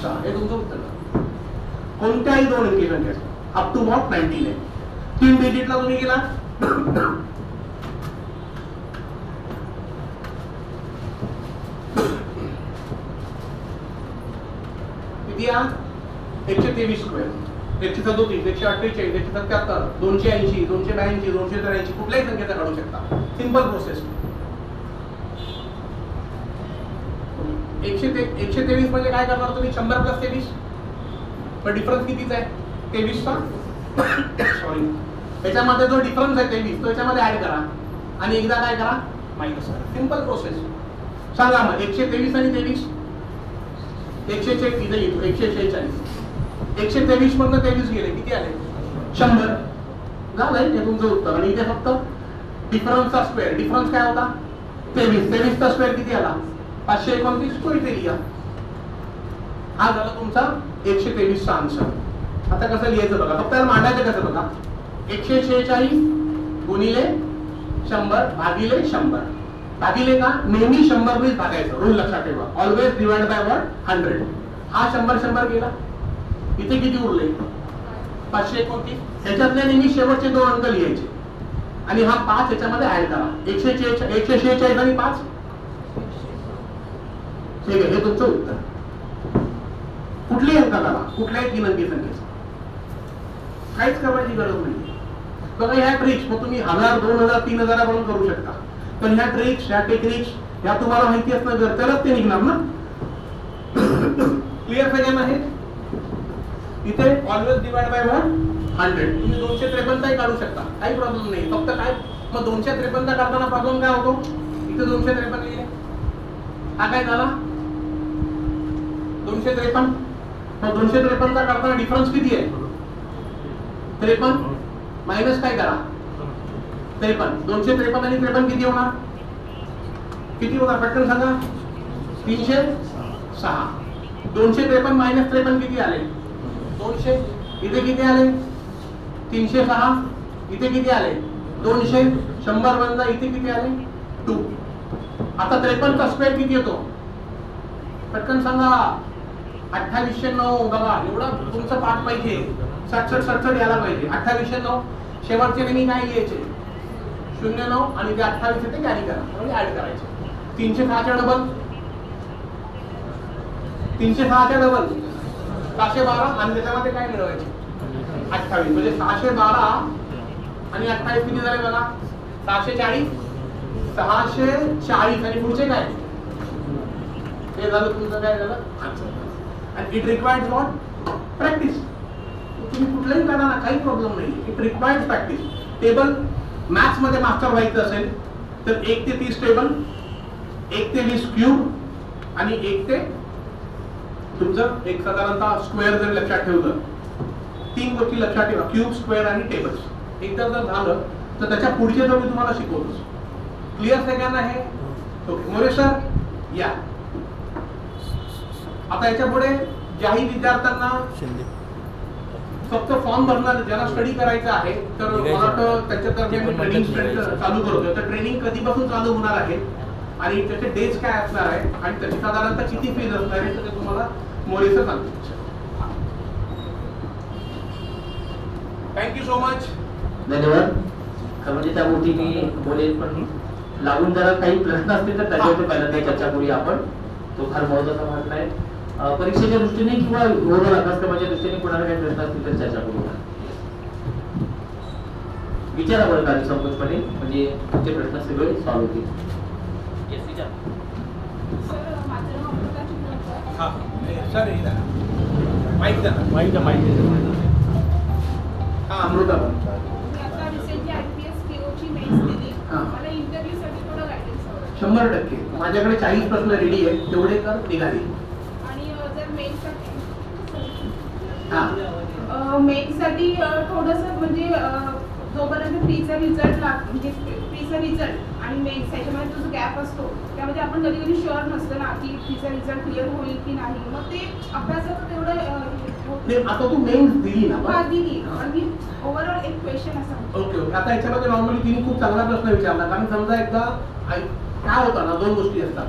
6 हे तुमचं उत्तर कोणत्याही दोन अंकी संख्या अप टू मॉक 19 आहे 3 डिजिटला तुम्ही गेला किती 123 स्क्वेअर 137 148 177 280 282 283 कुठल्याही संख्येचा काढू शकता सिंपल प्रोसेस 123 म्हणजे काय करणार तुम्ही 100 प्लस 23 पण डिफरन्स कितीचा आहे 23 चा सॉरी त्याच्यामध्ये जो डिफरन्स आहे 23 तो याच्यामध्ये ऍड करा आणि एकदा काय करा मायनस करा सिंपल प्रोसेस सांगा मग 123 आणि 23 146 इथे येतो 146 123 मधनं 23 गेले किती आले 100 झालंय ते तुमचं उत्तर आणि इथे फक्त डिफरन्सचा स्क्वेअर डिफरन्स काय होता 23 चा स्क्वेअर किती आला 529 तो इथे लिहा हा झाला तुमचा 123 चा आन्सर आता कसं लिहायचं बघा फक्त मांडायचं कसं बघा 146 गुणिले 100 भागिले 100 भागिले का नेहमी 100 ने भागायचं रूल लक्षात ठेवा ऑलवेज डिवाइड बाय 100 हा 100 गेला इथे किती उरले 529 त्याच्यातले नेहमी शेवटचे दोन अंक लिहायचे आणि हा 5 याच्यामध्ये ऍड करा 146 आणि 5 ठीक आहे हे तुमचं उत्तर कुठल्याही अंकाला कुठल्याही 3 अंकी संख्येचं काहीच करण्याची गरज नाही बघा ह्या ट्रिक्स मग तुम्ही 1000 2000 3000 पण करू शकता पण ह्या ट्रिक्स ह्या टेक्निक्स ह्या तुम्हाला माहिती असणं गरजेचं ते निघणार ना क्लिअर सगळ्यांना आहे इथे ऑलवेज डिवाइड बाय 100 तुम्ही 253 चा काढू शकता काही प्रॉब्लेम नाही फक्त काय मग 253 चा काढताना प्रॉब्लेम काय होतो इथे 253 लिहिले हा काय झाला 253 मग 253 चा काढताना डिफरन्स किती आहे 53 मायनस काय करा 53 253 आणि 53 किती होणार पटकन सांगा 306 253 मायनस 53 किती आले 200 इथे किती आले 306 इथे किती आले 200 100 बनला इथे किती आले 2 आता 53 चा स्क्वेअर किती येतो पटकन सांगा 2809 बघा एवढा तुमचा पाठ पाहिजे 67 यायला पाहिजे 2809 शेवटचे नेहमी काय लिहायचे 09 आणि ते 28 ते कॅरी करा म्हणजे ऍड करायचे 306 च्या डबल 306 च्या डबल 612 आणि त्याच्यामध्ये काय मिळवायचे 28 म्हणजे 612 आणि 28 किती झाले बघा 640 640 आणि पुढचे काय हे झालं तुमचं काय झालं आन्सर. आणि इट रिक्वायर्स व्हॉट प्रॅक्टिस. तुम्ही कुठलाही काढा ना, काही प्रॉब्लेम नाही. It requires practice. Table maths मध्ये मास्टर व्हायचं असेल तर 1 ते 30 टेबल, 1 ते 20 क्यूब आणि 1 ते तुमचं एक साधारणतः स्क्वेअर जर लक्षात ठेवलं, 3 गोष्टी लक्षात ठेवा, क्यूब, स्क्वेअर आणि टेबल्स. एकदा जर झालं तर त्याच्या पुढचे जर मी तुम्हाला शिकवतो. क्लिअर सगळ्यांना हे? ओके मोरे सर या. आता याच्या पुढे ज्याही विद्यार्थ्यांना फक्त फॉर्म भरणार, ज्याला स्टडी करायचं आहे तर मला वाटतं त्याच्यातर्फे मी ट्रेनिंग चालू करतोय. तर ट्रेनिंग कधीपासून चालू होणार आहे आणि त्याचे डेज काय असणार आहे आणि त्याची साधारणतः किती फीज असणार आहे तर ते तुम्हाला मोरे सर सांगतो. Thank you so much. धन्यवाद. म्हणजे त्या गोष्टी मी बोलेल, पण लागून जरा काही प्रश्न असतील तर त्याच्यावर पहिल्यांदा चर्चा करूया आपण. तो फार महत्वाचा भाग आहे. परीक्षेच्या दृष्टीने किंवा ओव्हरऑल अभ्यासक्रमाच्या दृष्टीने कोणाला काही प्रश्न असतील तर चर्चा करूया. विचारा बरं का संकोचपणे, म्हणजे तुमचे प्रश्न सगळे सॉल्व्ह होतील. अमृता आता रिसेंटली IPS POची मेन्स दिली. मला इंटरव्ह्यूसाठी थोडं गायडन्स हवं. 100%. माझ्याकडे 40 प्रश्न रेडी आहेत, तेवढे कर निघाले. आणि जर मेन्ससाठी हा मेन्ससाठी थोडंसं म्हणजे जोपर्यंत प्रीचा रिझल्ट म्हणजे प्रीचा रिझल्ट आणि मेन्स त्याच्यामध्ये जो गॅप असतो त्यामध्ये आपण कधी कधी शुअर नसतं ना की प्रीचा रिझल्ट क्लिअर होईल की नाही. मग ते अभ्यासाचं तेवढं आता तू मेन्स दिली ना? हा दिली. पण मी ओव्हरऑल एक क्वेश्चन असा. Okay okay. आता याच्यामध्ये नॉर्मली तिने खूप चांगला प्रश्न विचारला. कारण समजा एकदा काय होतं ना, 2 गोष्टी असतात.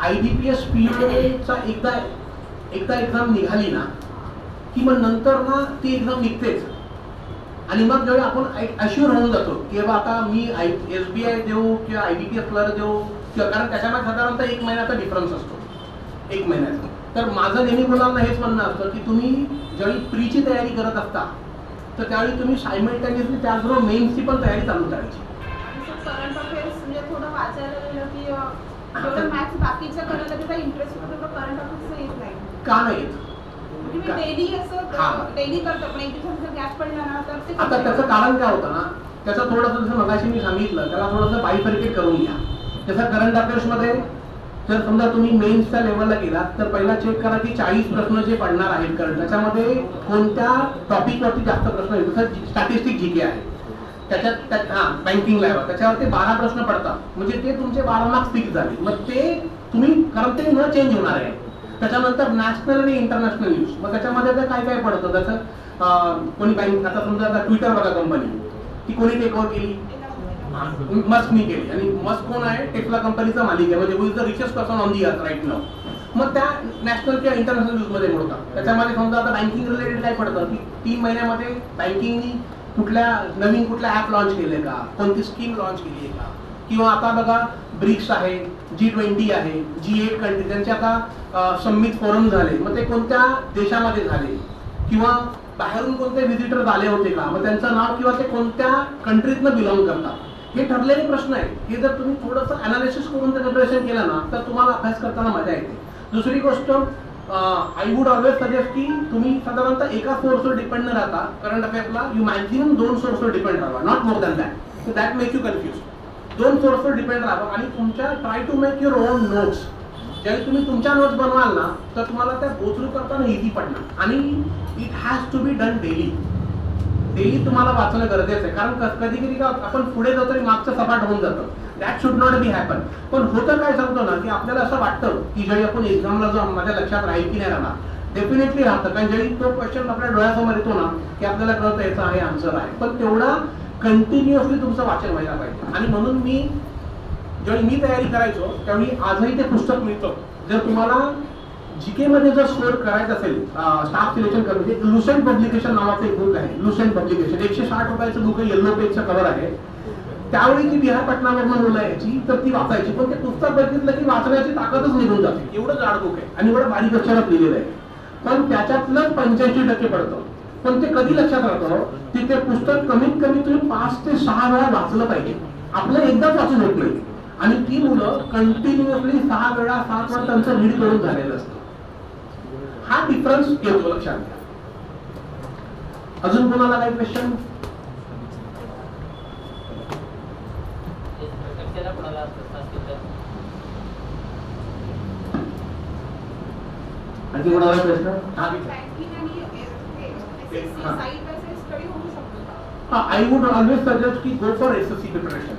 IBPS POचा एकदा एक्झाम निघाली ना की मग नंतर ना ती एक्झाम निघतेच. आणि मग जेव्हा आपण अश्युअर होऊन जातो की बाबा आता मी SBI देऊ किंवा IBPS क्लर्क देऊ किंवा, कारण त्याच्यामध्ये साधारणतः 1 महिन्याचा डिफरन्स असतो, 1 महिन्याचा. तर माझं नेहमी मुलांना हेच म्हणणं असतं की तुम्ही ज्यावेळी प्रीची तयारी करत असता तर त्यावेळी तुम्ही सायमल्टेनियसली त्याचबरोबर मेन्सची पण तयारी चालू करायची. करंट अफेअर्स म्हणजे थोडं वाचायला गेलं की जेवढं मॅथ्स बाकीचं करायला त्याचा इंटरेस्ट होतो तेवढं करंट अफेअर्सचं येत नाही. का नाही येत? म्हणजे मी डेली असं डेली करतो, पण एक दिवसाचा गॅप पडला ना तर ते. आता त्याचं कारण काय होतं ना, त्याचं थोडंसं जसं मगाशी मी सांगितलं, त्याला थोडंसं बायफर्केट करून घ्या. जसं करंट अफेअर्समध्ये जर समजा तुम्ही मेन्सच्या लेवलला गेलात तर पहिला चेक करा की 40 प्रश्न जे पडणार आहेत करंट, त्याच्यामध्ये कोणत्या टॉपिकवरती जास्त प्रश्न आहेत. जसं स्टॅटिस्टिक GK आहे त्याच्यात बँकिंग लाईव्ह त्याच्यावरती 12 प्रश्न पडतात, म्हणजे ते तुमचे 12 मार्क्स फिक्स झाले. मग ते तुम्ही कारण ते न चेंज होणार आहे. त्याच्यानंतर नॅशनल आणि इंटरनॅशनल न्यूज, मग त्याच्यामध्ये काय काय पडतं. जसं कोणी बँक, आता समजा आता ट्विटर बघा कंपनी, ती कोणी टेक ओव्हर केली? मस्कनी केली. आणि मस्क कोण आहे? टेस्ला कंपनीचा मालिक आहे, म्हणजे who is the richest person on the earth right now. मग त्या नॅशनल किंवा इंटरनॅशनल न्यूजमध्ये मोडतात. त्याच्यामध्ये समजा आता बँकिंग रिलेटेड काय पडतं की 3 महिन्यामध्ये बँकिंगनी नवीन कुठल्या ॲप लॉन्च केले का, कोणती स्कीम लॉन्च केली आहे का, किंवा आता बघा ब्रिक्स आहे, G20 आहे, G8 कंट्री त्यांचे आता समिट फोरम झाले, मग ते कोणत्या देशामध्ये झाले, किंवा बाहेरून कोणते व्हिजिटर्स आले होते का, मग त्यांचं नाव किंवा ते कोणत्या कंट्रीतनं बिलॉंग करतात. हे ठरलेले प्रश्न आहेत. हे जर तुम्ही थोडंसं अनालिसिस करून त्याचं प्रिपरेशन केलं ना तर तुम्हाला अभ्यास करताना मजा येते. दुसरी गोष्ट, आय वुड ऑलवेज सजेस्ट की तुम्ही साधारणतः एका सोर्सवर डिपेंड न राहता करंट अफेअर्सला यू मॅक्झिमम 2 सोर्सवर डिपेंड राहा, not more than that. So that make you confuse. 2 सोर्सवर डिपेंड राहा आणि तुमच्या try to make your own notes. ज्यावेळी तुम्ही तुमच्या नोट्स बनवाल ना तर तुम्हाला त्या गो थ्रू करताना इझी पडणार. आणि it has to be done daily. Daily तुम्हाला वाचणं गरजेचं आहे, कारण कधी कधी आपण पुढे जातो तरी मागचं सपाट होऊन जातं. That should not be happen. पण होतं काय सांगतो ना की आपल्याला असं वाटतं की ज्यावेळी आपण एक्झामला जो माझ्या लक्षात राहील की नाही राहणार, डेफिनेटली राहतं. कारण ज्यावेळी तो क्वेश्चन आपल्या डोळ्यासमोर येतो ना की आपल्याला कळतं याचा आहे आन्सर आहे. पण तेवढा कंटिन्युअसली तुमचं वाचन व्हायला पाहिजे. आणि म्हणून मी ज्यावेळी मी तयारी करायचो त्यावेळी आजही ते पुस्तक मिळतं. जर तुम्हाला GK मध्ये जर स्कोर करायचं असेल, स्टाफ सिलेक्शन करण्याचे, लुसेंट पब्लिकेशन नावाचं एक बुक आहे. लुसेंट पब्लिकेशन 160 रुपयाचं बुक आहे, येलो पेजचं कव्हर आहे. त्यावेळी जी बिहार पटनावरनं मुलं यायची तर ती वाचायची, पण ते पुस्तक बघितलं की वाचण्याची ताकदच निघून जाते. एवढं जाड बुक आहे आणि एवढं बारीक अक्षरात लिहिलेलं आहे. पण त्याच्यातलं 85% पडतं. पण ते कधी लक्षात राहतं की ते पुस्तक कमीत कमी तुम्ही 5 ते 6 वेळा वाचलं पाहिजे. आपलं एकदाच वाचून होत नाही. आणि ती मुलं कंटिन्युअसली 6 वेळा 7 वेळा त्यांचं रीड करून झालेलं असतं. हा डिफरन्स येतो, लक्षात घ्या. अजून कोणाला काही क्वेश्चन? आणखी कोणाला प्रश्न? बँकिंग आणि SSC हा. साइड बाय साइड स्टडी होऊ शकतो का? आय वुड ऑलवेज सजेस्ट की गो फॉर SSC प्रिपरेशन.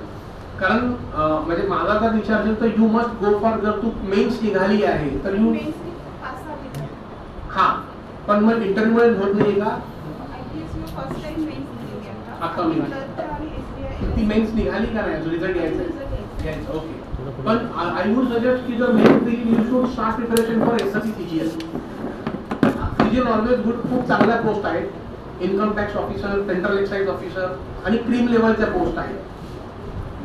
कारण म्हणजे माझा जर विचार असेल तर यू मस्ट गो फॉर, जर तू मेन्स निघाली आहे तर यू मेन्सनी 5-6 दिले. हा, पण मग इंटरव्ह्यू मध्ये होत नाही का? IPS मी फर्स्ट टाइम मेन्स दिली आता मी आणि SBI ती मेन्स निघाली का नाही? रिझल्ट यायचा result यायचा. घ्यायचं. ओके. पण आय वुड सजेस्ट की जर मेन्स दिली you should start preparation for SSC CGL. CGL always good, खूप चांगल्या पोस्ट आहेत. Income tax officer, central excise officer आणि क्रीम लेवलच्या पोस्ट आहेत.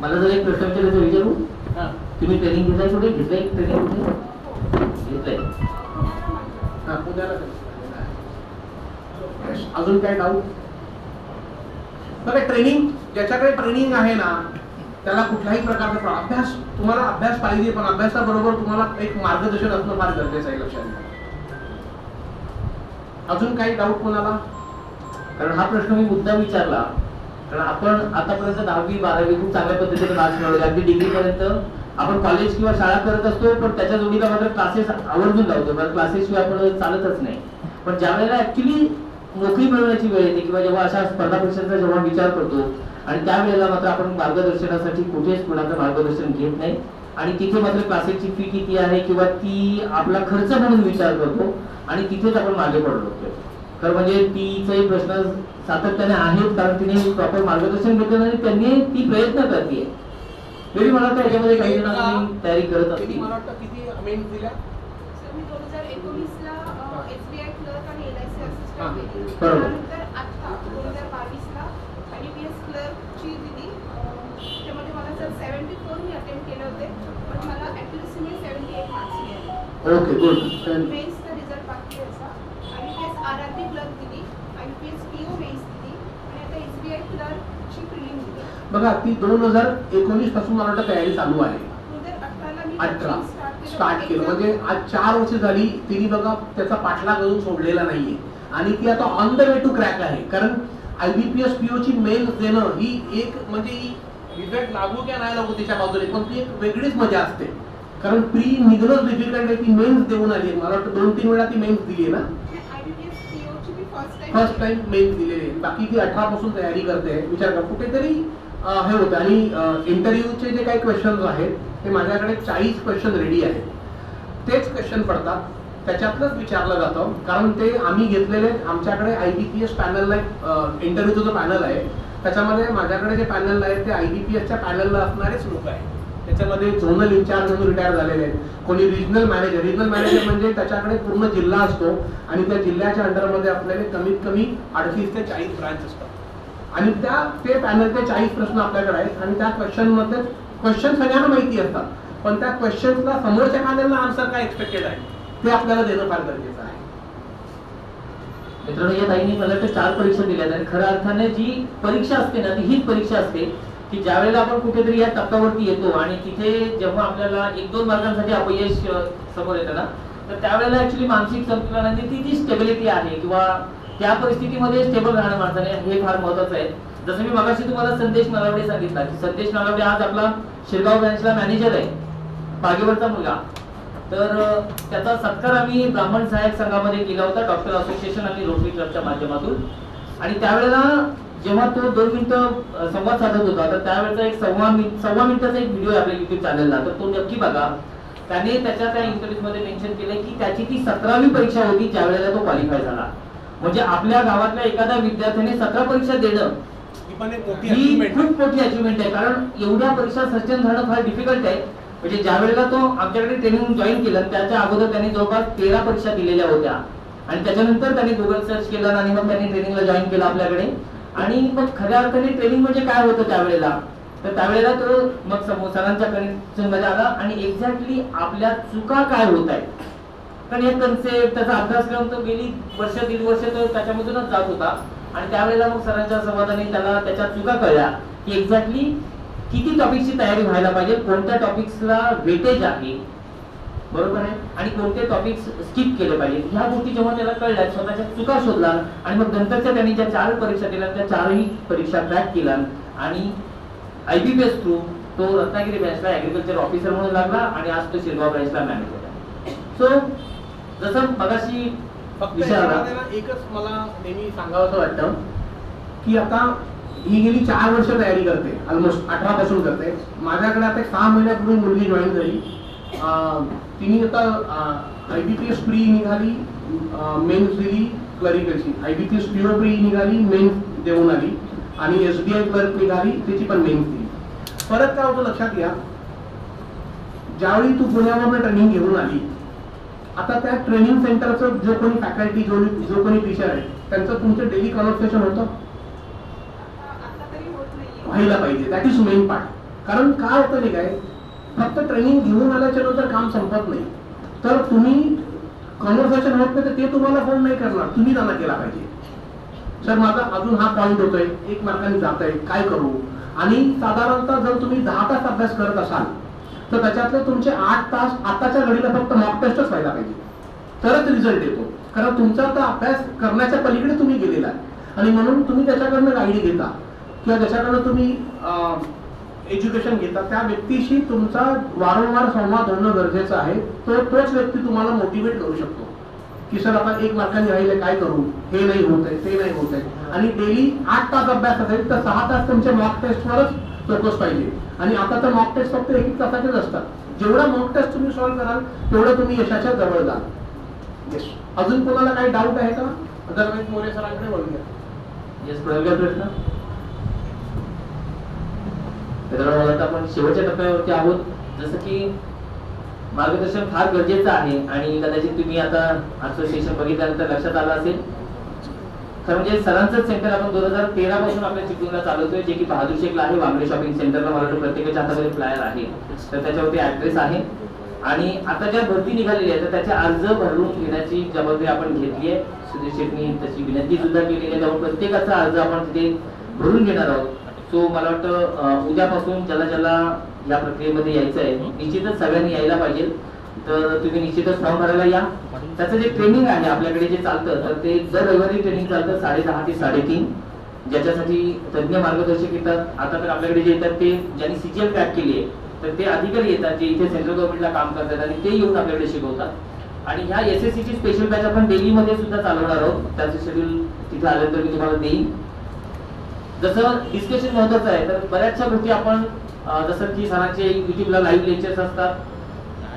मला जर एक प्रश्न विचारायचं विचारू. हा. तुम्ही ट्रेनिंग घेताय कुठे? घेतलंय ट्रेनिंग कुठे घेतलंय? हा, पुण्याला. अजून काय डाऊट? बघा, ट्रेनिंग, ज्याच्याकडे ट्रेनिंग आहे ना त्याला कुठल्याही प्रकारचा अभ्यास, तुम्हाला अभ्यास पाहिजे, पण अभ्यासाबरोबर तुम्हाला एक मार्गदर्शन असणं फार गरजेचं आहे, लक्षात घ्या. अजून काही डाऊट कोणाला? कारण हा प्रश्न मी मुद्दा विचारला कारण आपण आतापर्यंत 10वी 12वी खूप चांगल्या पद्धतीने मार्क्स मिळवले, अगदी डिग्री पर्यंत आपण कॉलेज किंवा शाळा करत असतो, पण त्याच्या जोडीला मात्र क्लासेस आवर्जून लावतो, कारण क्लासेस शिवाय आपण चालतच नाही. पण ज्या वेळेला ऍक्च्युली नोकरी मिळवण्याची वेळ येते किंवा जेव्हा अशा स्पर्धा परीक्षांचा जेव्हा विचार करतो आणि त्यावेळेला मात्र आपण मार्गदर्शनासाठी कुठेच कुणाचं मार्गदर्शन घेत नाही आणि तिथे मात्र क्लासेसची फी किती आहे किंवा ती आपला खर्च म्हणून विचार करतो आणि तिथेच आपण मागे पडलो होतो. खरं म्हणजे तिचाही प्रश्न सातत्याने आहेत, कारण तिने प्रॉपर मार्गदर्शन घेतलं आणि त्यांनी ती प्रयत्न करते. तरी मला वाटतं याच्यामध्ये काही जणांनी तयारी करत असतील. मला वाटतं किती मेन्स दिल्या? सर मी 2019 ला SBI क्लर्क आणि LIC असिस्टंट दिली. बरोबर. त्यानंतर आता 2022 ला IBPS क्लर्कची दिली. त्यामध्ये मला सर 74 मी अटेम्प्ट केले होते, पण मला ॲक्युरसीने 78 मार्क्स मिळाले. Okay, good. मेन्सचा रिझल्ट बाकी आहे असा. IBPS RRB क्लर्क दिली, IBPS PO मेन्स दिली आणि आता SBI क्लर्कची प्रिलिम दिली. बघा, ती 2019 पासून मला वाटतं तयारी चालू आहे. 2018 ला मी 18 coaching स्टार्ट केलं, म्हणजे आज 4 वर्ष झाली तिने बघा त्याचा पाठलाग अजून सोडलेला नाहीये आणि ती आता on the way to crack आहे. कारण IBPS PO ची मेन्स देणं ही एक, म्हणजे रिझल्ट लागू किंवा नाही लागू त्याच्या बाजूने, पण ती एक वेगळीच मजा असते. कारण प्री निघणं डिफिकल्ट आहे, ती मेन्स देऊन आली आहे. मला वाटतं 2-3 वेळा ती मेन्स दिली आहे ना. IBPS PO ची मी फर्स्ट टाइम मेन्स दिलेली आहे. बाकी ती 18 पासून तयारी करते. विचार कर, कुठेतरी हे होतं. आणि इंटरव्ह्यूचे जे काही क्वेश्चन्स आहेत ते माझ्याकडे 40 क्वेश्चन रेडी आहेत. तेच क्वेश्चन पडतात, त्याच्यातलंच विचारलं जातं. कारण ते आम्ही घेतलेले, आमच्याकडे IBPS पॅनलला इंटरव्ह्यूचं जो पॅनल आहे त्याच्यामध्ये माझ्याकडे जे पॅनल आहे ते IBPSच्या पॅनलला असणारेच लोक आहेत. त्याच्यामध्ये झोनल इन्चार्ज म्हणून रिटायर झालेले आहेत, कोणी रिजनल मॅनेजर म्हणजे त्याच्याकडे पूर्ण जिल्हा असतो आणि त्या जिल्ह्याच्या अंडरमध्ये आपल्याला कमीत कमी 38 ते 40 ब्रांच असतात आणि ते पॅनलचे 40 प्रश्न आपल्याकडे आहेत आणि त्या क्वेश्चनमध्ये क्वेश्चन सगळ्यांना माहिती असतात, पण त्या क्वेश्चन्सला समोरच्या पॅनलला आन्सर काय एक्सपेक्टेड आहे ते आपल्याला देणं फार गरजेचं आहे. मित्रांनो, या ताईंनी मला वाटतं 4 परीक्षा दिल्यात आणि खऱ्या अर्थाने जी परीक्षा असते ना ती हीच परीक्षा असते की ज्या वेळेला आपण कुठेतरी या टप्प्यावरती येतो आणि तिथे जेव्हा आपल्याला 1-2 मार्कांसाठी अपयश समोर येतं ना, तर त्यावेळेला ऍक्च्युली मानसिक संतुलनाने ती जी स्टेबिलिटी आहे किंवा त्या परिस्थितीमध्ये स्टेबल राहणं माणसाने हे फार महत्वाचं आहे. जसं मी मगाशी तुम्हाला संदेश नलावडे सांगितला की संदेश नलावडे आज आपला शिरगाव ब्रँचला मॅनेजर आहे, बागेवरचा मुलगा. तर त्याचा सत्कार आम्ही ब्राह्मण सहाय्यक संघामध्ये केला होता, डॉक्टर असोसिएशन आणि रोटरी क्लबच्या माध्यमातून. आणि त्यावेळेला जेव्हा तो 2 मिनिटं संवाद साधत होता तर त्यावेळेचा एक सव्वा मिनिटाचा एक व्हिडिओ आपल्या युट्यूब चॅनलला, तर तो नक्की बघा. त्याने त्याच्या त्या इंटरव्ह्यूमध्ये मेन्शन केलं की त्याची ती 17वी परीक्षा होती ज्या वेळेला तो क्वालिफाय झाला. म्हणजे आपल्या गावातल्या एखाद्या विद्यार्थ्याने 17 परीक्षा देणं ही खूप मोठी अचिव्हमेंट आहे. कारण एवढ्या परीक्षा सर्जन झालं फार डिफिकल्ट आहे. म्हणजे ज्या वेळेला तो आमच्याकडे ट्रेनिंग जॉईन केलं त्याच्या अगोदर त्यांनी जवळपास 13 परीक्षा दिलेल्या होत्या आणि त्याच्यानंतर त्यांनी गुगल सर्च केलं आणि मग त्यांनी ट्रेनिंगला जॉईन केलं आपल्याकडे. आणि मग खऱ्या अर्थाने ट्रेनिंग म्हणजे काय होतं त्यावेळेला, तर त्यावेळेला तो मग सरांच्या कनेक्शनमध्ये आला आणि एक्झॅक्टली आपल्या चुका काय होत आहेत, कारण हे कन्सेप्ट त्याचा अभ्यासक्रम तो गेली 1-1.5 वर्ष तो त्याच्यामधूनच जात होता. आणि त्यावेळेला मग सरांच्या संवादाने त्याला त्याच्या चुका कळल्या की एक्झॅक्टली किती टॉपिक्सची तयारी व्हायला पाहिजे, कोणत्या टॉपिक्सला वेटेज आहे, बरोबर आहे, आणि कोणते टॉपिक्स स्किप केले पाहिजे. ह्या गोष्टी जेव्हा त्याला कळल्या, स्वतःच्या चुका शोधला आणि मग नंतरच्या त्यांनी ज्या 4 परीक्षा दिल्या त्या 4ही परीक्षा क्रॅक केल्या आणि IBPS थ्रू तो रत्नागिरी ब्रँचला ऍग्रिकल्चर ऑफिसर म्हणून लागला आणि आज तो शिरगाव ब्रँचला मॅनेजर आहे. सो जसं मगाशी फक्त विषय आला, याच्यामध्ये एकच मला नेहमी सांगावंसं वाटतं की आता ही गेली 4 वर्ष तयारी करते, ऑलमोस्ट 18 पासून करते. माझ्याकडे आता 6 महिन्यापूर्वी मुलगी जॉईन झाली. तिने आता IBPS प्री निघाली, मेन्स दिली क्लरिकलची, IBPS PO प्री निघाली, मेन्स देऊन आली आणि SBI क्लर्क निघाली, त्याची पण मेन्स दिली. परत काय होतं लक्षात घ्या, ज्यावेळी तू पुण्यावरून ट्रेनिंग घेऊन आली, आता त्या ट्रेनिंग सेंटरचं जो कोणी फॅकल्टी जो कोणी टीचर आहे त्यांचं तुमचं डेली कन्व्हर्सेशन होतं आता तरी होत नाहीये. व्हायला पाहिजे. That is main part. कारण काय होतं नाही काय, फक्त ट्रेनिंग घेऊन आल्याच्या नंतर काम संपत नाही. तर तुम्ही कन्व्हर्सेशन होत नाही तर ते तुम्हाला फोन नाही करणार, तुम्ही त्यांना केला पाहिजे. सर माझा अजून हा पॉईंट होतोय, 1 मार्काने जात आहे, काय करू. आणि साधारणतः जर तुम्ही 10 तास अभ्यास करत असाल तर त्याच्यातले तुमचे 8 तास आताच्या घडीला फक्त मॉक टेस्टच व्हायला पाहिजे, तरच रिझल्ट येतो. कारण तुमचा आता अभ्यास करण्याच्या पलीकडे तुम्ही गेलेला आहे आणि म्हणून तुम्ही त्याच्याकडनं गाईड घेता किंवा ज्याच्याकडनं तुम्ही एज्युकेशन घेता त्या व्यक्तीशी तुमचा वारंवार संवाद होणं गरजेचं आहे. तोच व्यक्ती तुम्हाला मोटिवेट करू शकतो की सर आता 1 मार्काने राहिले, काय करू, हे नाही होत आहे, ते नाही होत आहे. आणि डेली 8 तास अभ्यास असेल तर 6 तास तुमच्या मॉक टेस्टवरच फोकस पाहिजे. आणि आता तर मॉक टेस्ट फक्त 1 तासाचेच असतात. जेवढा मॉक टेस्ट तुम्ही सॉल्व्ह कराल तेवढं तुम्ही यशाच्या जवळ जाल. येस. अजून कोणाला काही डाऊट आहे का? अदरवाईज मोरे सरांकडे वळूया. येस, पुढे प्रश्न. मित्रांनो, मला आपण शेवटच्या टप्प्यावरती आहोत. जसं की मार्गदर्शन फार गरजेचं आहे आणि कदाचित तुम्ही आता आजचं सेशन बघितल्यानंतर लक्षात आलं असेल, खरं म्हणजे सरांचंच सेंटर आपण 2013 पासून आपल्या चिपळूणला चालवतोय, जे की बहादूर शेखला आहे. वांगडे शॉपिंग सेंटरला मला वाटतं प्रत्येकाच्या हातामध्ये फ्लायर आहे, तर त्याच्यावरती ऍड्रेस आहे. आणि आता ज्या भरती निघालेली आहे तर त्याचे अर्ज भरून घेण्याची जबाबदारी आपण घेतली आहे. सुधीर शेट्टी तशी विनंती सुद्धा केलेली आहे, त्यामुळे प्रत्येकाचा अर्ज आपण तिथे भरून घेणार आहोत. सो मला वाटतं उद्यापासून ज्याला या प्रक्रियेमध्ये यायचं आहे निश्चितच सगळ्यांनी यायला पाहिजे. तर तुम्ही निश्चितच फॉर्म भरायला या. त्याचं जे ट्रेनिंग आहे आपल्याकडे जे चालतं तर ते दर रविवारी ट्रेनिंग चालतं 10:30 ते 3:30, ज्याच्यासाठी तज्ञ मार्गदर्शक येतात. आता तर आपल्याकडे जे येतात ते ज्यांनी CGL क्रॅक केली आहे तर ते अधिकारी येतात जे इथे सेंट्रल गव्हर्नमेंटला काम करतात आणि ते येऊन आपल्याकडे शिकवतात. आणि ह्या SSCची स्पेशल बॅच आपण दिल्लीमध्ये सुद्धा चालवणार आहोत. त्याचं शेड्यूल तिथे आल्यानंतर मी तुम्हाला देईन. जसं डिस्कशन महत्वाचं आहे तर बऱ्याचशा गोष्टी आपण जसं की सरांचे युट्यूबला लाईव्ह लेक्चर्स असतात,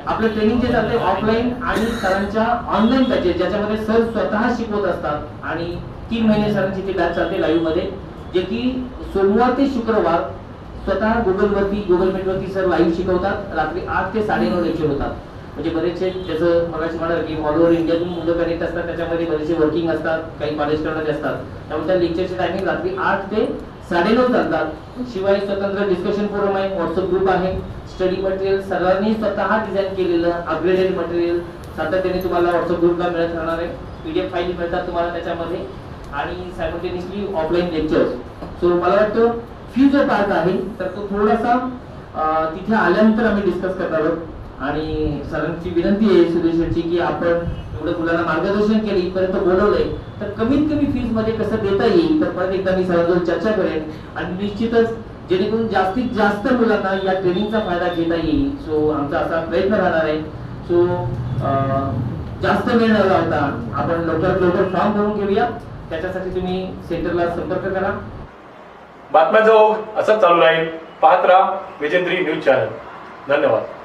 आपलं ट्रेनिंग जे चालते ऑफलाईन आणि सरांच्या ऑनलाईन बॅचेस ज्याच्यामध्ये सर स्वतः शिकवत असतात आणि 3 महिने सरांची ती बॅच चालते लाईव्ह मध्ये, जे की सोमवार ते शुक्रवार स्वतः गुगल मीटवरती सर लाईव्ह शिकवतात. रात्री 8 ते 9:30 लेक्चर होतात. म्हणजे बरेचसे जसं मगाशी म्हणाल की ऑल ओव्हर इंडियातून मुलं कनेक्ट असतात, त्याच्यामध्ये बरेचसे वर्किंग असतात, काही कॉलेज करणारे असतात, त्यामुळे त्या लेक्चरचे टायमिंग रात्री 8 ते 9:30 चालतात. शिवाय स्वतंत्र डिस्कशन फोरम आहे, व्हॉट्सअप ग्रुप आहे, स्टडी मटेरियल सरांनी स्वतः डिझाईन केलेलं अपग्रेडेड मटेरियल सातत्याने तुम्हाला व्हॉट्सअप ग्रुपला मिळत राहणार आहे. PDF फाईल मिळतात तुम्हाला त्याच्यामध्ये आणि सायमल्टेनियसली ऑफलाईन लेक्चर्स. सो मला वाटतं फी जो पार्ट आहे तर तो थोडासा तिथे आल्यानंतर आम्ही डिस्कस करणार आहोत. आणि सरांची विनंती आहे सुधीर शेट्टी की आपण एवढं मुलांना मार्गदर्शन केलं, इथपर्यंत बोलवलंय तर कमीत कमी फीस मध्ये कसं देता येईल तर परत एकदा मी सरांजवळ चर्चा करेन आणि निश्चितच जेणेकरून जास्तीत जास्त मुलांना या ट्रेनिंगचा फायदा घेता येईल. सो आमचा असा प्रयत्न राहणार आहे. सो जास्त वेळ न लावता आपण लवकरात लवकर फॉर्म भरून घेऊया. त्याच्यासाठी तुम्ही सेंटरला संपर्क करा. बातम्यांचा ओघ असंच चालू राहील. पाहत राहा विजेंद्री न्यूज चॅनल. धन्यवाद.